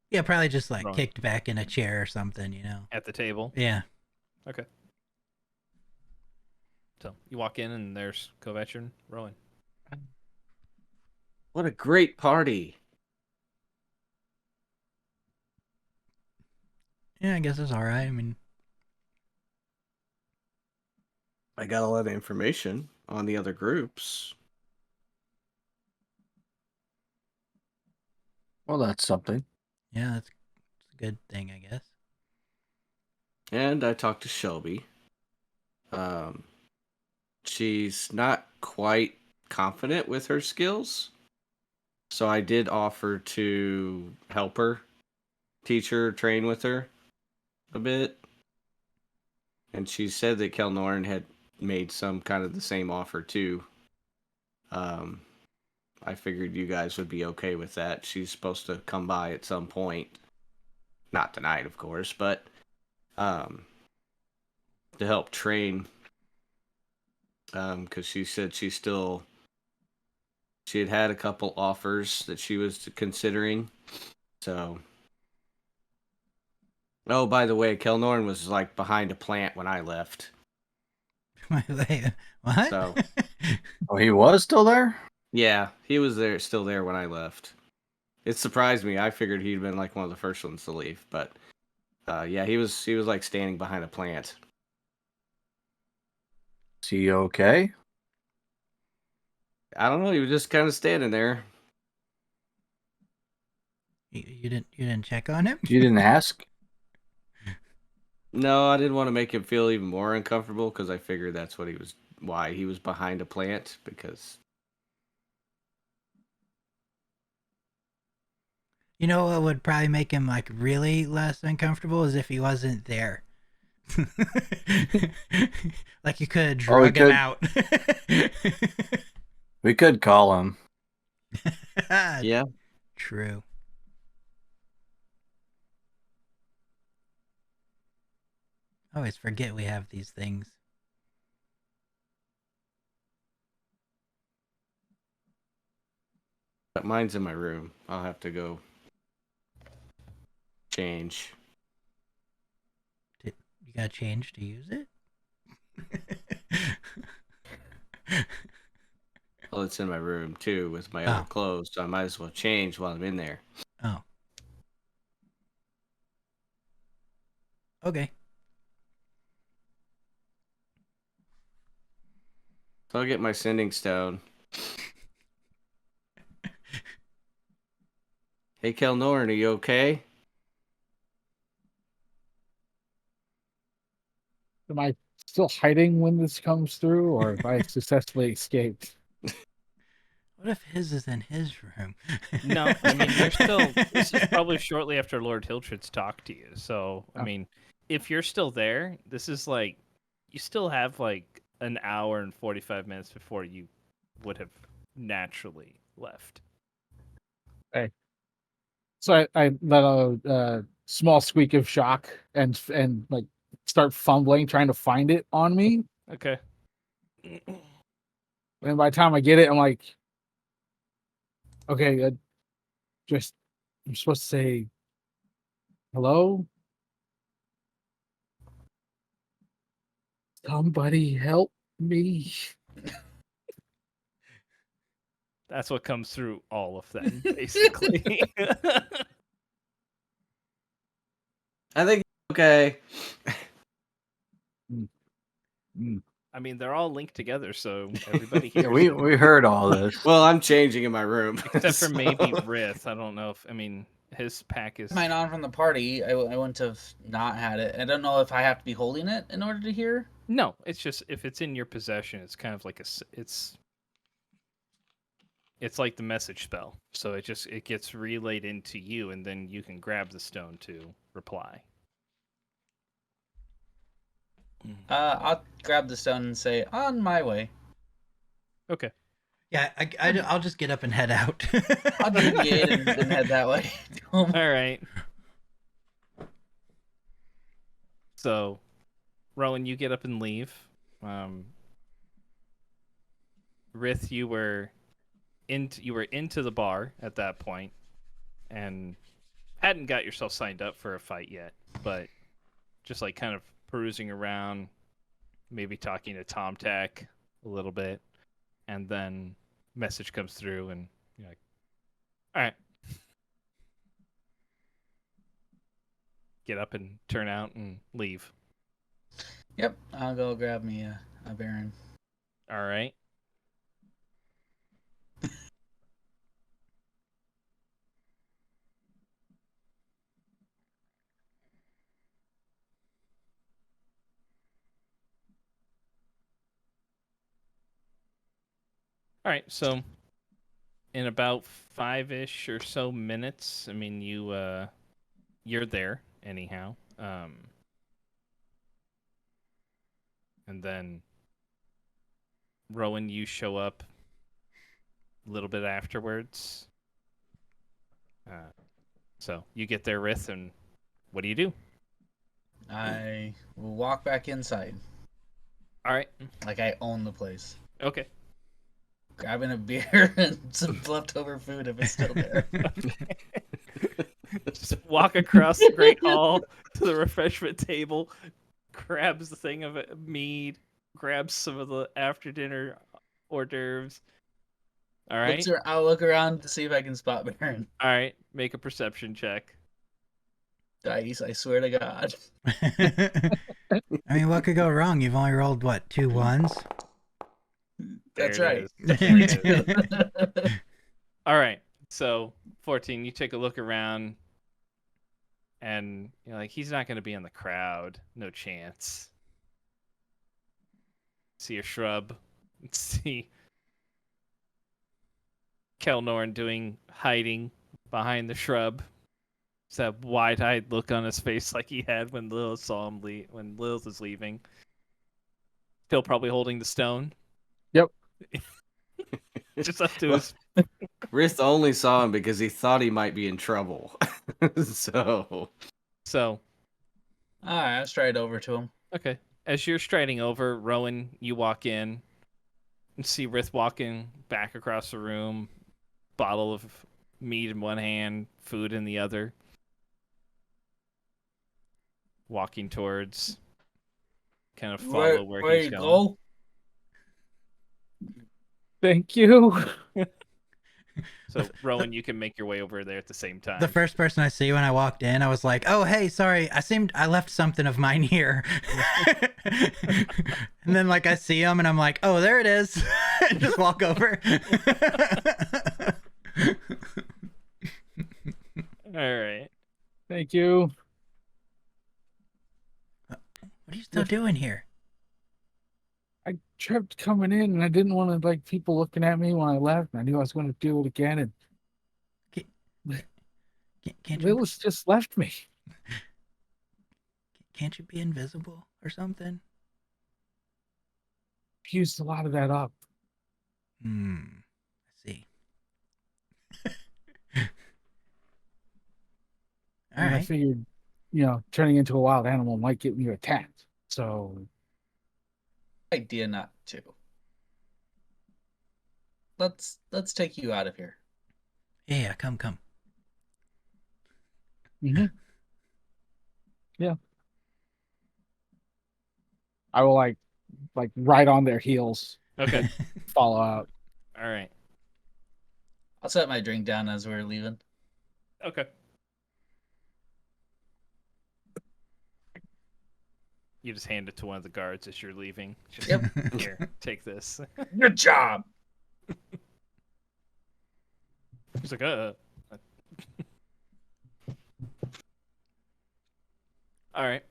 S2: Yeah, probably just like
S1: Wrong.
S2: kicked back in a chair or something, you know.
S1: at the table?
S2: Yeah.
S1: Okay. So you walk in, and there's Kovac and Rowan.
S3: What a great party.
S2: Yeah, I guess it's all right. I mean,
S3: I got a lot of information on the other groups.
S6: Well, that's something.
S2: yeah, that's a good thing, I guess.
S3: And I talked to Shelby. She's not quite confident with her skills. So I did offer to help her, teach her, train with her a bit. And she said that Kelnorn had made some kind of the same offer too. I figured you guys would be okay with that. She's supposed to come by at some point. Not tonight, of course, but to help train. Because she said she had a couple offers that she was considering. So, oh, by the way, Kelnorn was like behind a plant when I left.
S2: Wait, what?
S3: So,
S6: Oh, he was still there?
S3: yeah, he was still there when I left. It surprised me. I figured he'd been like one of the first ones to leave, but yeah, he was like standing behind a plant.
S6: Is he okay?
S3: I don't know. He was just kind of standing there.
S2: You didn't check on him?
S6: You didn't ask?
S3: No, I didn't want to make him feel even more uncomfortable because I figured that's why he was behind a plant. Because
S2: You know what would probably make him like really less uncomfortable is if he wasn't there. Like you could
S6: Oh, we
S2: drug him
S6: could-
S2: out.
S6: We could call him.
S3: yeah,
S2: True. I always forget we have these things.
S3: but mine's in my room. I'll have to go change.
S2: You got change to use it?
S3: Well, it's in my room too with my other
S2: Oh.
S3: clothes, so I might as well change while I'm in there.
S2: Oh. Okay.
S3: So I'll get my sending stone. Hey, Kelnorn, are you okay?
S4: Am I still hiding when this comes through, or have I successfully escaped?
S2: What if his is in his room?
S1: No, I mean you're still. This is probably shortly after Lord Hiltrid's talked to you. So I
S4: Oh.
S1: mean, if you're still there, this is like you still have like an hour and 45 minutes before you would have naturally left.
S4: So I let out a small squeak of shock and like start fumbling trying to find it on me.
S1: Okay.
S4: And by the time I get it, I'm like, okay, I'm supposed to say hello. Somebody help me.
S1: That's what comes through all of them, basically.
S3: I think okay.
S1: I mean, they're all linked together, so everybody
S6: Yeah,
S1: hears it.
S6: we heard all this.
S3: Well, I'm changing in my room.
S1: Except for
S3: so-
S1: maybe Rith. I don't know if, I mean, his pack is.
S5: Mine on from the party. I wouldn't have not had it. I don't know if I have to be holding it in order to hear.
S1: No, it's just if it's in your possession, it's kind of like it's like the message spell. So it gets relayed into you, and then you can grab the stone to reply.
S5: I'll grab the stone and say, on my way.
S1: Okay.
S2: Yeah, I'll just get up and head out.
S5: I'll deviate and head that way.
S1: All right. So, Rowan, you get up and leave. Rith, you were into the bar at that point, and hadn't got yourself signed up for a fight yet, but just like kind of perusing around, maybe talking to Tom Tack a little bit, and then message comes through, and you're like, all right. Get up and turn out and leave.
S5: Yep, I'll go grab me a Baron.
S1: All right. All right, so in about 5-ish or so minutes, I mean, you're there anyhow. And then Rowan, you show up a little bit afterwards. So you get there, Rith, and what do you do?
S5: I will walk back inside
S1: All right.
S5: like I own the place.
S1: Okay.
S5: Grabbing a beer and some leftover food if it's still there.
S1: Just walk across the Great Hall to the refreshment table, grabs the thing of mead, grabs some of the after dinner hors d'oeuvres. All right.
S5: I'll look around to see if I can spot Baron.
S1: All right. Make a perception check.
S5: dice, I swear to God.
S2: I mean, what could go wrong? You've only rolled, what, 2 ones?
S5: That's
S1: There it
S5: right.
S1: is.
S5: Definitely
S1: There it
S5: two.
S1: All right. So 14, you take a look around, and you're like, he's not going to be in the crowd. No chance. See a shrub. See Kelnorn hiding behind the shrub. It's that wide-eyed look on his face like he had when Lilith saw him when Lilith was leaving. Still probably holding the stone.
S4: Yep.
S1: Just up to his.
S3: Rith only saw him because he thought he might be in trouble. So
S1: So,
S5: All right, I'll stride over to him.
S1: okay. As you're striding over, Rowan, you walk in and see Rith walking back across the room, bottle of meat in one hand, food in the other. Walking towards, kind of follow where he's
S5: you
S1: going.
S5: go?
S4: Thank you.
S1: So, Rowan, you can make your way over there at the same time.
S2: The first person I see when I walked in, I was like, "Oh, hey, sorry, I left something of mine here." And then like I see him, and I'm like, "Oh, there it is." And just walk over.
S1: All right.
S4: Thank you.
S2: What are you still doing here?
S4: I tripped coming in, and I didn't want to like people looking at me when I left. And I knew I was going to do it again, and
S2: Can't you
S4: Lilith just left me.
S2: can't you be invisible or something?
S4: Used a lot of that up.
S2: I see. All
S4: And I
S2: right.
S4: figured, turning into a wild animal might get me attacked. So
S5: Idea not to. Let's take you out of here.
S2: Yeah, come.
S4: yeah, I will like right on their heels,
S1: Okay.
S4: follow out.
S1: All right.
S5: I'll set my drink down as we're leaving.
S1: Okay. You just hand it to one of the guards as you're leaving. Just,
S5: Yep.
S1: Here, take this.
S5: Good job.
S1: He's like, All right.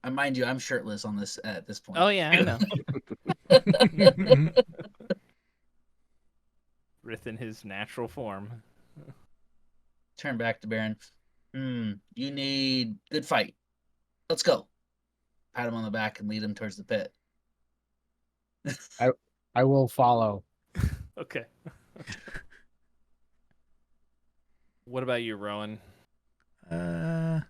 S5: And mind you, I'm shirtless on this at this point.
S1: Oh, yeah, I know. Rith in his natural form.
S5: Turn back to Baron. You need good fight. Let's go. Pat him on the back and lead him towards the pit.
S4: I will follow.
S1: Okay. What about you, Rowan?
S5: I'll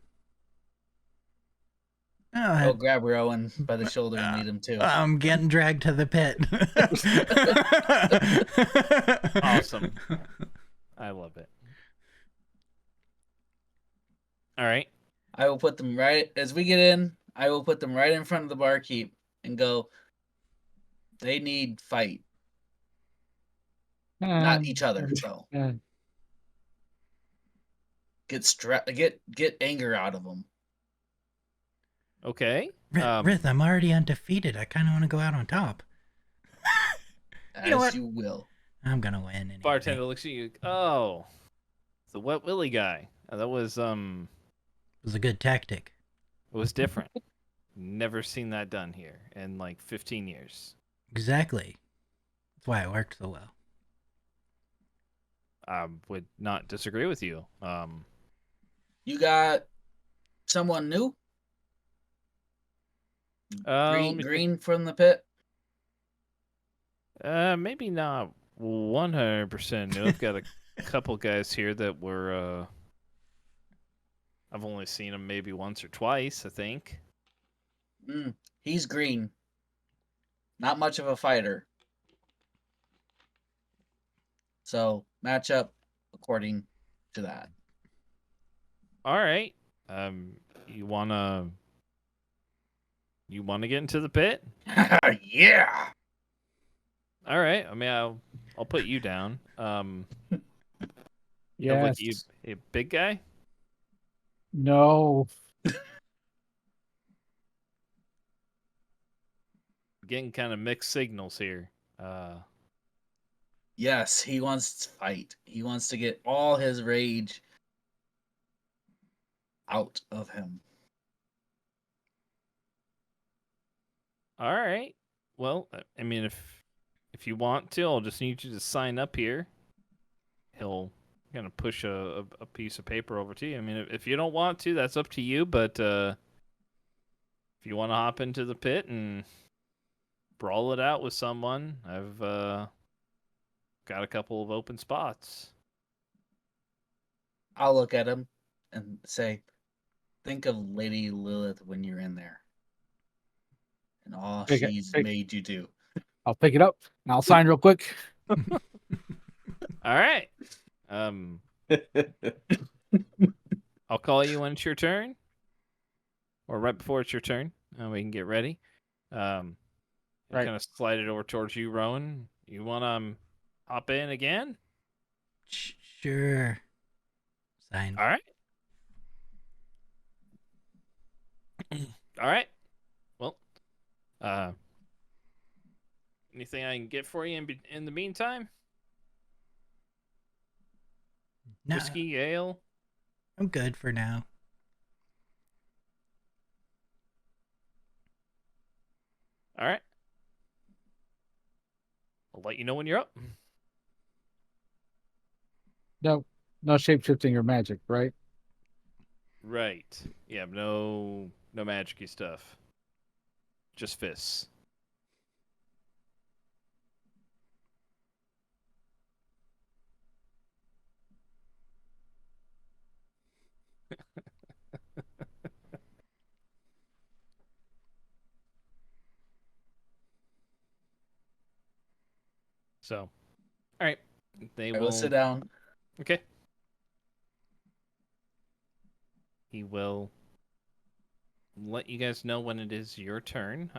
S5: grab Rowan by the shoulder and lead him too.
S2: I'm getting dragged to the pit.
S1: Awesome. I love it. All right.
S5: I will put them right as we get in. I will put them right in front of the barkeep and go. They need fight, not each other. So get anger out of them.
S1: Okay.
S2: Rith, I'm already undefeated. I kind of want to go out on top.
S5: As
S2: know what?
S5: you will.
S2: I'm gonna win. Anyway.
S1: Bartender looks at you. Oh, the Wet Willie guy. That was
S2: It was a good tactic.
S1: It was different. Never seen that done here in like 15 years.
S2: Exactly. That's why it worked so well.
S1: I would not disagree with you.
S5: You got someone new? Green from the pit?
S1: Maybe not 100% new. I've got a couple guys here that were. I've only seen him maybe once or twice, I think.
S5: He's green. Not much of a fighter. So match up according to that.
S1: All right. You wanna get into the pit?
S5: Yeah.
S1: All right. I mean, I'll put you down.
S4: Yes.
S1: You a big guy?
S4: No.
S1: Getting kind of mixed signals here.
S5: Yes, he wants to fight. He wants to get all his rage out of him.
S1: All right. Well, I mean, if you want to, I'll just need you to sign up here. He'll kind of push a piece of paper over to you. I mean, if you don't want to, that's up to you. But if you want to hop into the pit and brawl it out with someone, I've got a couple of open spots.
S5: I'll look at him and say, think of Lady Lilith when you're in there. And all
S4: Pick it-
S5: she's
S4: pick-
S5: made you do.
S4: I'll pick it up and I'll sign real quick.
S1: All right. I'll call you when it's your turn, or right before it's your turn, and we can get ready.
S4: Right.
S1: Kind of slide it over towards you, Rowan. You want to hop in again?
S2: Sure. Sign.
S1: All right. All right. Well, anything I can get for you in the meantime?
S2: No,
S1: Whiskey, ale.
S2: I'm good for now.
S1: All right. I'll let you know when you're up.
S4: No shape-shifting or magic, right?
S1: Right. Yeah, no magic-y stuff. Just fists. So, all right. They
S5: I
S1: will
S5: will sit down.
S1: Okay. He will let you guys know when it is your turn.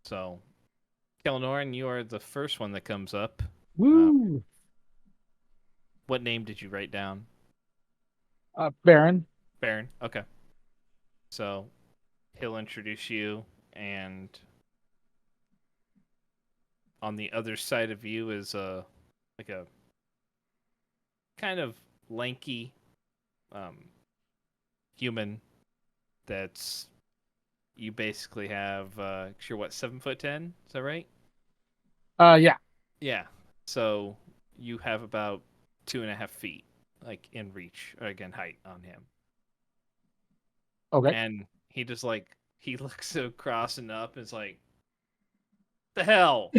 S1: So, Kelnoran, you are the first one that comes up.
S4: Woo!
S1: What name did you write down?
S4: Baron.
S1: Baron. Okay. So, he'll introduce you, and on the other side of you is a kind of lanky human that's you basically have you're what, 7'10"? Is that right?
S4: Yeah.
S1: Yeah. So you have about 2.5 feet, like in reach, or again, height on him.
S4: Okay.
S1: And he just he looks across and up and is like, the hell?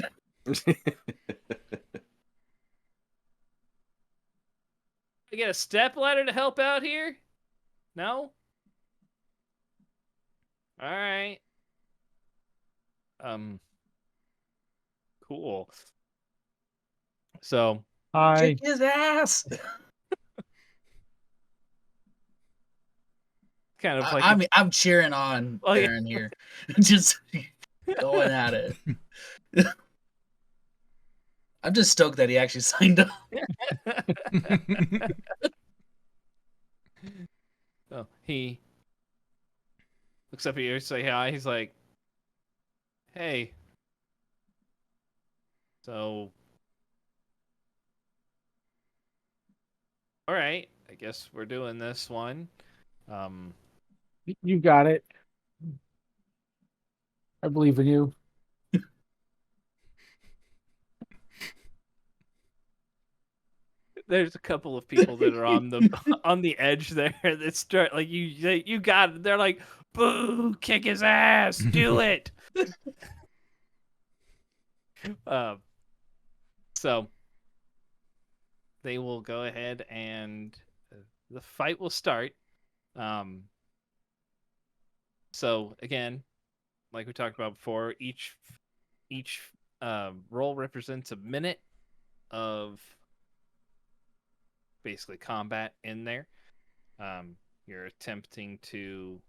S1: I get a step ladder to help out here? No? All right. Cool. So
S4: Hi.
S5: Kick his ass.
S1: kind of like
S5: I'm cheering on
S1: Oh, yeah.
S5: Baron here. Just going at it. I'm just stoked that he actually signed up.
S1: So he looks up at you, say hi. He's like, hey. So, all right. I guess we're doing this one.
S4: You got it. I believe in you.
S1: There's a couple of people that are on the on the edge there that start like you got it. They're like, boo, kick his ass, do it. So they will go ahead and the fight will start. So again, like we talked about before, each roll represents a minute of basically combat in there. You're attempting to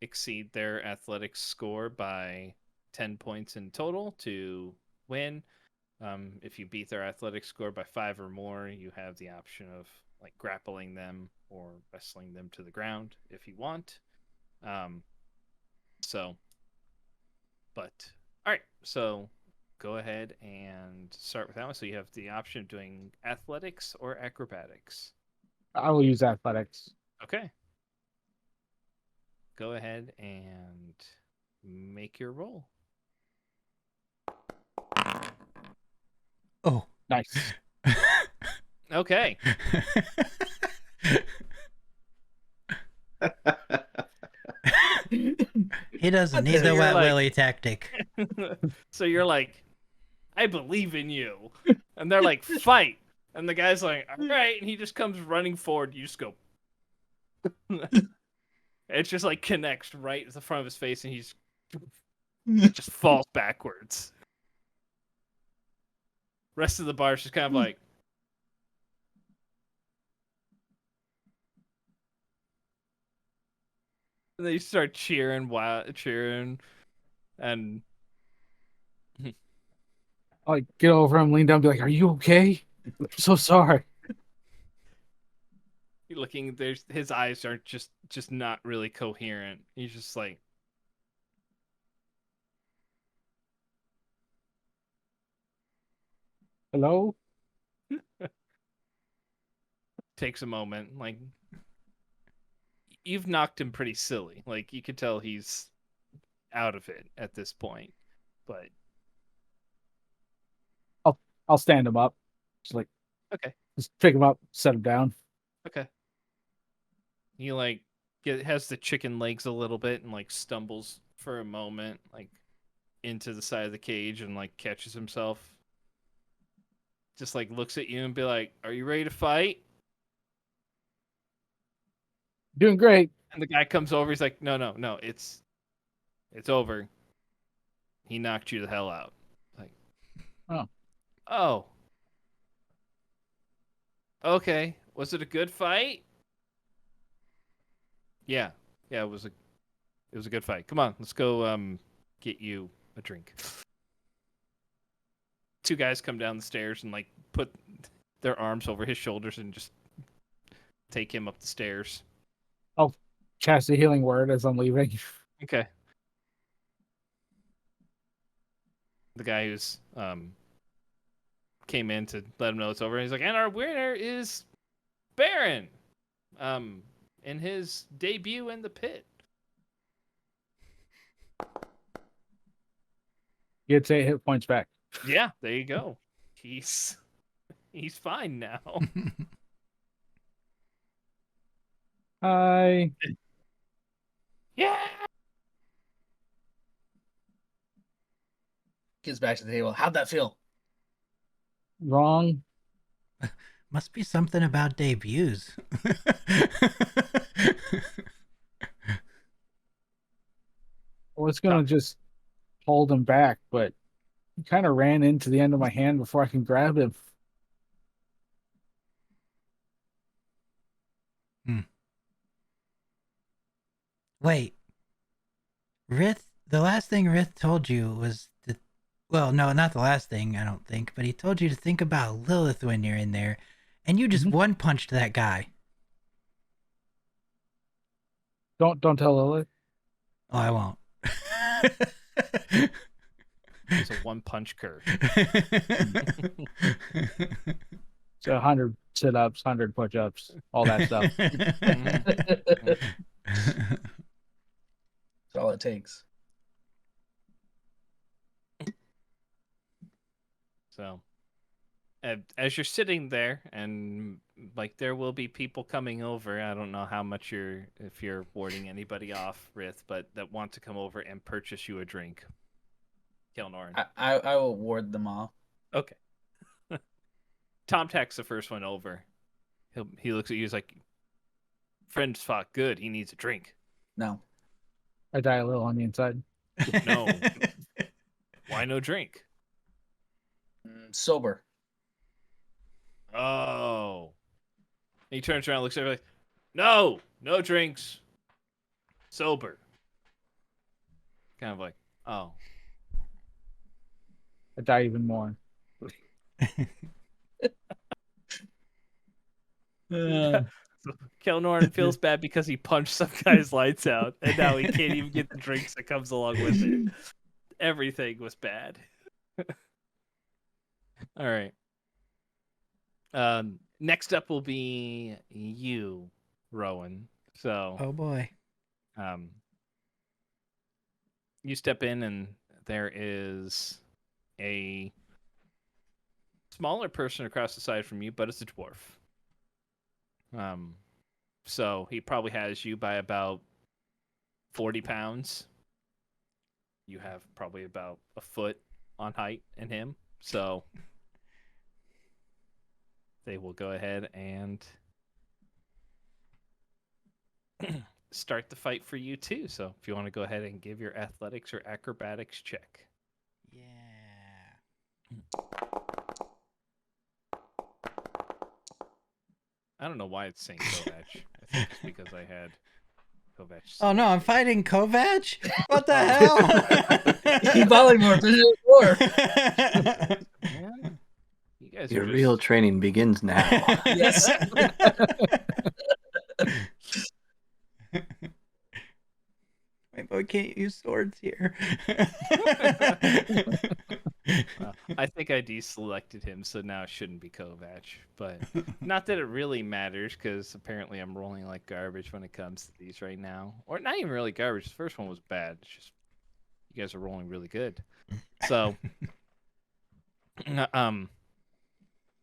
S1: exceed their athletics score by 10 points in total to win. If you beat their athletic score by 5 or more, you have the option of like grappling them or wrestling them to the ground if you want. So, but all right, so go ahead and start with that one. So you have the option of doing athletics or acrobatics.
S4: I will use athletics.
S1: Okay. Go ahead and make your roll.
S2: Oh.
S4: Nice.
S1: Okay.
S2: He doesn't need
S1: So
S2: the
S1: you're
S2: wet
S1: like-
S2: willy tactic.
S1: So you're like, I believe in you. And they're like, fight. And the guy's like, all right. And he just comes running forward. You just go. It just like connects right at the front of his face and he's just falls backwards. Rest of the bar's just kind of like. And they start cheering, cheering. And
S4: I like get over him, lean down, be like, "Are you okay? I'm so sorry."
S1: you're looking, there's his eyes are just not really coherent. He's just like,
S4: Hello?
S1: takes a moment. Like, you've knocked him pretty silly. Like, you could tell he's out of it at this point. But
S4: I'll stand him up. Just like
S1: okay.
S4: just pick him up, set him down.
S1: Okay. He like has the chicken legs a little bit and like stumbles for a moment, like into the side of the cage and like catches himself. Just like looks at you and be like, "Are you ready to fight?"
S4: Doing great.
S1: And the guy comes over. He's like, "No, it's over. He knocked you the hell out." Like, oh, okay. Was it a good fight? Yeah, it was a good fight. Come on, let's go get you a drink. Two guys come down the stairs and like put their arms over his shoulders and just take him up the stairs.
S4: Cast a healing word as I'm leaving.
S1: Okay. The guy who's came in to let him know it's over. He's like, and our winner is Baron. In his debut in the pit.
S4: Gets 8 hit points back.
S1: Yeah, there you go. He's fine now.
S4: Hi.
S1: Yeah.
S5: Gets back to the table. How'd that feel?
S4: Wrong.
S2: Must be something about debuts.
S4: I was gonna just hold him back, but he kind of ran into the end of my hand before I can grab him.
S2: Wait. Rith, the last thing Rith told you was to, well, no, not the last thing, I don't think, but he told you to think about Lilith when you're in there, and you just one punched that guy.
S4: Don't tell Lily.
S2: Oh, I won't.
S1: It's a one punch curve.
S4: So 100 sit-ups, 100 push-ups, all that stuff.
S5: That's all it takes.
S1: So, as you're sitting there, and like there will be people coming over. I don't know how much if you're warding anybody off, Rith, but that want to come over and purchase you a drink. Kelnorin.
S5: I will ward them off.
S1: Okay. Tom Tack's the first one over. He looks at you. He's like, "Friends fought good. He needs a drink."
S5: No.
S4: I die a little on the inside.
S1: No. Why no drink?
S5: Sober.
S1: Oh. He turns around, looks at her like, no drinks. Sober. Kind of like, oh.
S4: I die even more.
S1: So Kelnorn feels bad because he punched some guy's lights out, and now he can't even get the drinks that comes along with it. Everything was bad. All right. Next up will be you, Rowan. So,
S2: Oh boy.
S1: you step in, and there is a smaller person across the side from you, but it's a dwarf. So he probably has you by about 40 pounds. You have probably about a foot on height in him. So they will go ahead and start the fight for you too. So if you want to go ahead and give your athletics or acrobatics check.
S2: Yeah.
S1: I don't know why it's saying Kovac. I think it's because I had Kovac.
S2: Oh no, I'm fighting Kovac? What the hell?
S5: He polymorphed into a dwarf.
S1: Yeah. You guys
S6: Your
S1: are
S6: real
S1: just...
S6: training begins now.
S5: Yes.
S2: Wait, but we can't use swords here.
S1: I think I deselected him, so now it shouldn't be Kovac. But not that it really matters, because apparently I'm rolling like garbage when it comes to these right now. Or not even really garbage. The first one was bad. It's just you guys are rolling really good. So,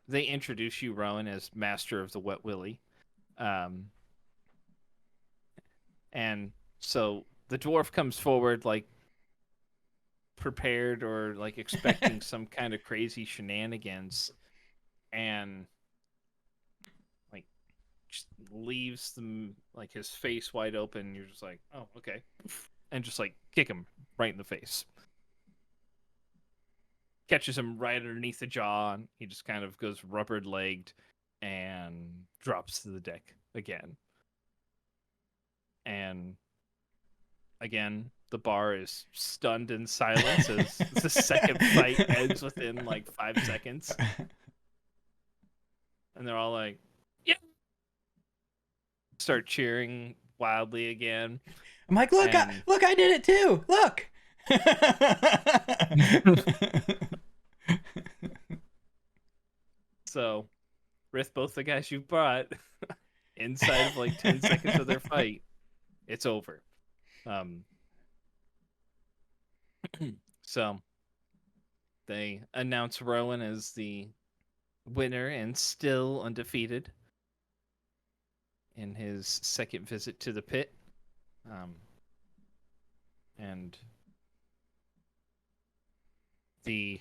S1: they introduce you, Rowan, as Master of the Wet Willy. And so the dwarf comes forward like prepared or like expecting some kind of crazy shenanigans, and like just leaves them like his face wide open. You're just like, oh, okay, and just like kick him right in the face. Catches him right underneath the jaw, and he just kind of goes rubber-legged and drops to the deck again. And again, the bar is stunned in silence as the second fight ends within like 5 seconds. And they're all like, yeah. Start cheering wildly again.
S2: I'm like, look,
S1: And-
S2: look, I did it too. Look.
S1: So, with both the guys you brought, inside of like 10 seconds of their fight, it's over. So, they announce Rowan as the winner and still undefeated in his second visit to the pit. And the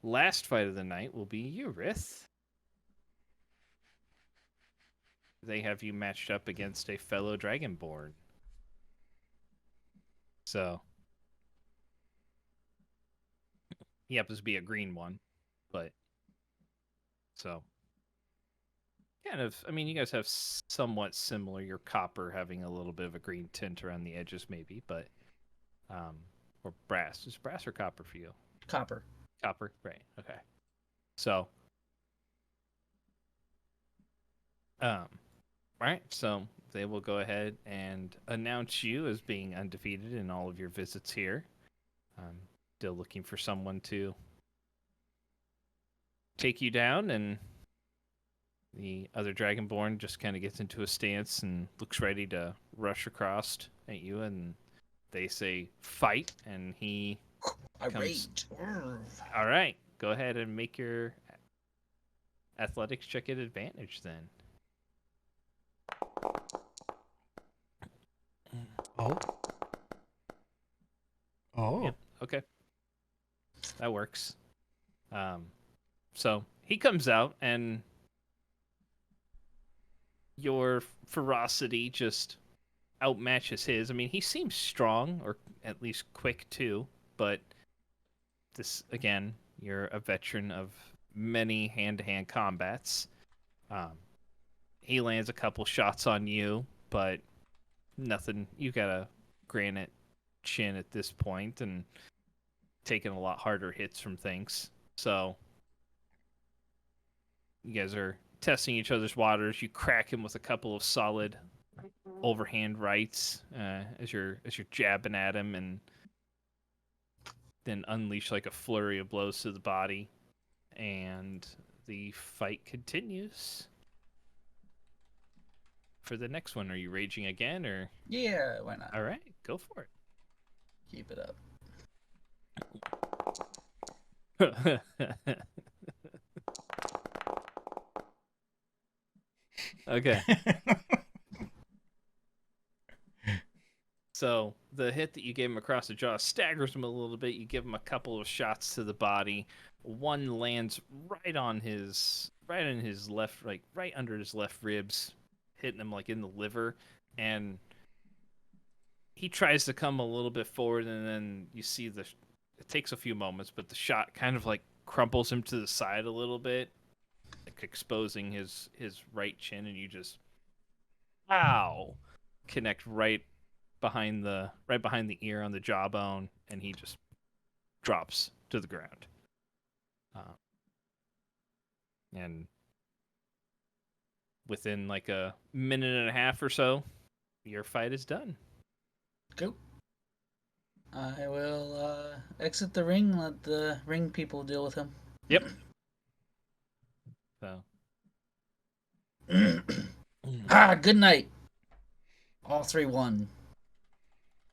S1: last fight of the night will be you, Rith. They have you matched up against a fellow Dragonborn. So he happens to be a green one, but so kind of, I mean, you guys have somewhat similar. Your copper having a little bit of a green tint around the edges, maybe, but or brass. Is brass or copper for you?
S5: Copper.
S1: Copper, right? Okay. So, right. So they will go ahead and announce you as being undefeated in all of your visits here. Still looking for someone to take you down, and the other Dragonborn just kind of gets into a stance and looks ready to rush across at you, and they say fight, and he
S5: Irate.
S1: All right, go ahead and make your athletics check at advantage then.
S2: Oh. Oh.
S1: Yep. Okay. That works. So he comes out, and your ferocity just outmatches his. I mean, he seems strong, or at least quick too, but this, again, you're a veteran of many hand-to-hand combats. He lands a couple shots on you, but nothing. You got a granite chin at this point, and taking a lot harder hits from things. So you guys are testing each other's waters. You crack him with a couple of solid overhand rights as you're jabbing at him, and then unleash like a flurry of blows to the body, and the fight continues. For the next one, are you raging again, or?
S5: Yeah, why not?
S1: All right, go for it.
S5: Keep it up.
S1: Okay. So the hit that you gave him across the jaw staggers him a little bit. You give him a couple of shots to the body. One lands right in his left, like right under his left ribs, hitting him like in the liver. And he tries to come a little bit forward, and then you see it takes a few moments, but the shot kind of like crumples him to the side a little bit, like exposing his right chin, and you just, ow, connect right behind the ear on the jawbone, and he just drops to the ground. And within like a minute and a half or so, your fight is done.
S5: Go. I will exit the ring. Let the ring people deal with him.
S1: Yep. So.
S5: Good night. All 3 won.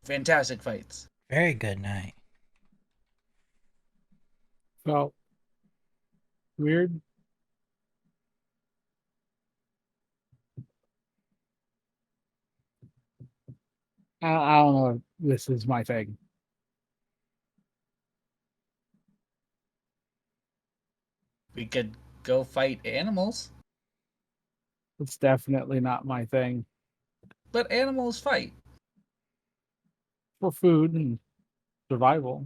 S5: Fantastic fights.
S2: Very good night.
S4: Felt weird. I don't know if this is my thing.
S5: We could go fight animals,
S4: It's definitely not my thing.
S5: but animals fight.
S4: For food and survival.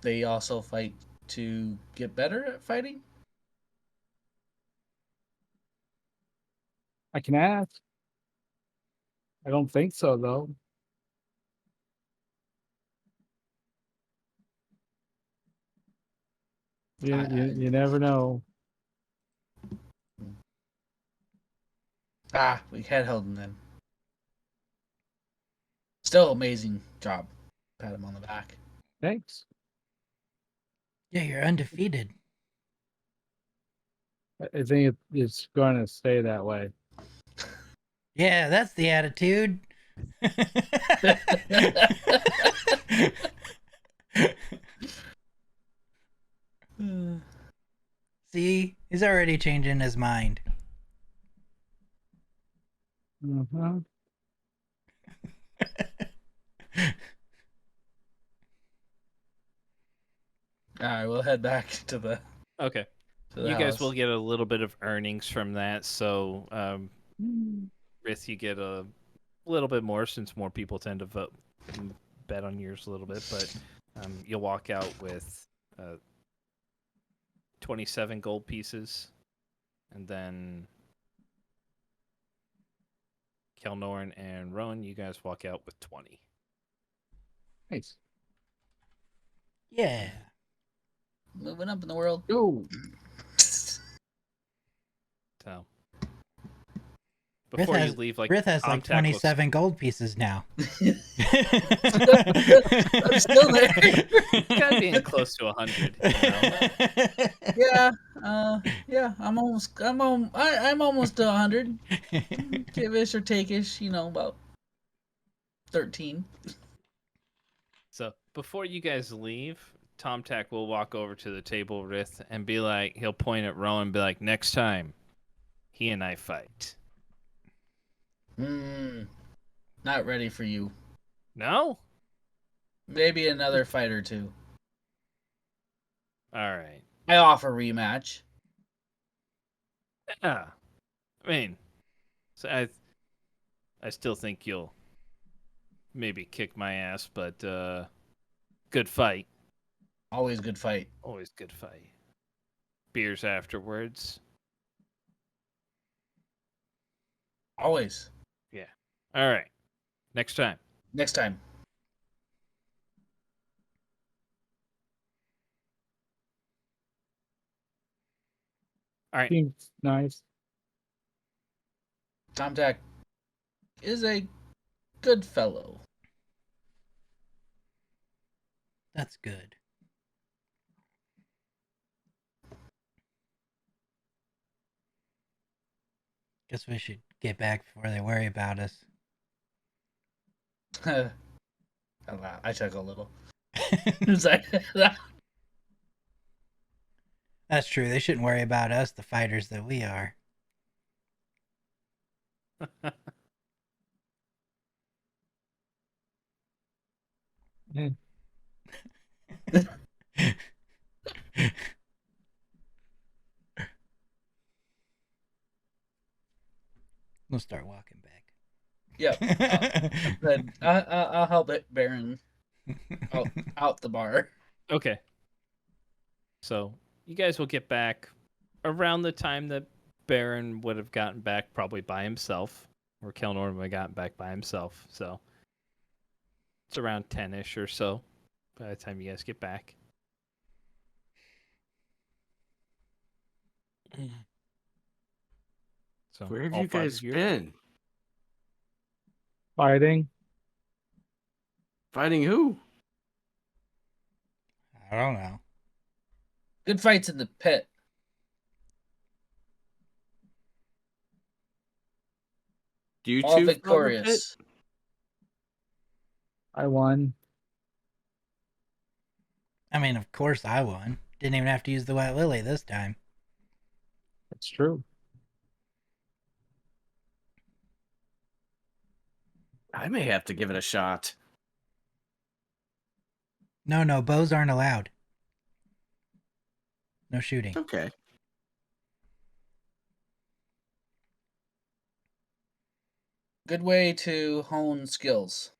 S5: They also fight to get better at fighting?
S4: I can ask. I don't think so, though. You never know.
S5: We had Hilden then. Still amazing job. Pat him on the back.
S4: Thanks.
S2: Yeah, you're undefeated.
S4: I think it's going to stay that way.
S2: Yeah, that's the attitude. See, he's already changing his mind.
S4: Mm-hmm.
S5: Alright, we'll head back to the.
S1: Okay.
S5: To the
S1: You guys
S5: house.
S1: will get a little bit of earnings from that. So, Rith, you get a little bit more since more people tend to bet on yours a little bit. But you'll walk out with 27 gold pieces. And then Kelnorn and Rowan, you guys walk out with 20.
S4: Nice.
S2: Yeah.
S5: Moving up in the world.
S4: Go.
S1: So before you leave,
S2: Rith has like 27 gold pieces now.
S5: I'm still there.
S1: Gotta be in close to 100. You know?
S5: Yeah. I'm almost to 100. Give-ish or take-ish, about 13.
S1: So before you guys leave, Tomtac will walk over to the table, Rith, and be like, he'll point at Rowan and be like, next time, he and I fight.
S5: Not ready for you.
S1: No?
S5: Maybe another fight or two.
S1: All right.
S5: I offer rematch.
S1: Yeah. I mean, so I still think you'll maybe kick my ass, but good fight.
S5: Always good fight.
S1: Always good fight. Beers afterwards.
S5: Always.
S1: Yeah. All right. Next time.
S5: Next time.
S1: All right.
S4: Seems nice.
S5: Tomtak is a good fellow.
S2: That's good. Guess we should get back before they worry about us.
S5: I chuckle a little. It's like,
S2: That's true. They shouldn't worry about us, the fighters that we are.
S4: Mm.
S2: We'll start walking back.
S5: yep. I'll help it, Baron, out the bar.
S1: Okay. So you guys will get back around the time that Baron would have gotten back, probably by himself, or Kelnor would have gotten back by himself. So it's around 10-ish or so by the time you guys get back. So
S3: Where have
S1: all
S3: you
S1: five
S3: guys
S1: of you-
S3: been?
S4: Fighting.
S3: Fighting who?
S2: I don't know.
S5: Good fights in the pit.
S3: Do you
S5: All
S3: two fought in the pit?
S5: victorious.
S4: I won.
S2: I mean, of course I won. Didn't even have to use the White Lily this time.
S4: That's true.
S3: I may have to give it a shot.
S2: No, bows aren't allowed. No shooting.
S3: Okay.
S5: Good way to hone skills.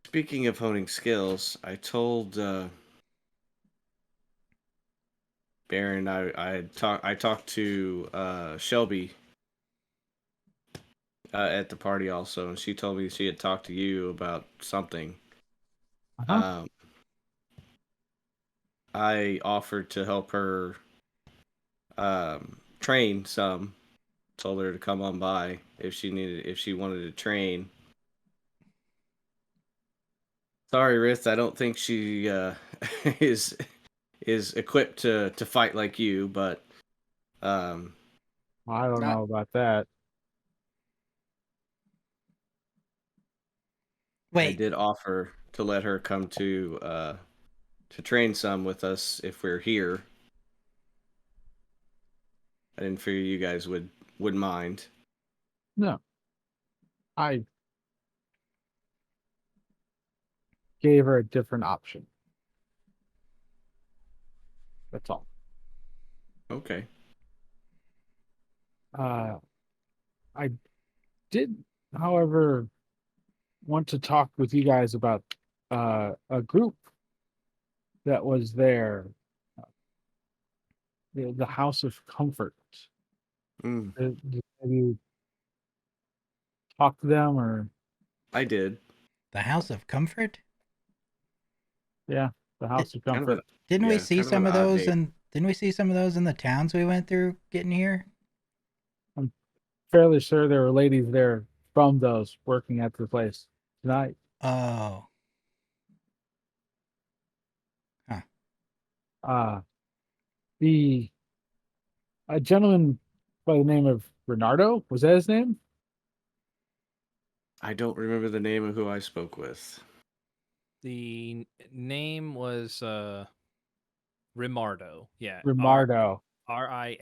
S3: Speaking of honing skills, I told Baron I talked to Shelby at the party also, and she told me she had talked to you about something.
S4: Uh-huh.
S3: I offered to help her train some. Told her to come on by if she wanted to train. Sorry, Rith, I don't think she is equipped to fight like you, but
S4: I don't
S5: Not-
S4: know about that.
S3: I
S2: Wait,
S3: did offer to let her come to train some with us if we're here. I didn't figure you guys would mind.
S4: No. I gave her a different option. That's all.
S3: Okay.
S4: I did, however, want to talk with you guys about a group that was there, the House of Comfort.
S3: Mm,
S4: Have you talked to them, or
S3: I did.
S2: the House of Comfort?
S4: yeah, the House of
S3: Kind of
S4: Comfort?
S2: Didn't we
S3: Yeah,
S2: see
S3: kind of
S2: some
S3: an
S2: of
S3: odd
S2: those
S3: name.
S2: didn't we see some of those in the towns we went through getting here?
S4: Fairly sure there were ladies there from those working at the place tonight.
S2: Oh.
S4: The a gentleman by the name of Renardo, was that his name?
S3: I don't remember the name of who I spoke with.
S1: The name was Rimardo. Yeah.
S4: Rimardo.
S1: Rimardo.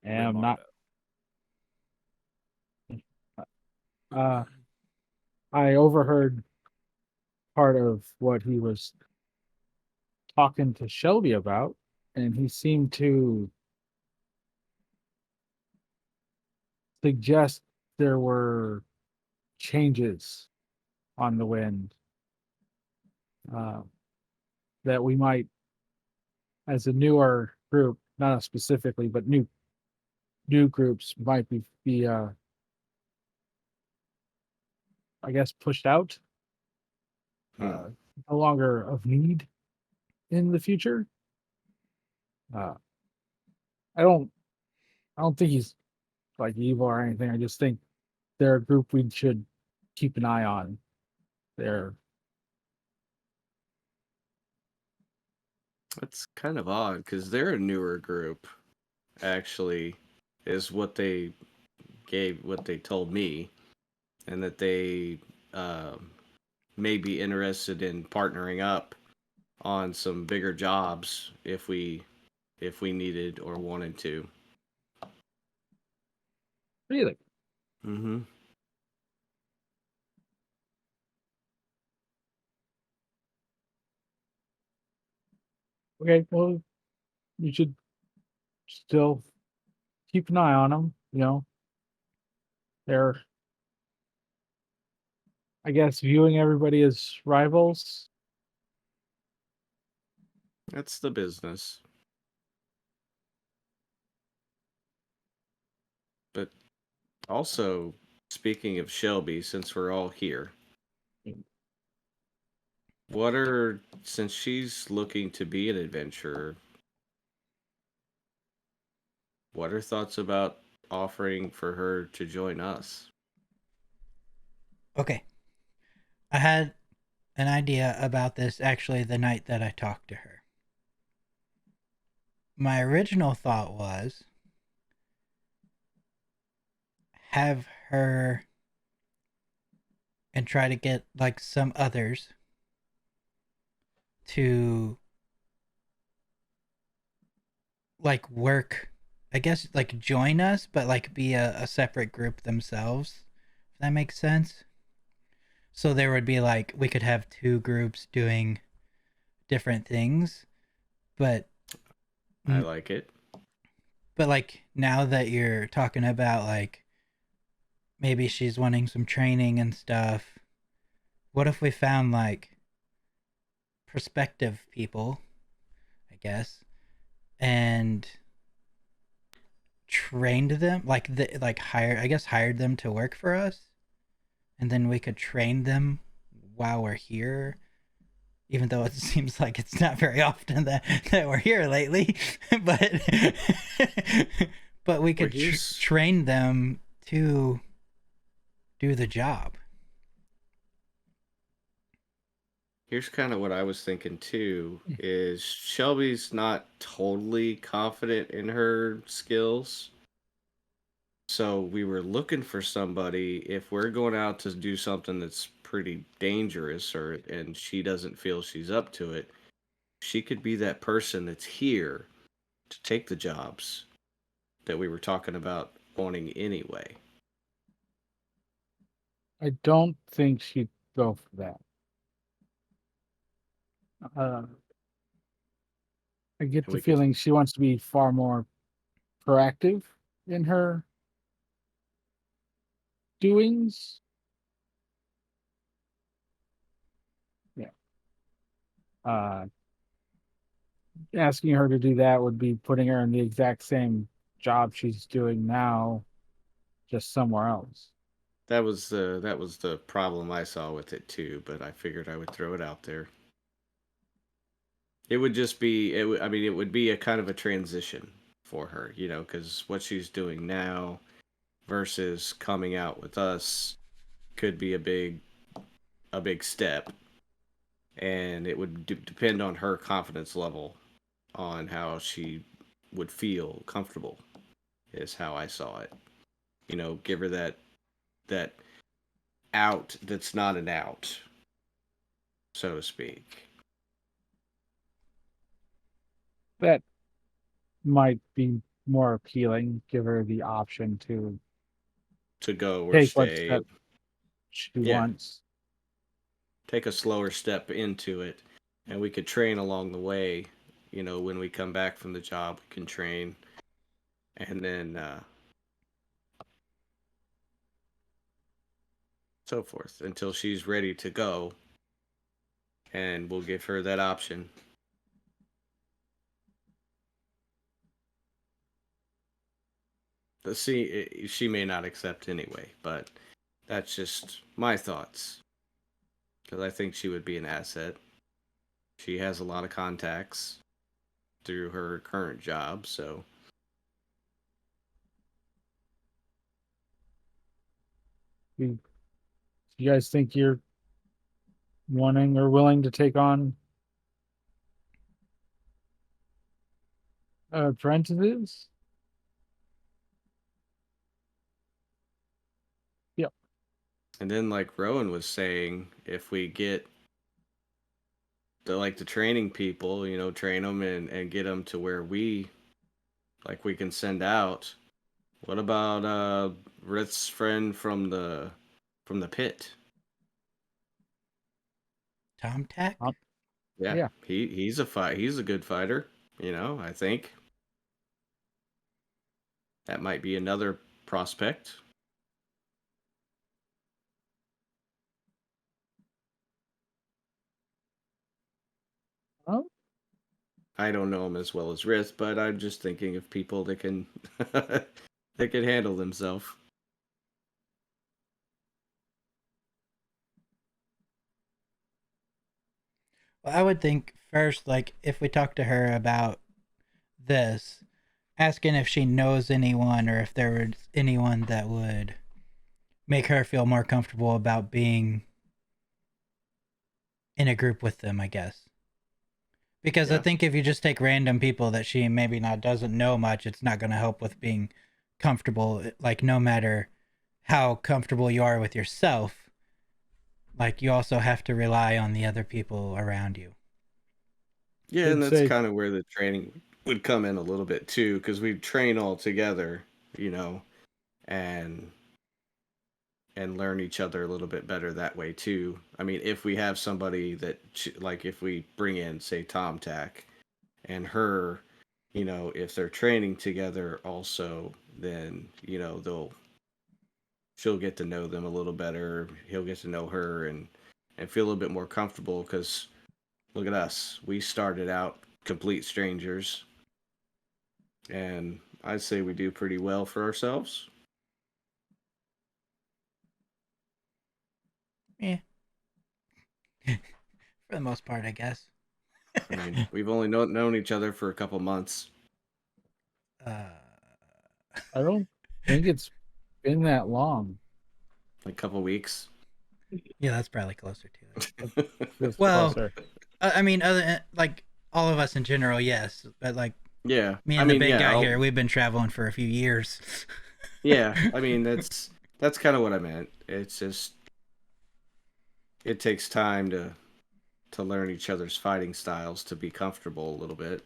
S4: And I'm not. I overheard part of what he was talking to Shelby about, and he seemed to suggest there were changes on the wind, that we might, as a newer group, not us specifically, but new groups might be I guess pushed out. no longer of need in the future. Uh, I don't think he's like evil or anything. I just think they're a group we should keep an eye on. They're
S3: That's kind of odd because they're a newer group, actually, is what they told me, and that they may be interested in partnering up on some bigger jobs if we needed or wanted to.
S4: really
S3: Mm-hmm.
S4: okay. Well, you should still keep an eye on them. You know, they're, I guess, viewing everybody as rivals.
S3: That's the business. But also, speaking of Shelby, since we're all here, since she's looking to be an adventurer, what are thoughts about offering for her to join us?
S2: Okay. I had an idea about this actually the night that I talked to her. My original thought was have her and try to get like some others to like work, I guess, like join us, but like be a separate group themselves, if that makes sense. So there would be like, we could have two groups doing different things, but
S3: I like it.
S2: but like now that you're talking about like maybe she's wanting some training and stuff, what if we found like prospective people, I guess, and trained them like hired them to work for us, and then we could train them while we're here, even though it seems like it's not very often that we're here lately. but but we could train them to do the job.
S3: Here's kind of what I was thinking too, is Shelby's not totally confident in her skills. So we were looking for somebody, if we're going out to do something that's pretty dangerous and she doesn't feel she's up to it, she could be that person that's here to take the jobs that we were talking about wanting anyway.
S4: I don't think she'd go for that. I get
S3: And
S4: the
S3: we could
S4: feeling she wants to be far more proactive in her doings. Yeah. Asking her to do that would be putting her in the exact same job she's doing now, just somewhere else.
S3: that was the problem I saw with it too, but I figured I would throw it out there. It would just be I mean it would be a kind of a transition for her, you know, cuz what she's doing now versus coming out with us could be a big step, and it would depend on her confidence level on how she would feel comfortable is how I saw it. You know, give her that out that's not an out, so to speak.
S4: That might be more appealing. Give her the option to
S3: To go or
S4: take what
S3: stay.
S4: step she
S3: Yeah.
S4: wants.
S3: Take a slower step into it, and we could train along the way. You know, when we come back from the job, we can train, and then so forth until she's ready to go, and we'll give her that option. See, she may not accept anyway, but that's just my thoughts. because I think she would be an asset. She has a lot of contacts through her current job, so
S4: You guys think you're wanting or willing to take on apprentices? Yep.
S3: and then like Rowan was saying, if we get the training people, train them and get them to where we can send out. What about Rith's friend from the pit?
S2: Tom Tack?
S3: Yeah,
S4: Yeah.
S3: he's a good fighter. I think that might be another prospect.
S4: Oh,
S3: I don't know him as well as Rith, but I'm just thinking of people that can that can handle themselves.
S2: Well, I would think first, like, if we talk to her about this, asking if she knows anyone or if there was anyone that would make her feel more comfortable about being in a group with them, I guess. Because I
S3: Yeah.
S2: think if you just take random people that she maybe not doesn't know much, it's not going to help with being comfortable. Like, no matter how comfortable you are with yourself, like, you also have to rely on the other people around you.
S3: Yeah,
S4: I'd
S3: and that's
S4: say
S3: kind of where the training would come in a little bit too, because we train all together, and learn each other a little bit better that way too. I mean, if we have somebody that like if we bring in say Tom Tack and her, if they're training together also, then she'll get to know them a little better. He'll get to know her and feel a little bit more comfortable because look at us. We started out complete strangers, and I'd say we do pretty well for ourselves.
S2: Yeah. For the most part, I guess.
S3: I mean, we've only known each other for a couple months.
S2: Uh,
S4: I don't think it's been that long.
S3: A couple weeks.
S2: yeah, that's probably closer to it.
S4: Just
S2: Well,
S4: closer.
S2: I mean, like all of us in general, yes, but like
S3: Yeah,
S2: me
S3: I
S2: and the
S3: mean,
S2: big
S3: yeah,
S2: guy here, we've been traveling for a few years.
S3: yeah. I mean, that's kind of what I meant. It's just it takes time to learn each other's fighting styles to be comfortable a little bit.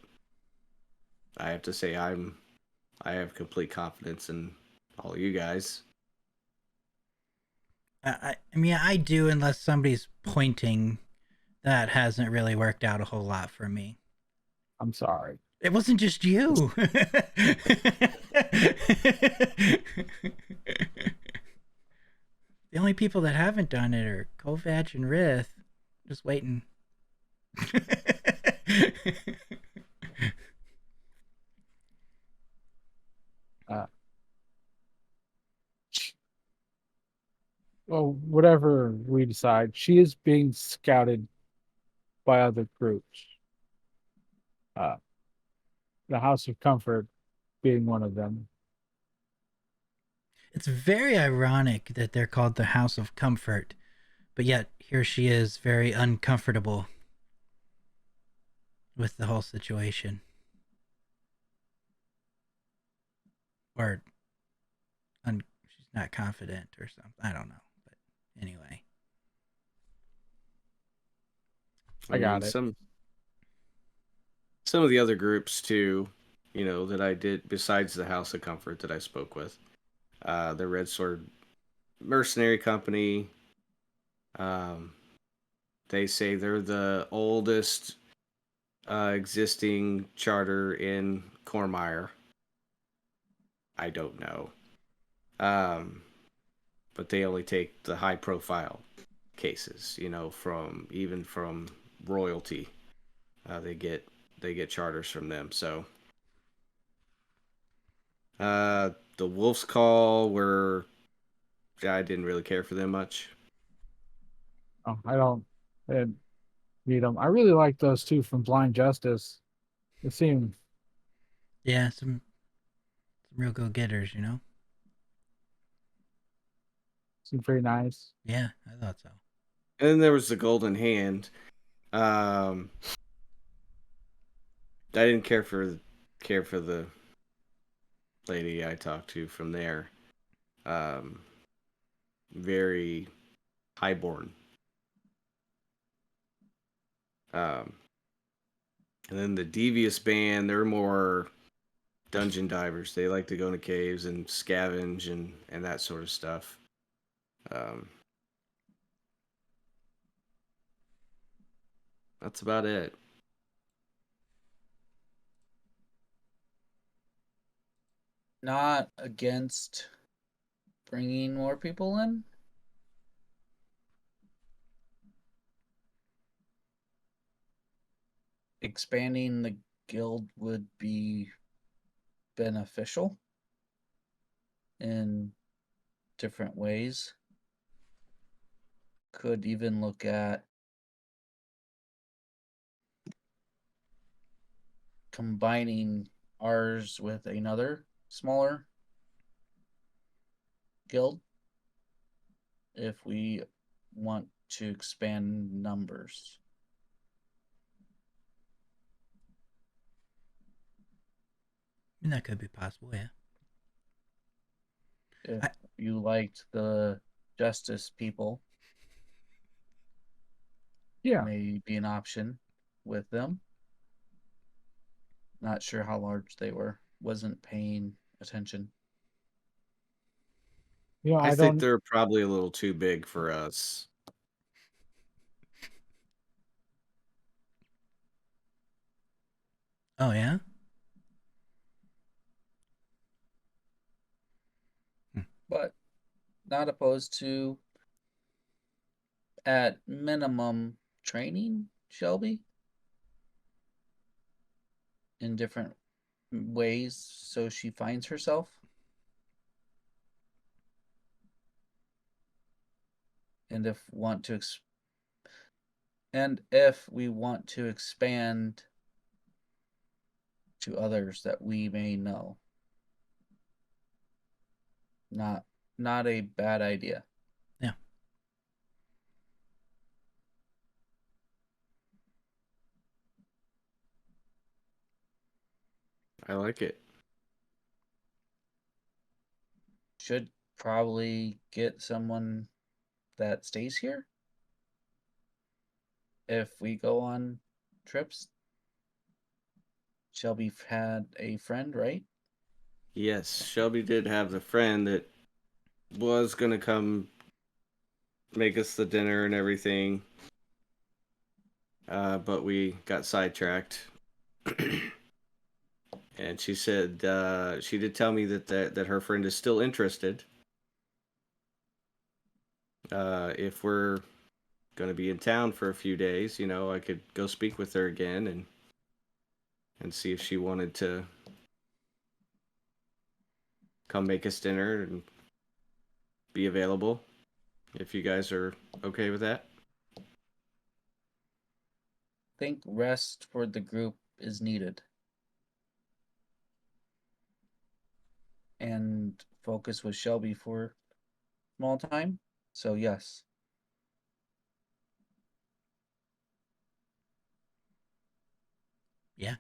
S3: I have to say, I have complete confidence in all of you guys.
S2: I mean, I do, unless somebody's pointing. That hasn't really worked out a whole lot for me.
S4: I'm sorry.
S2: It wasn't just you. The only people that haven't done it are Kovac and Rith. Just waiting.
S4: Uh, well, whatever we decide, she is being scouted by other groups. Uh, the House of Comfort being one of them.
S2: It's very ironic that they're called the House of Comfort, but yet here she is, very uncomfortable with the whole situation. Or she's not confident or something. I don't know. But anyway.
S4: I got
S3: mean,
S4: it.
S3: some of the other groups too, that I did besides the House of Comfort that I spoke with, the Red Sword Mercenary Company. They say they're the oldest existing charter in Cormire. I don't know, but they only take the high profile cases. From royalty. They get charters from them. So the Wolf's Call were I didn't really care for them much.
S4: Oh, I don't and meet them. I really like those two from Blind Justice. They seem
S2: Yeah, some real go getters, you know?
S4: very nice.
S2: Yeah, I thought so.
S3: And then there was the Golden Hand. I didn't care for the lady I talked to from there. Very highborn. And then the Devious Band, they're more dungeon divers. They like to go into caves and scavenge and that sort of stuff. That's about it.
S5: Not against bringing more people in. Expanding the guild would be beneficial in different ways. Could even look at combining ours with another smaller guild if we want to expand numbers.
S2: I mean, that could be possible, yeah.
S5: If you liked the justice people,
S4: Yeah.
S5: may be an option with them. Not sure how large they were. Wasn't paying attention.
S4: You know,
S3: I
S4: I
S3: think
S4: don't.
S3: they're probably a little too big for us.
S2: Oh, yeah?
S5: But not opposed to, at minimum, training Shelby in different ways so she finds herself. And if we want to expand to others that we may know. Not a bad idea.
S2: Yeah.
S3: I like it.
S5: Should probably get someone that stays here if we go on trips. Shelby had a friend, right?
S3: Yes, Shelby did have the friend that was gonna come make us the dinner and everything, but we got sidetracked. And she said she did tell me that her friend is still interested. If we're gonna be in town for a few days, I could go speak with her again and see if she wanted to come make us dinner and be available. If you guys are okay with that.
S5: Think rest for the group is needed. And focus with Shelby for small time. So yes.
S2: Yeah,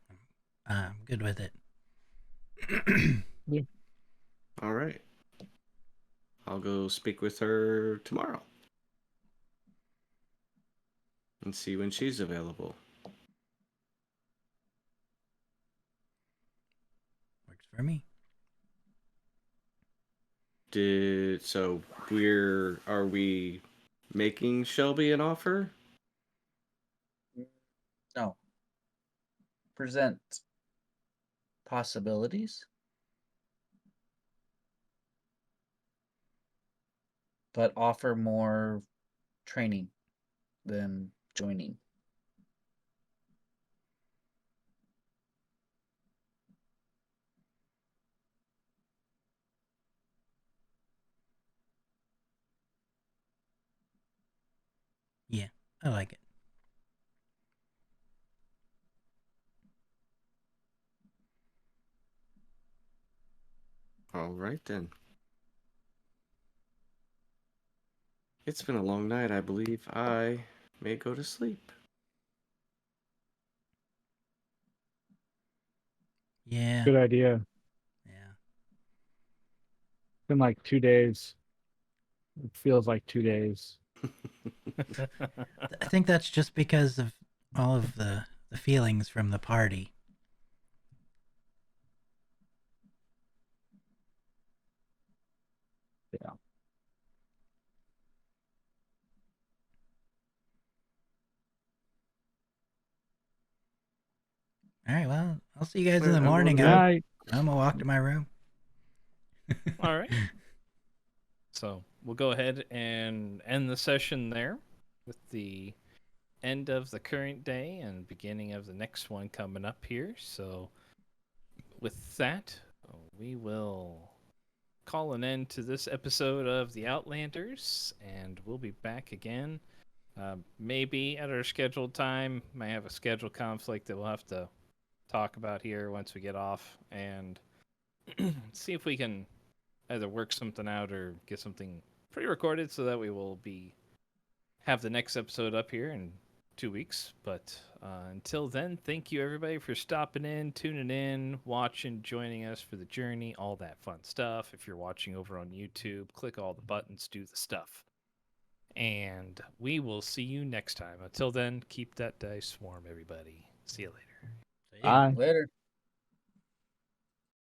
S2: I'm good with it.
S3: All right. I'll go speak with her tomorrow and see when she's available.
S2: Works for me.
S3: Are we making Shelby an offer?
S5: No. Present possibilities, but offer more training than joining.
S2: Yeah, I like it.
S3: All right then. It's been a long night. I believe I may go to sleep.
S2: Yeah.
S4: Good idea.
S2: Yeah.
S4: Been like 2 days. It feels like 2 days.
S2: I think that's just because of all of the feelings from the party.
S4: Yeah.
S2: All right, well, I'll see you guys in the
S3: I'm going
S2: morning.
S3: to
S4: Good
S3: bed.
S4: night.
S2: I'm gonna walk to my room.
S1: All right. So we'll go ahead and end the session there with the end of the current day and beginning of the next one coming up here. So with that, we will call an end to this episode of The Outlanders, and we'll be back again. Maybe at our scheduled time. Might have a schedule conflict that we'll have to talk about here once we get off and see if we can either work something out or get something pre-recorded so that we will have the next episode up here in 2 weeks. But until then, thank you everybody for stopping in, tuning in, watching, joining us for the journey, all that fun stuff. If you're watching over on YouTube, click all the buttons, do the stuff. And we will see you next time. Until then, keep that dice warm, everybody. See you later.
S4: Bye.
S5: Later.